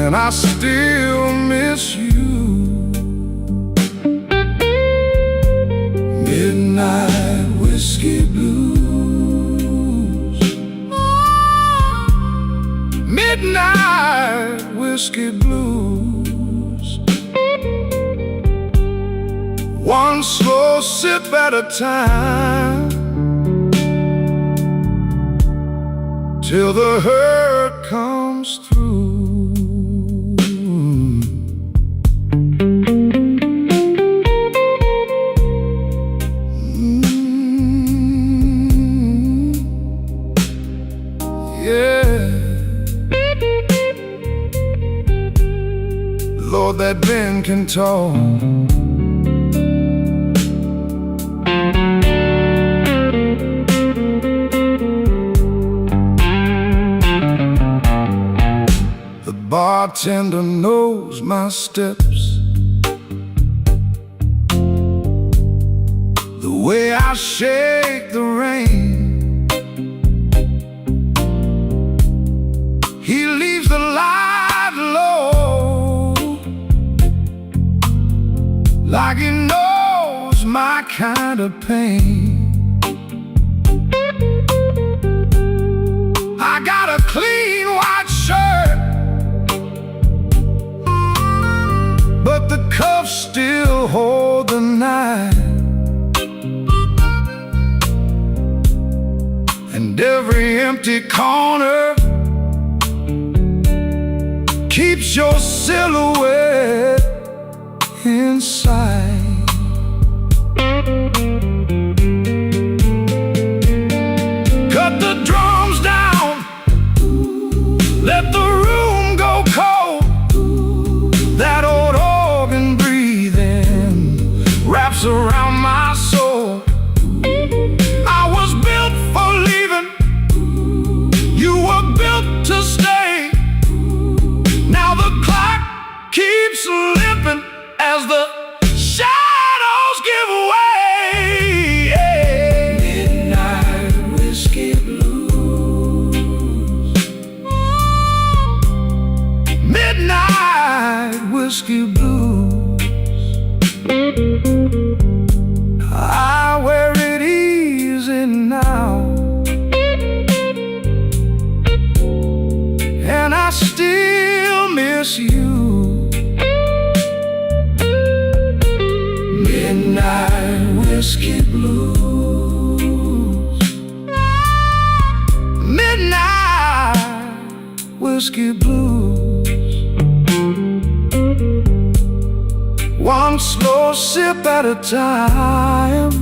and I still miss you. Midnight whiskey blues, midnight whiskey blues. One slow sip at a time, till the hurt comes through. Yeah, Lord, that Ben can talk. Bartender knows my steps, the way I shake the rain. He leaves the light low, like he knows my kind of pain. I got a clean white shirt, but the cuffs still hold the knife, and every empty corner keeps your silhouette inside. Cut the drums down, let the room go cold. That old organ breathing wraps around my soul. I was built for leaving, you were built to stay. Now the clock keeps limping as the whiskey blues. I wear it easy now, and I still miss you. Midnight whiskey blues. Midnight whiskey blues. One slow sip at a time,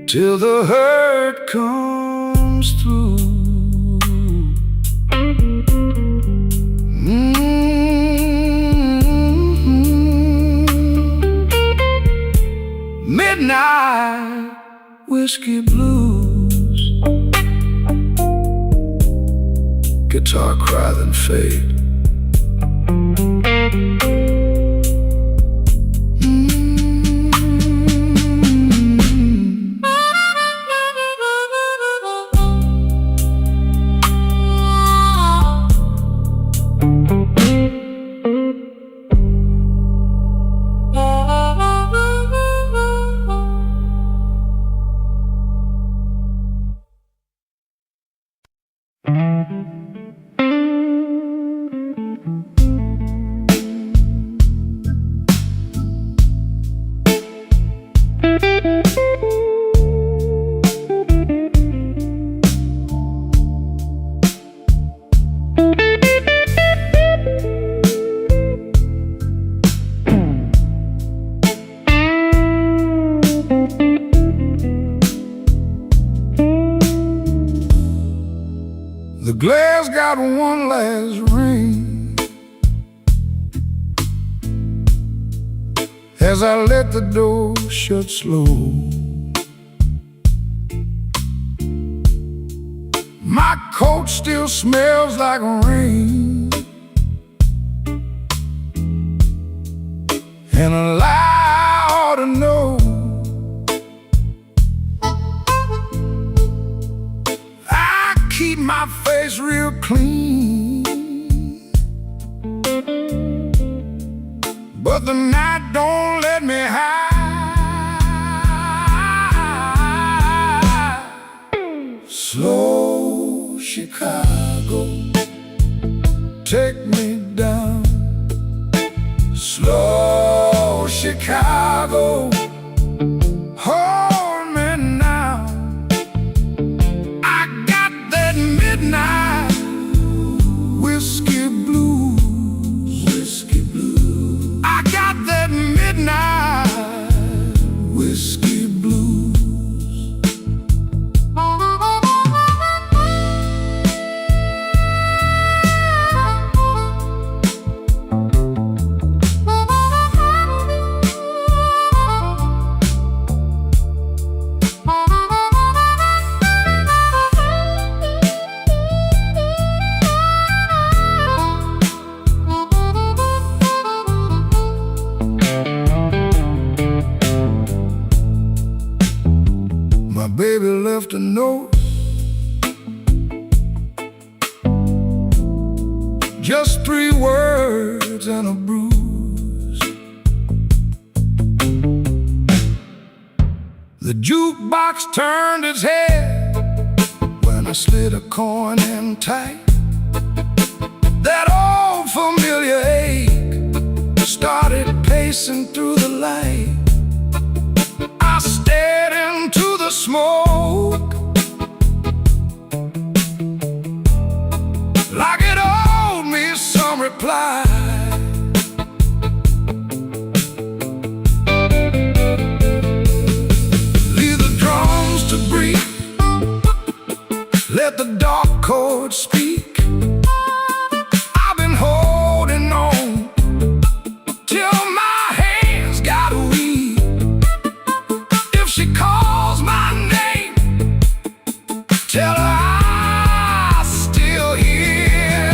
till the hurt comes through. Midnight whiskey blues. Guitar cry then fade. The glass got one last ring as I let the door shut slow. My coat still smells like rain, and a lie ought to know. Keep my face real clean, but the night don't let me hide. Slow Chicago, take me down. Slow Chicago, hold me now. Midnight whiskey blues. Whiskey blues. I got that midnight whiskey blues. My baby left a note, just 3 words and a bruise. The jukebox turned its head when I slid a coin in tight. That old familiar ache started pacing through the light. I stared into the smoke like it owed me some reply. Leave the drums to breathe, let the dark chords speak. I've been holding on till my hands got weak. If she calls my name, tell her I still hear.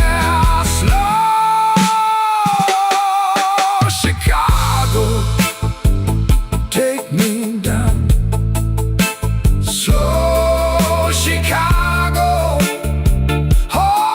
Slow Chicago, take me down. Slow Chicago, hold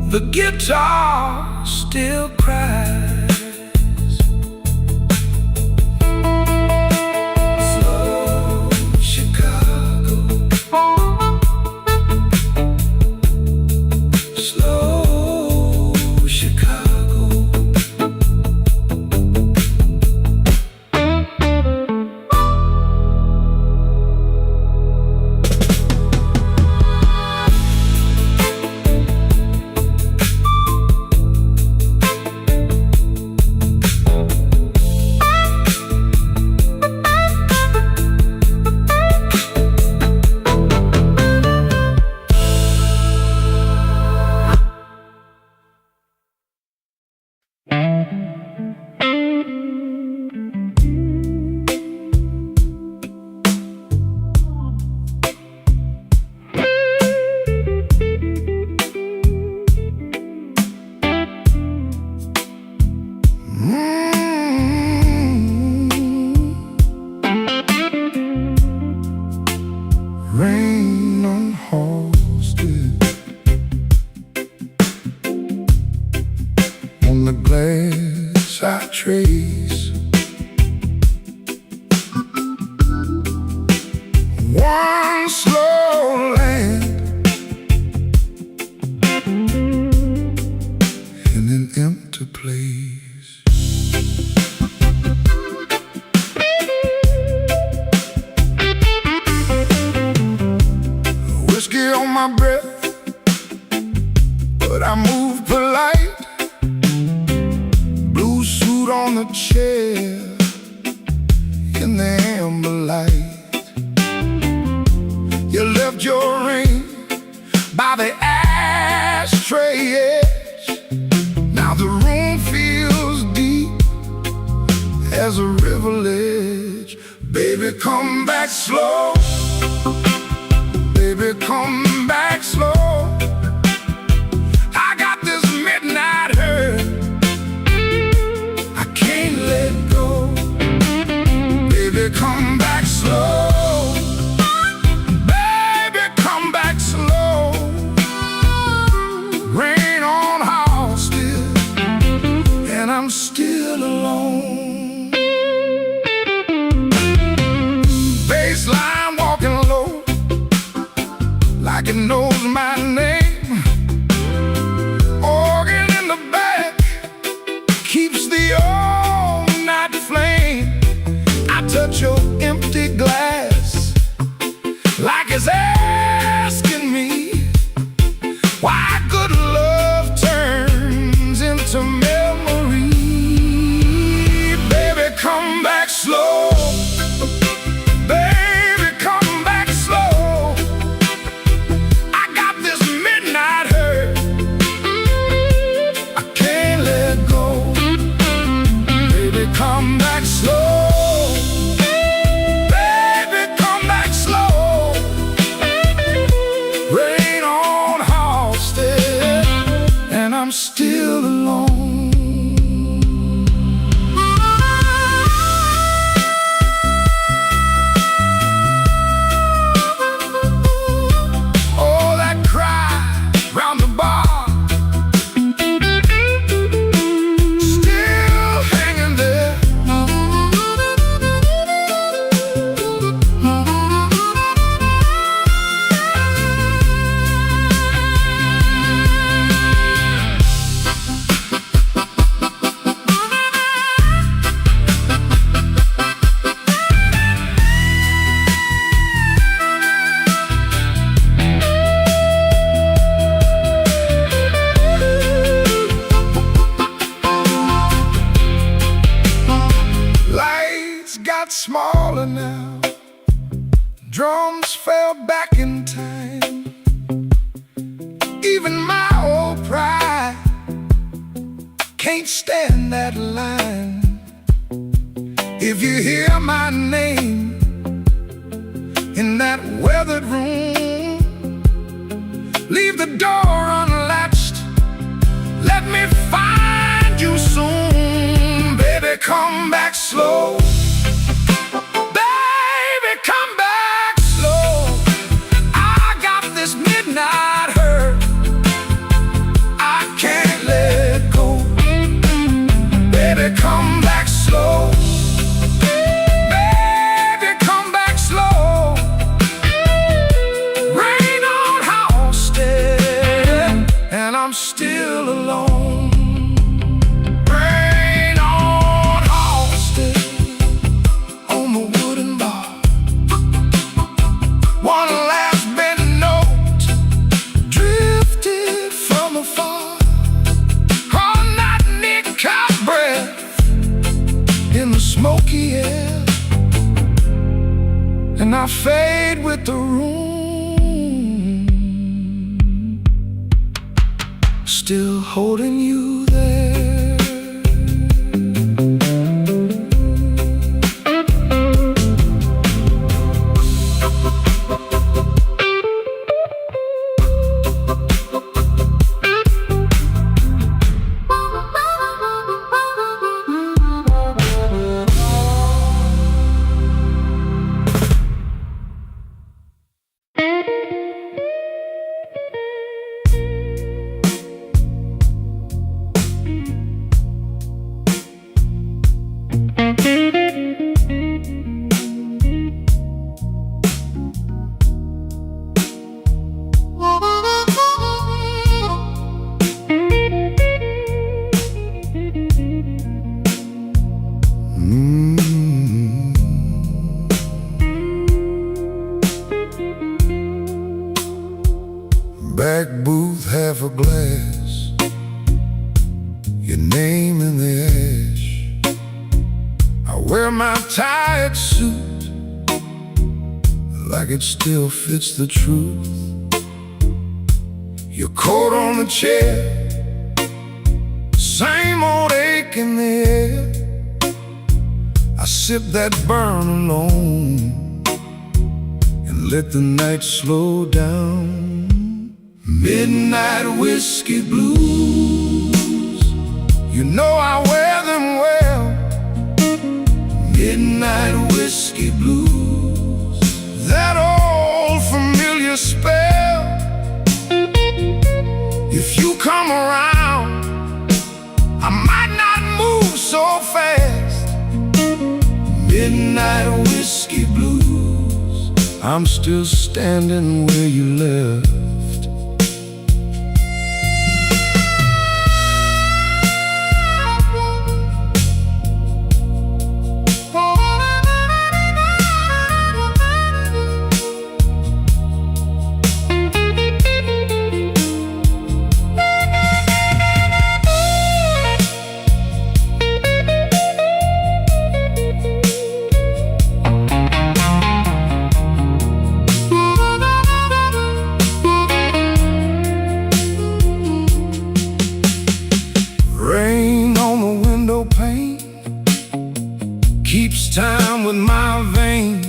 The guitar still cries. Slow Chicago, slow Chicago. Rain on Hardwood, on the glass I trace one slow land in an empty place. Whiskey on my breath, but I move polite. Blue suit on the chair in the amber light. You left your ring by the ashtray edge. Now the room feels deep as a river ledge. Baby, come back slow. Baby, come back slow. I got this midnight hurt, I can't let go. Baby, come back slow. Baby, come back slow. Rain on house still, and I'm still alone. Baseline walking low, like it knows my name. Organ in the back keeps the all-night flame. I touch your empty glass like it's asking me why good love turns into memory. Baby, come back slow. Baby, come back slow. I got this midnight hurt, I can't let go. Baby, come back slow. Baby, come back slow. Rain on Halsted, and I'm still alone. Oh, that cry round the bar, still hanging there. Lights got smaller now, drums fell back in time. Even my old pride can't stand that line. If you hear my name in that weathered room, leave the door unlatched, let me find you soon. Baby, come back slow. Baby, come back slow. I got this midnight hurt, I I'm still alone. Rain on Halsted, on the wooden bar. One last bent note drifted from afar. All night near caught breath in the smoky air, and I fade with the room, still holding you there. Back booth, half a glass, your name in the ash. I wear my tired suit like it still fits the truth. Your coat on the chair, same old ache in the air. I sip that burn alone and let the night slow down. Midnight whiskey blues, you know I wear them well. Midnight whiskey blues, that old familiar spell. If you come around, I might not move so fast. Midnight whiskey blues, I'm still standing where you left. Keeps time with my vein.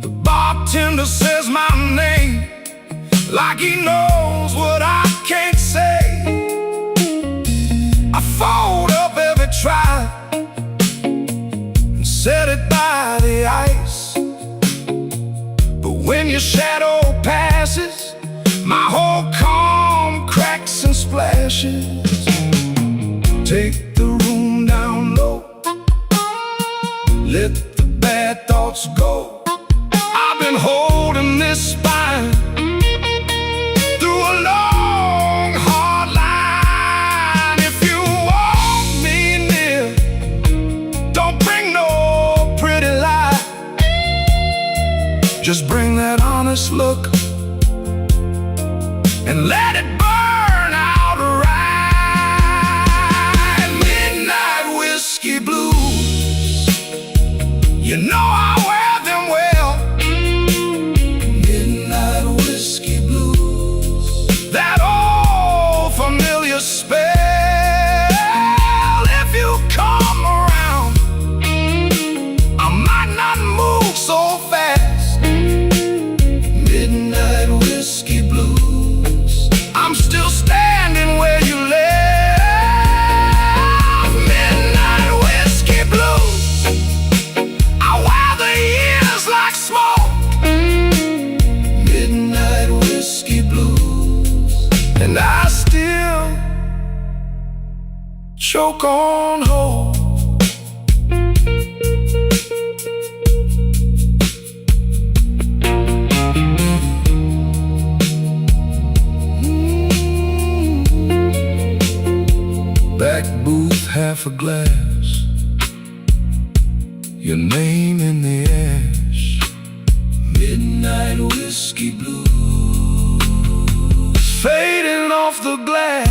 The bartender says my name like he knows what I can't say. I fold up every try and set it by the ice. But when your shadow passes, my whole calm cracks and splashes. Take the room down low, let the bad thoughts go. I've been holding this spine through a long, hard line. If you want me near, don't bring no pretty lie. Just bring that honest look and let it burn out right. Midnight whiskey blues, you know I wear them well. Midnight whiskey blues, that old familiar spell. If you come around, I might not move so fast. Midnight whiskey blues, I'm still standing where you left. Midnight whiskey blues, I wear the years like smoke. Midnight whiskey blues, and I still choke on hope. back booth, half a glass, your name in the ash. Midnight whiskey blues fading off the glass.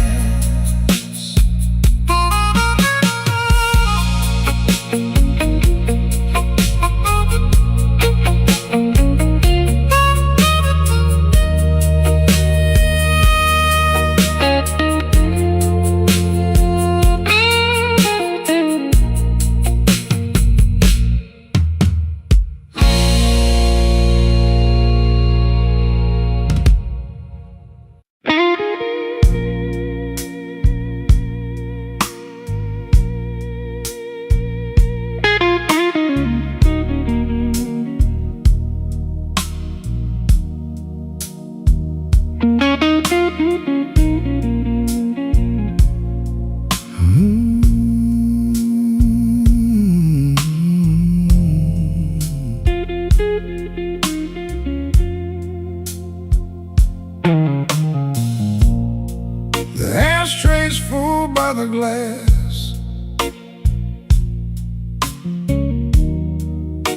Ashtrays full by the glass,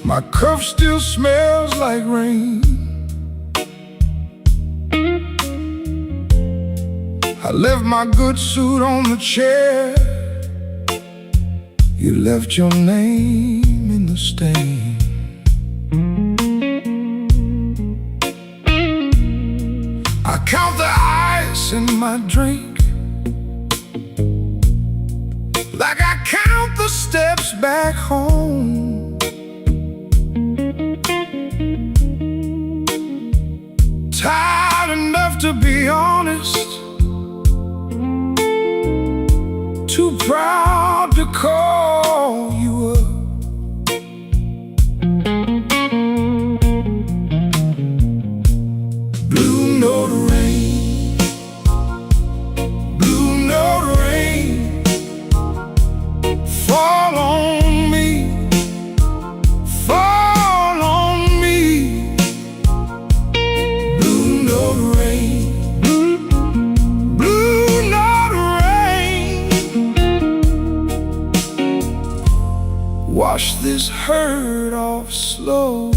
my cuff still smells like rain. I left my good suit on the chair, you left your name in the stain. I count the ice in my drink like I count the steps back home. Tired enough to be honest, too proud to call you up. Blue note rain, blue note rain, fall on me, fall on me. Blue note rain, blue note rain, wash this hurt off slow.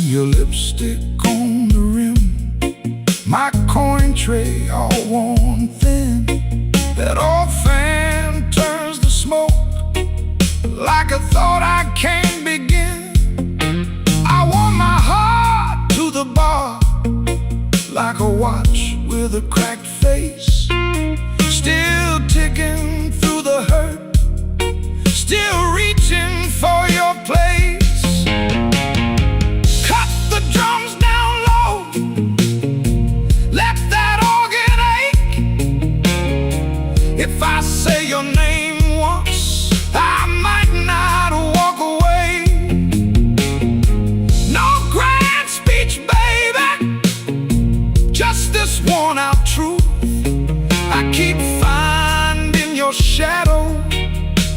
Your lipstick on the rim, my coin tray all worn thin. That old fan turns to smoke like a thought I can't begin. I want my heart to the bar like a watch with a cracked face, still ticking through the hurt, still reaching for your place. Cut the drums down low, let that organ ache. If I say your name once, I might not walk away. No grand speech, baby, just this worn out truth. I keep finding your shadow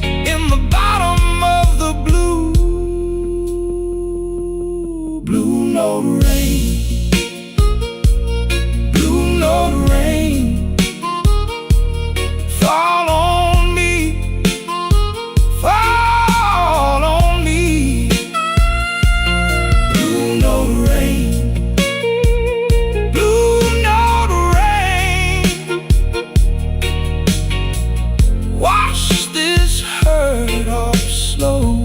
in the bottom of the blue. Blue note rain, blue note rain, fall on me, fall on me. Blue note rain, blue note rain, wash this hurt off slow.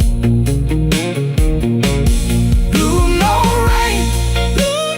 Blue note rain, blue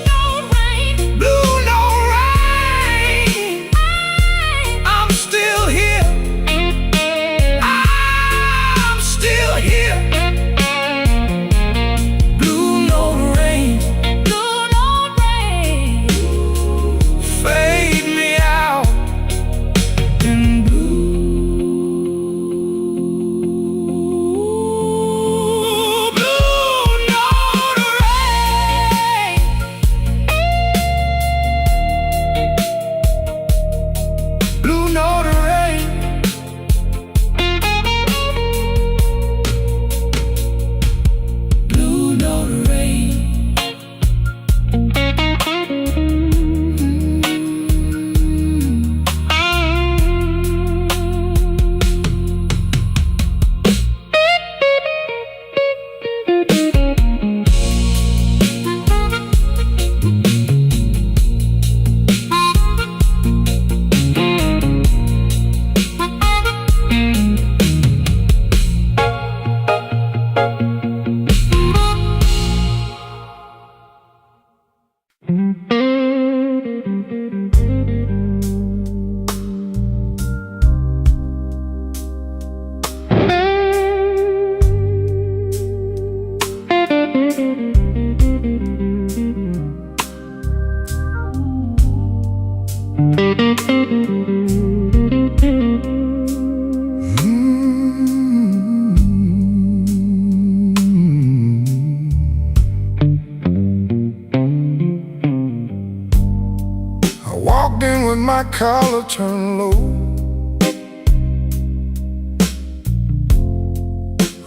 my collar turned low.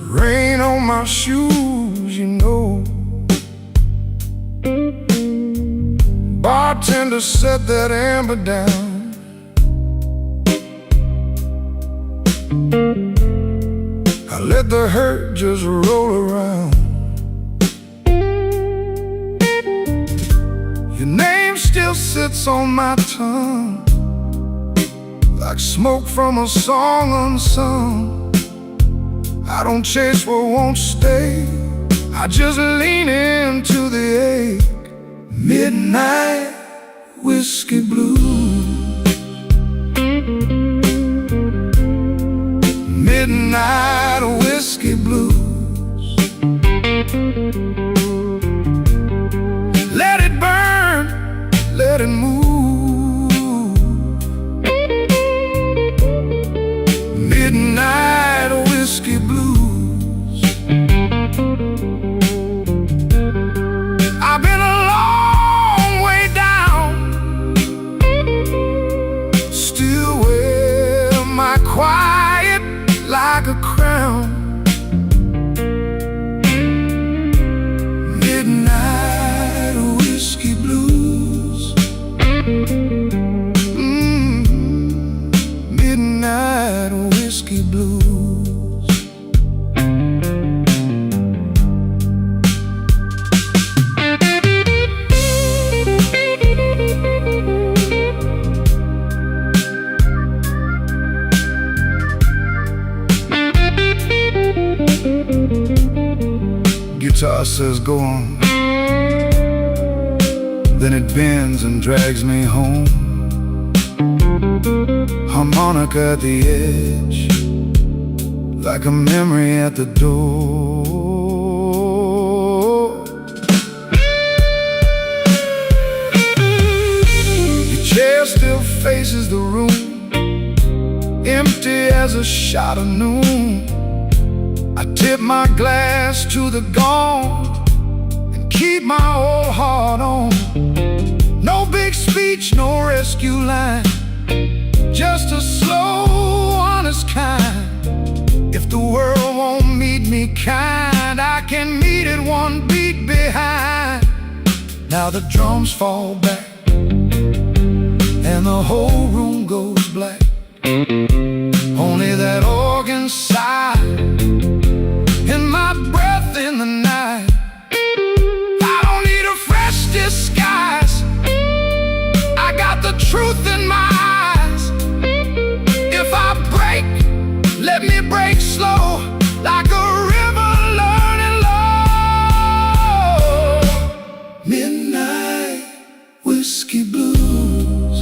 Rain on my shoes, you know. Bartender set that amber down. I let the hurt just roll around. Your name still sits on my tongue, like smoke from a song unsung. I don't chase what won't stay, I just lean into the ache. Midnight whiskey blues. Midnight whiskey blues. Let it burn, let it move. Midnight whiskey blues. I've been a long way down, still wear my quiet like a crown. Midnight whiskey blues. Midnight whiskey blues. Guitar says go on, then it bends and drags me home. Harmonica at the edge, like a memory at the door. Your chair still faces the room, empty as a shot of noon. I tip my glass to the gone and keep my old heart on. No big speech, no rescue line, just a slow, honest kind. If the world won't meet me kind, I can meet it one beat behind. Now the drums fall back and the whole room goes black. Only that organ sigh and my breath in the night. I don't need a fresh disguise, I got the truth in my eyes. If I break, let me break slow, like a river learning low. Midnight whiskey blues.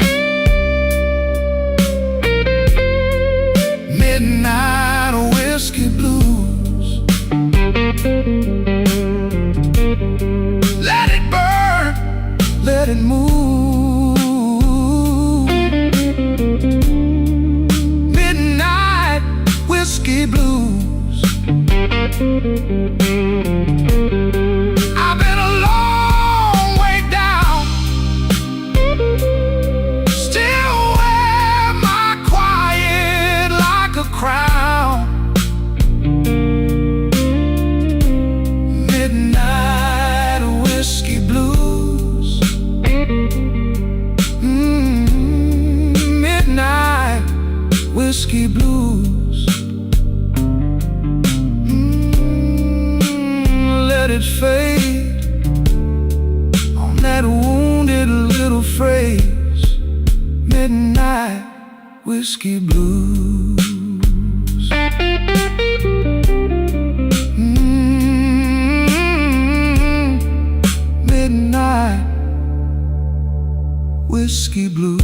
Midnight whiskey blues. Let it burn, let it move. Midnight whiskey blues. I've been a long way down, still wear my quiet like a crown. Midnight whiskey blues. Midnight whiskey blues. Let it fade on that wounded little phrase. Midnight whiskey blues. Midnight whiskey blues.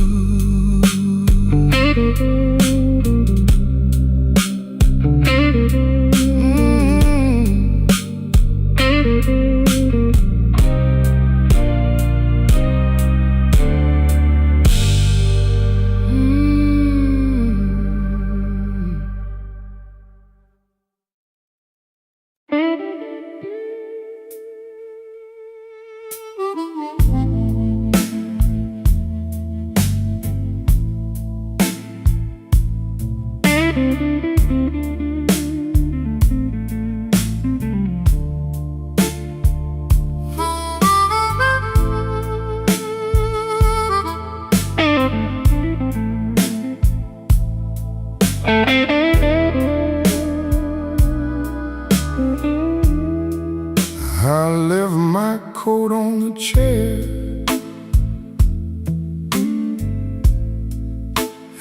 coat on the chair,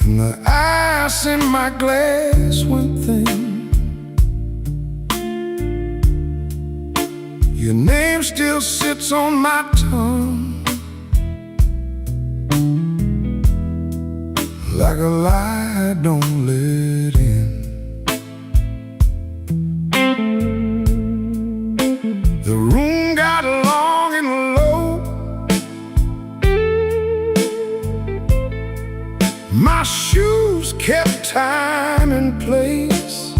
and the ice in my glass went thin. Your name still sits on my tongue like a lie I don't let in. The room got long and low. My shoes kept time and place.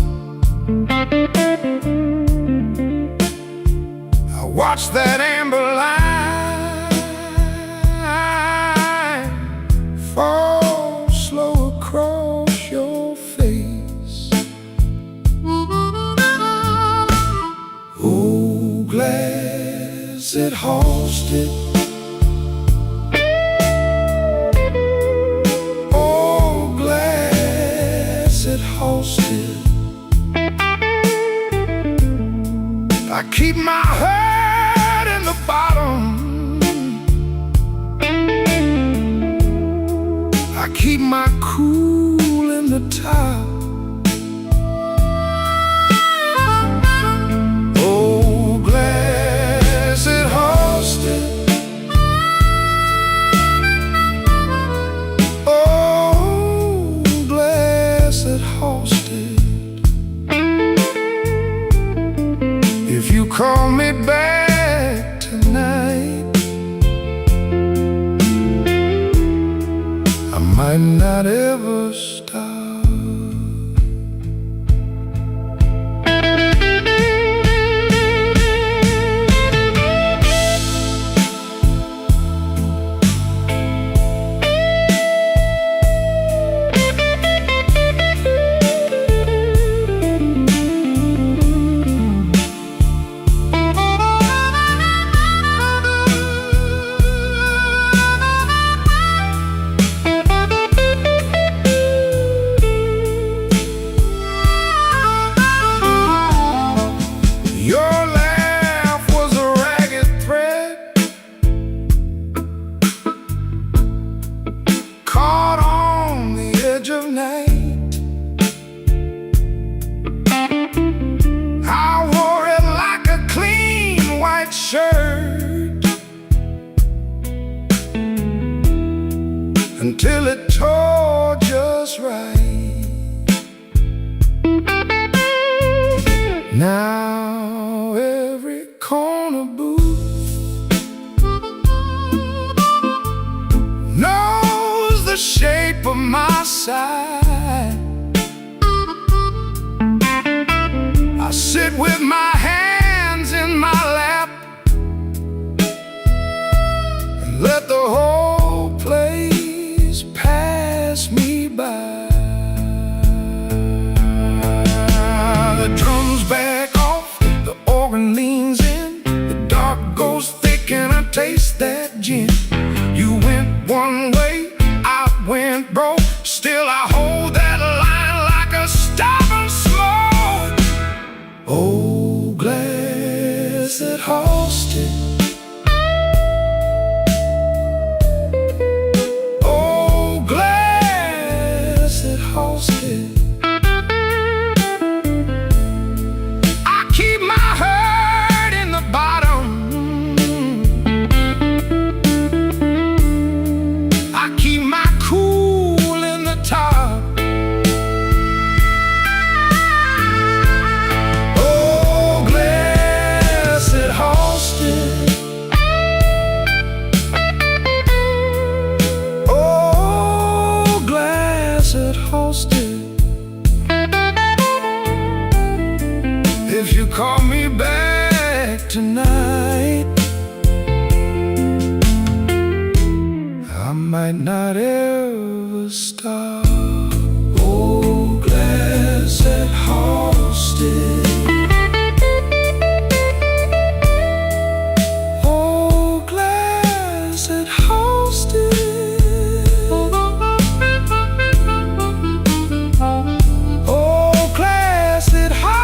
I watched that amber line fall slow across your face. Oh, glass it hosted. Oh, glass it hosted. I keep my heart in the bottom. I keep my cool in the top. Oh, glass it hosted. Oh, glass it hosted. If you call me back tonight, I might not ever stop. Until it tore just right. Now every corner booth knows the shape of my side. I sit with my hands in my lap and let the whole place pass me by. The drums back off, the organ leans in, the dark goes thick and I taste that gin. You went one way, I went broke, still I hold that line like a stubborn smoke. Oh, glass that hosted. Oh, glass that hosted. I keep my heart in the bottom. I keep my cool in the top. Oh, glass that hosted. Oh, glass that hosted. If you call me back tonight, I might not ever stop. Oh, glass that hosted. Oh, glass that hosted. Oh, glass that hosted.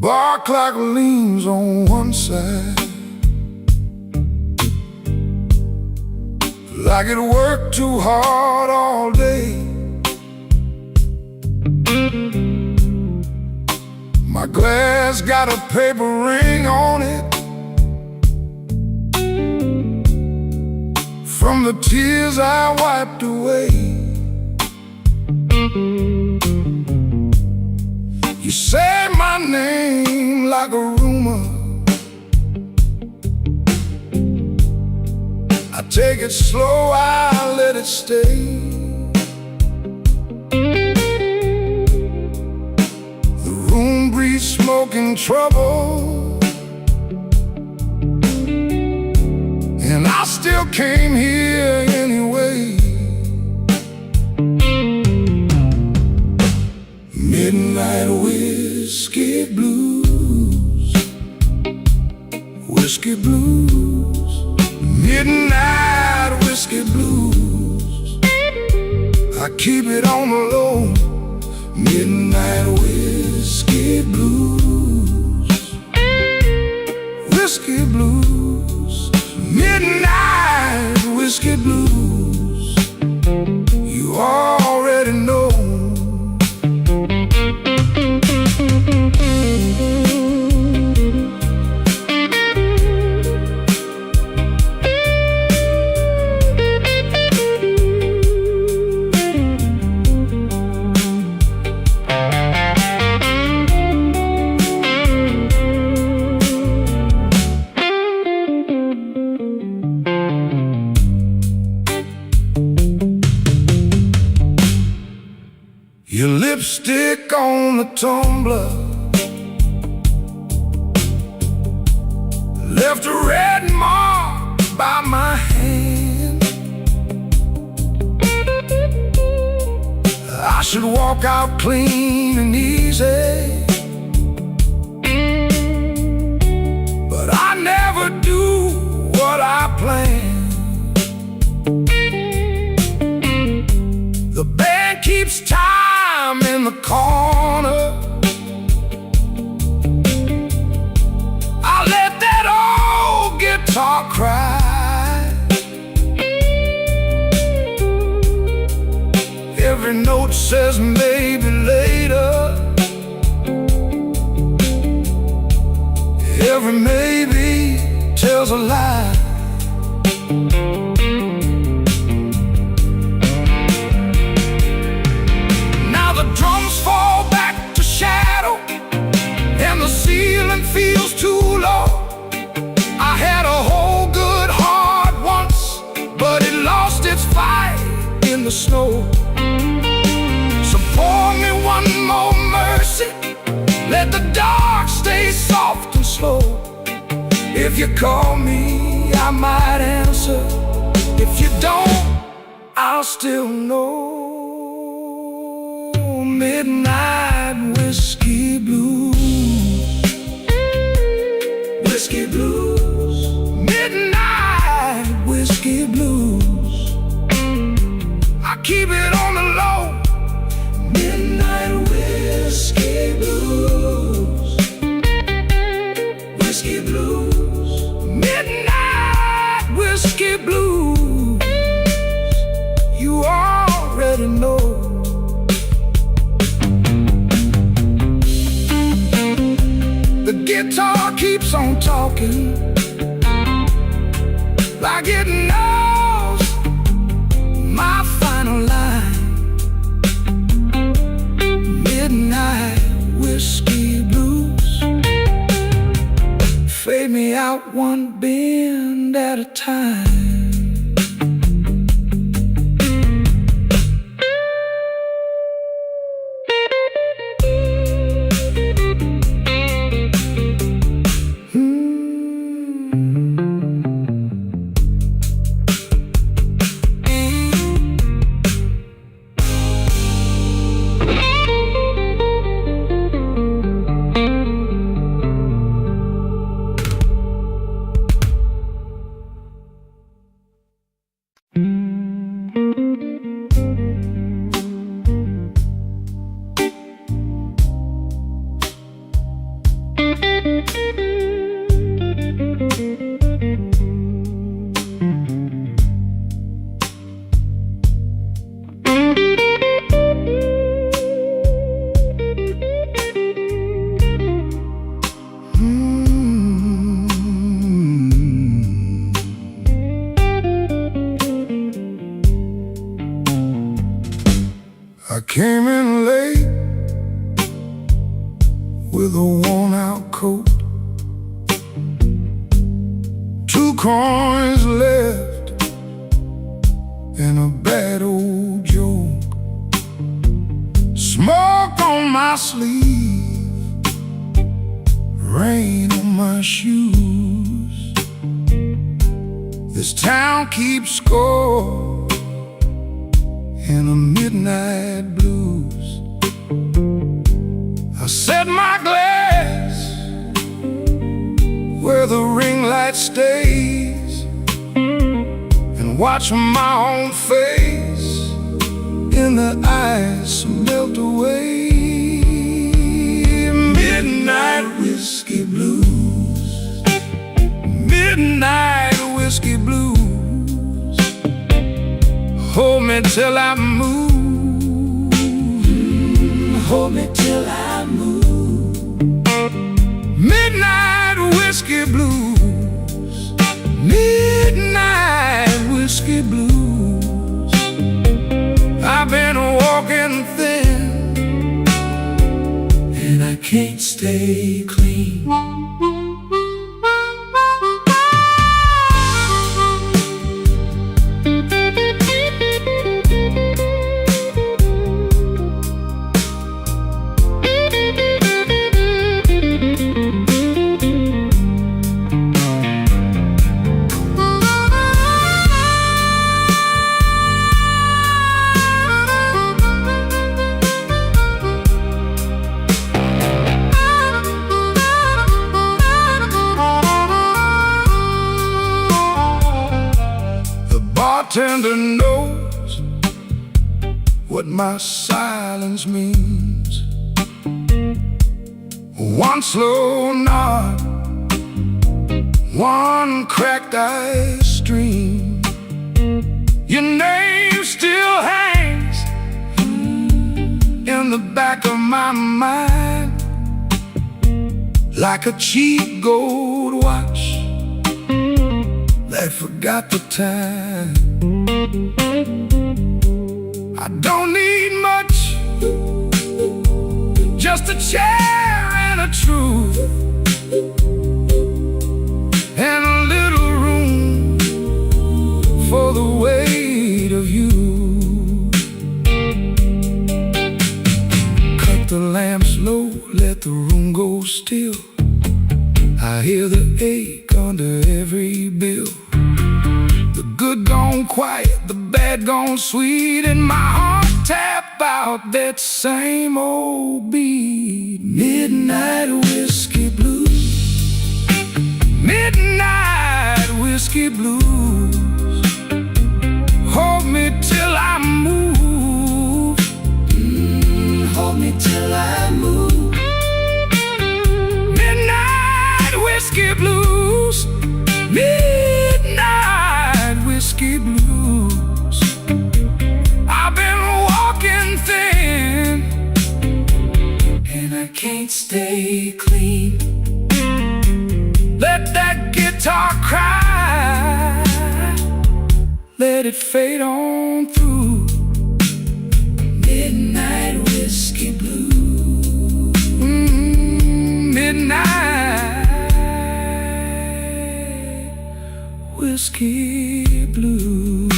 bar clock leans on one side, like it worked too hard all day. My glass got a paper ring on it from the tears I wiped away. You say my name like a rumor, I take it slow, I let it stay. The room breathes smoking trouble, and I still came here anyway. Midnight whiskey blues, whiskey blues, midnight whiskey blues. I keep it on the low. Midnight whiskey blues, whiskey blues, midnight whiskey blues. You already know. Your lipstick on the tumbler left a red mark by my hand. I should walk out clean and easy, but I never do what I plan. The band keeps time in the corner. I let that old guitar cry. Every note says maybe later, every maybe tells a lie. Drums fall back to shadow, and the ceiling feels too low. I had a whole good heart once, but it lost its fight in the snow. So pour me one more mercy, let the dark stay soft and slow. If you call me, I might answer. If you don't, I'll still know. Midnight whiskey blues, whiskey blues, midnight whiskey blues. I keep it on the low. Midnight whiskey blues, whiskey blues, midnight whiskey blues. You already know. The guitar keeps on talking, like it knows my final line. Midnight whiskey blues, fade me out one bend at a time. I came in late with a worn-out coat, 2 coins left and a bad old joke. Smoke on my sleeve, rain on my shoes. This town keeps score in a midnight blues. I set my glass where the ring light stays and watch my own face in the ice melt away. Midnight whiskey blues, midnight whiskey blues. Hold me till I move, Hold me till I move. midnight whiskey blues, midnight whiskey blues. I've been walking thin And I can't stay clean. bartender knows what my silence means. One slow nod, one cracked ice stream. Your name still hangs in the back of my mind like a cheap gold watch that forgot the time. I don't need much, just a chair and a truth, and a little room for the weight of you. Cut the lamps low, let the room go still. I hear the ache under every bill. The good gone quiet, the bad gone sweet, and my heart tap out that same old beat. Midnight whiskey blues, midnight whiskey blues. Hold me till I move, Hold me till I move. midnight whiskey blues, midnight whiskey blues. I've been walking thin And I can't stay clean. Let that guitar cry, let it fade on through. Midnight whiskey blue. Midnight whiskey blue.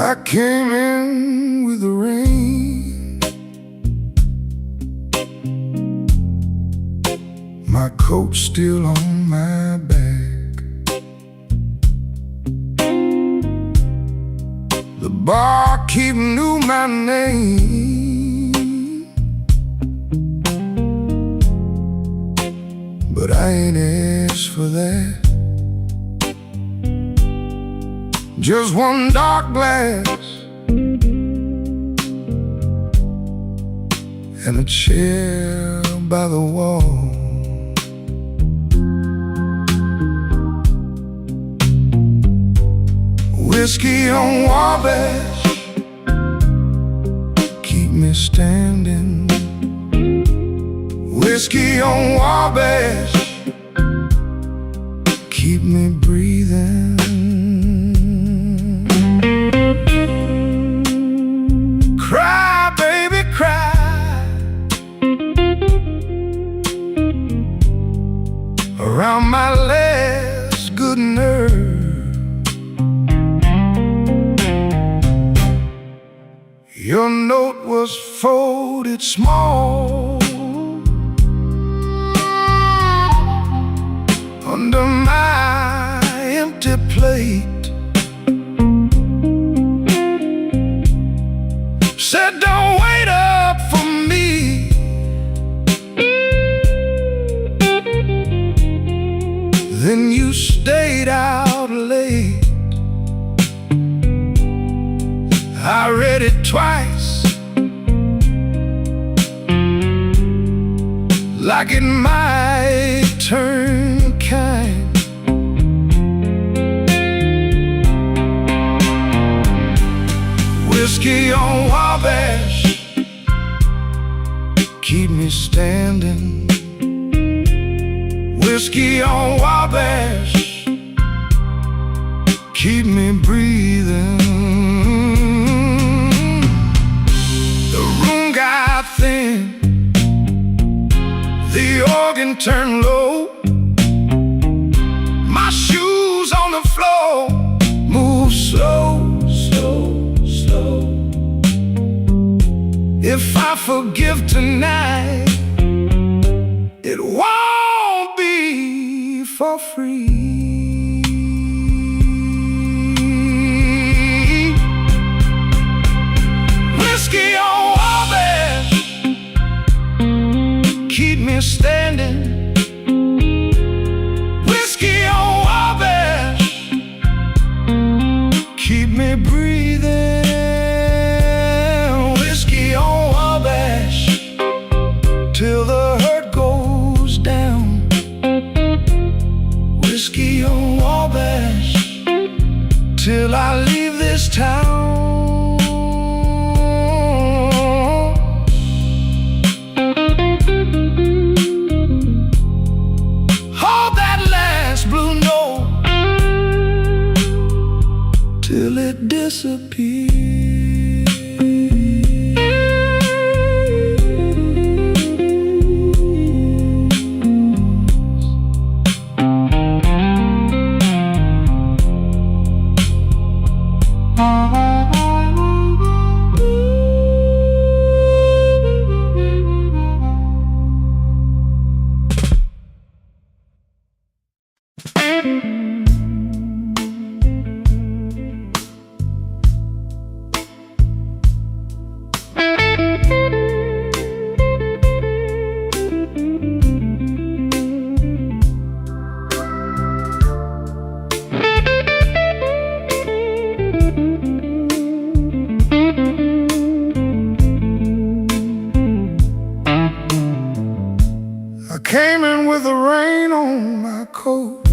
I came in with the rain. My coat's still on my back. The barkeep knew my name, but I ain't asked for that. Just one dark glass and a chair by the wall. Whiskey on Wabash, keep me standing. Whiskey on Wabash, keep me breathing. Cry, baby, cry around my last good nerve. Your note was folded small under my empty plate. Said don't wait up for me. Then you stayed out late. I read it twice, like it might turn kind. Whiskey on Wabash, keep me standing. Whiskey on Wabash, keep me breathing. The room got thin, the organ turned low. My shoes on the floor move slow. If I forgive tonight, it won't be for free. Whiskey on Wabash, keep me standing. Whiskey on Wabash, keep me breathing. Till the hurt goes down. Whiskey on Wabash, till I leave this town. Hold that last blue note till it disappears. Came in with the rain on my coat.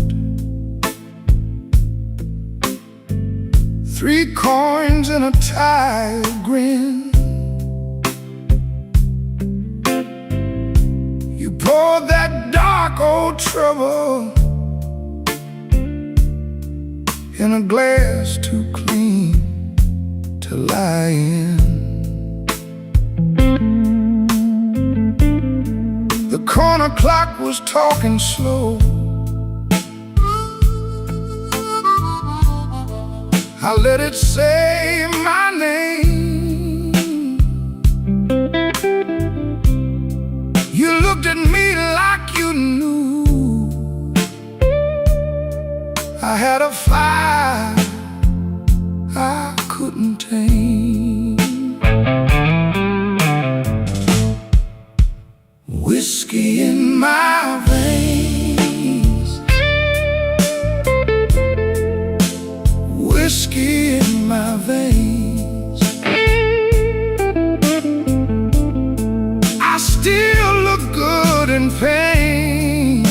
3 coins and a tired grin. You poured that dark old trouble in a glass too clean to lie in. The corner clock was talking slow. I let it say my name. You looked at me like you knew I had a fire I couldn't tame. Whiskey in my veins, whiskey in my veins. I still look good in pain.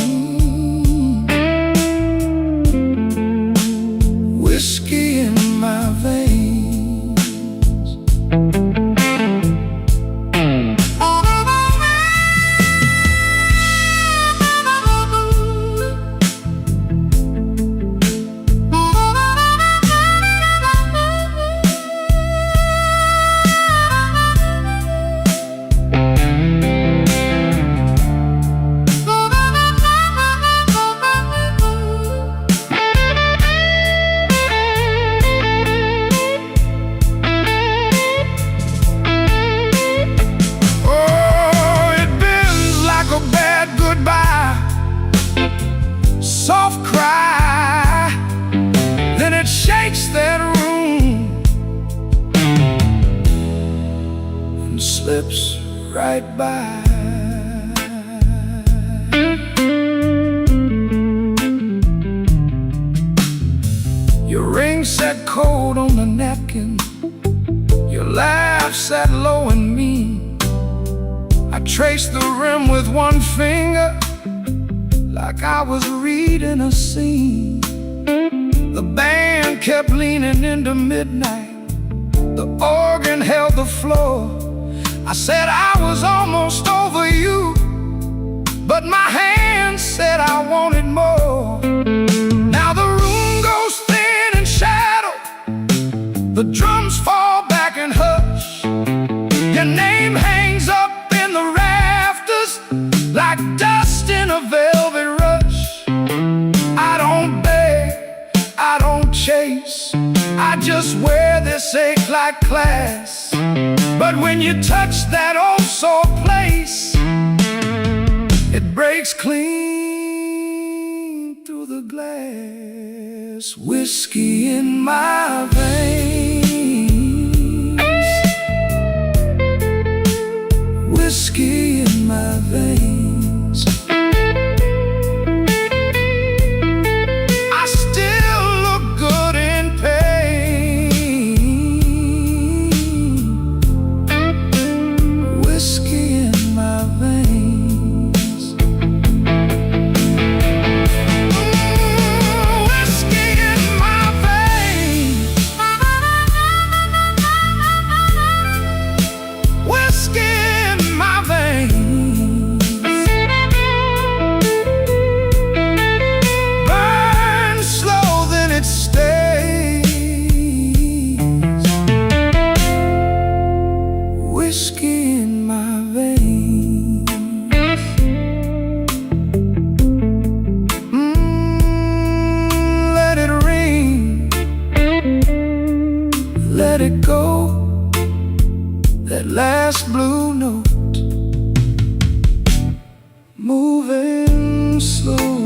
Whiskey in my veins. Soft cry, then it shakes that room and slips right by. Your ring sat cold on the napkin, your laugh sat low and mean. I traced the rim with one finger, like I was reading a scene. The band kept leaning into midnight, the organ held the floor. I said I was almost over you, but my hand said I wanted more. Now the room goes thin in shadow, the drums fall back and hush. Your name hangs up in the rafters like dust in a velvet rush. I don't beg, I don't chase, I just wear this ache like class. But when you touch that old sore place, it breaks clean through the glass. Whiskey in my veins, whiskey in my veins. I still look good in pain. Whiskey in my veins. Whiskey in my veins. Whiskey in my veins. Burn slow, then it stays. Whiskey in my veins. Let it ring, let it go, that last blue note, moving slow.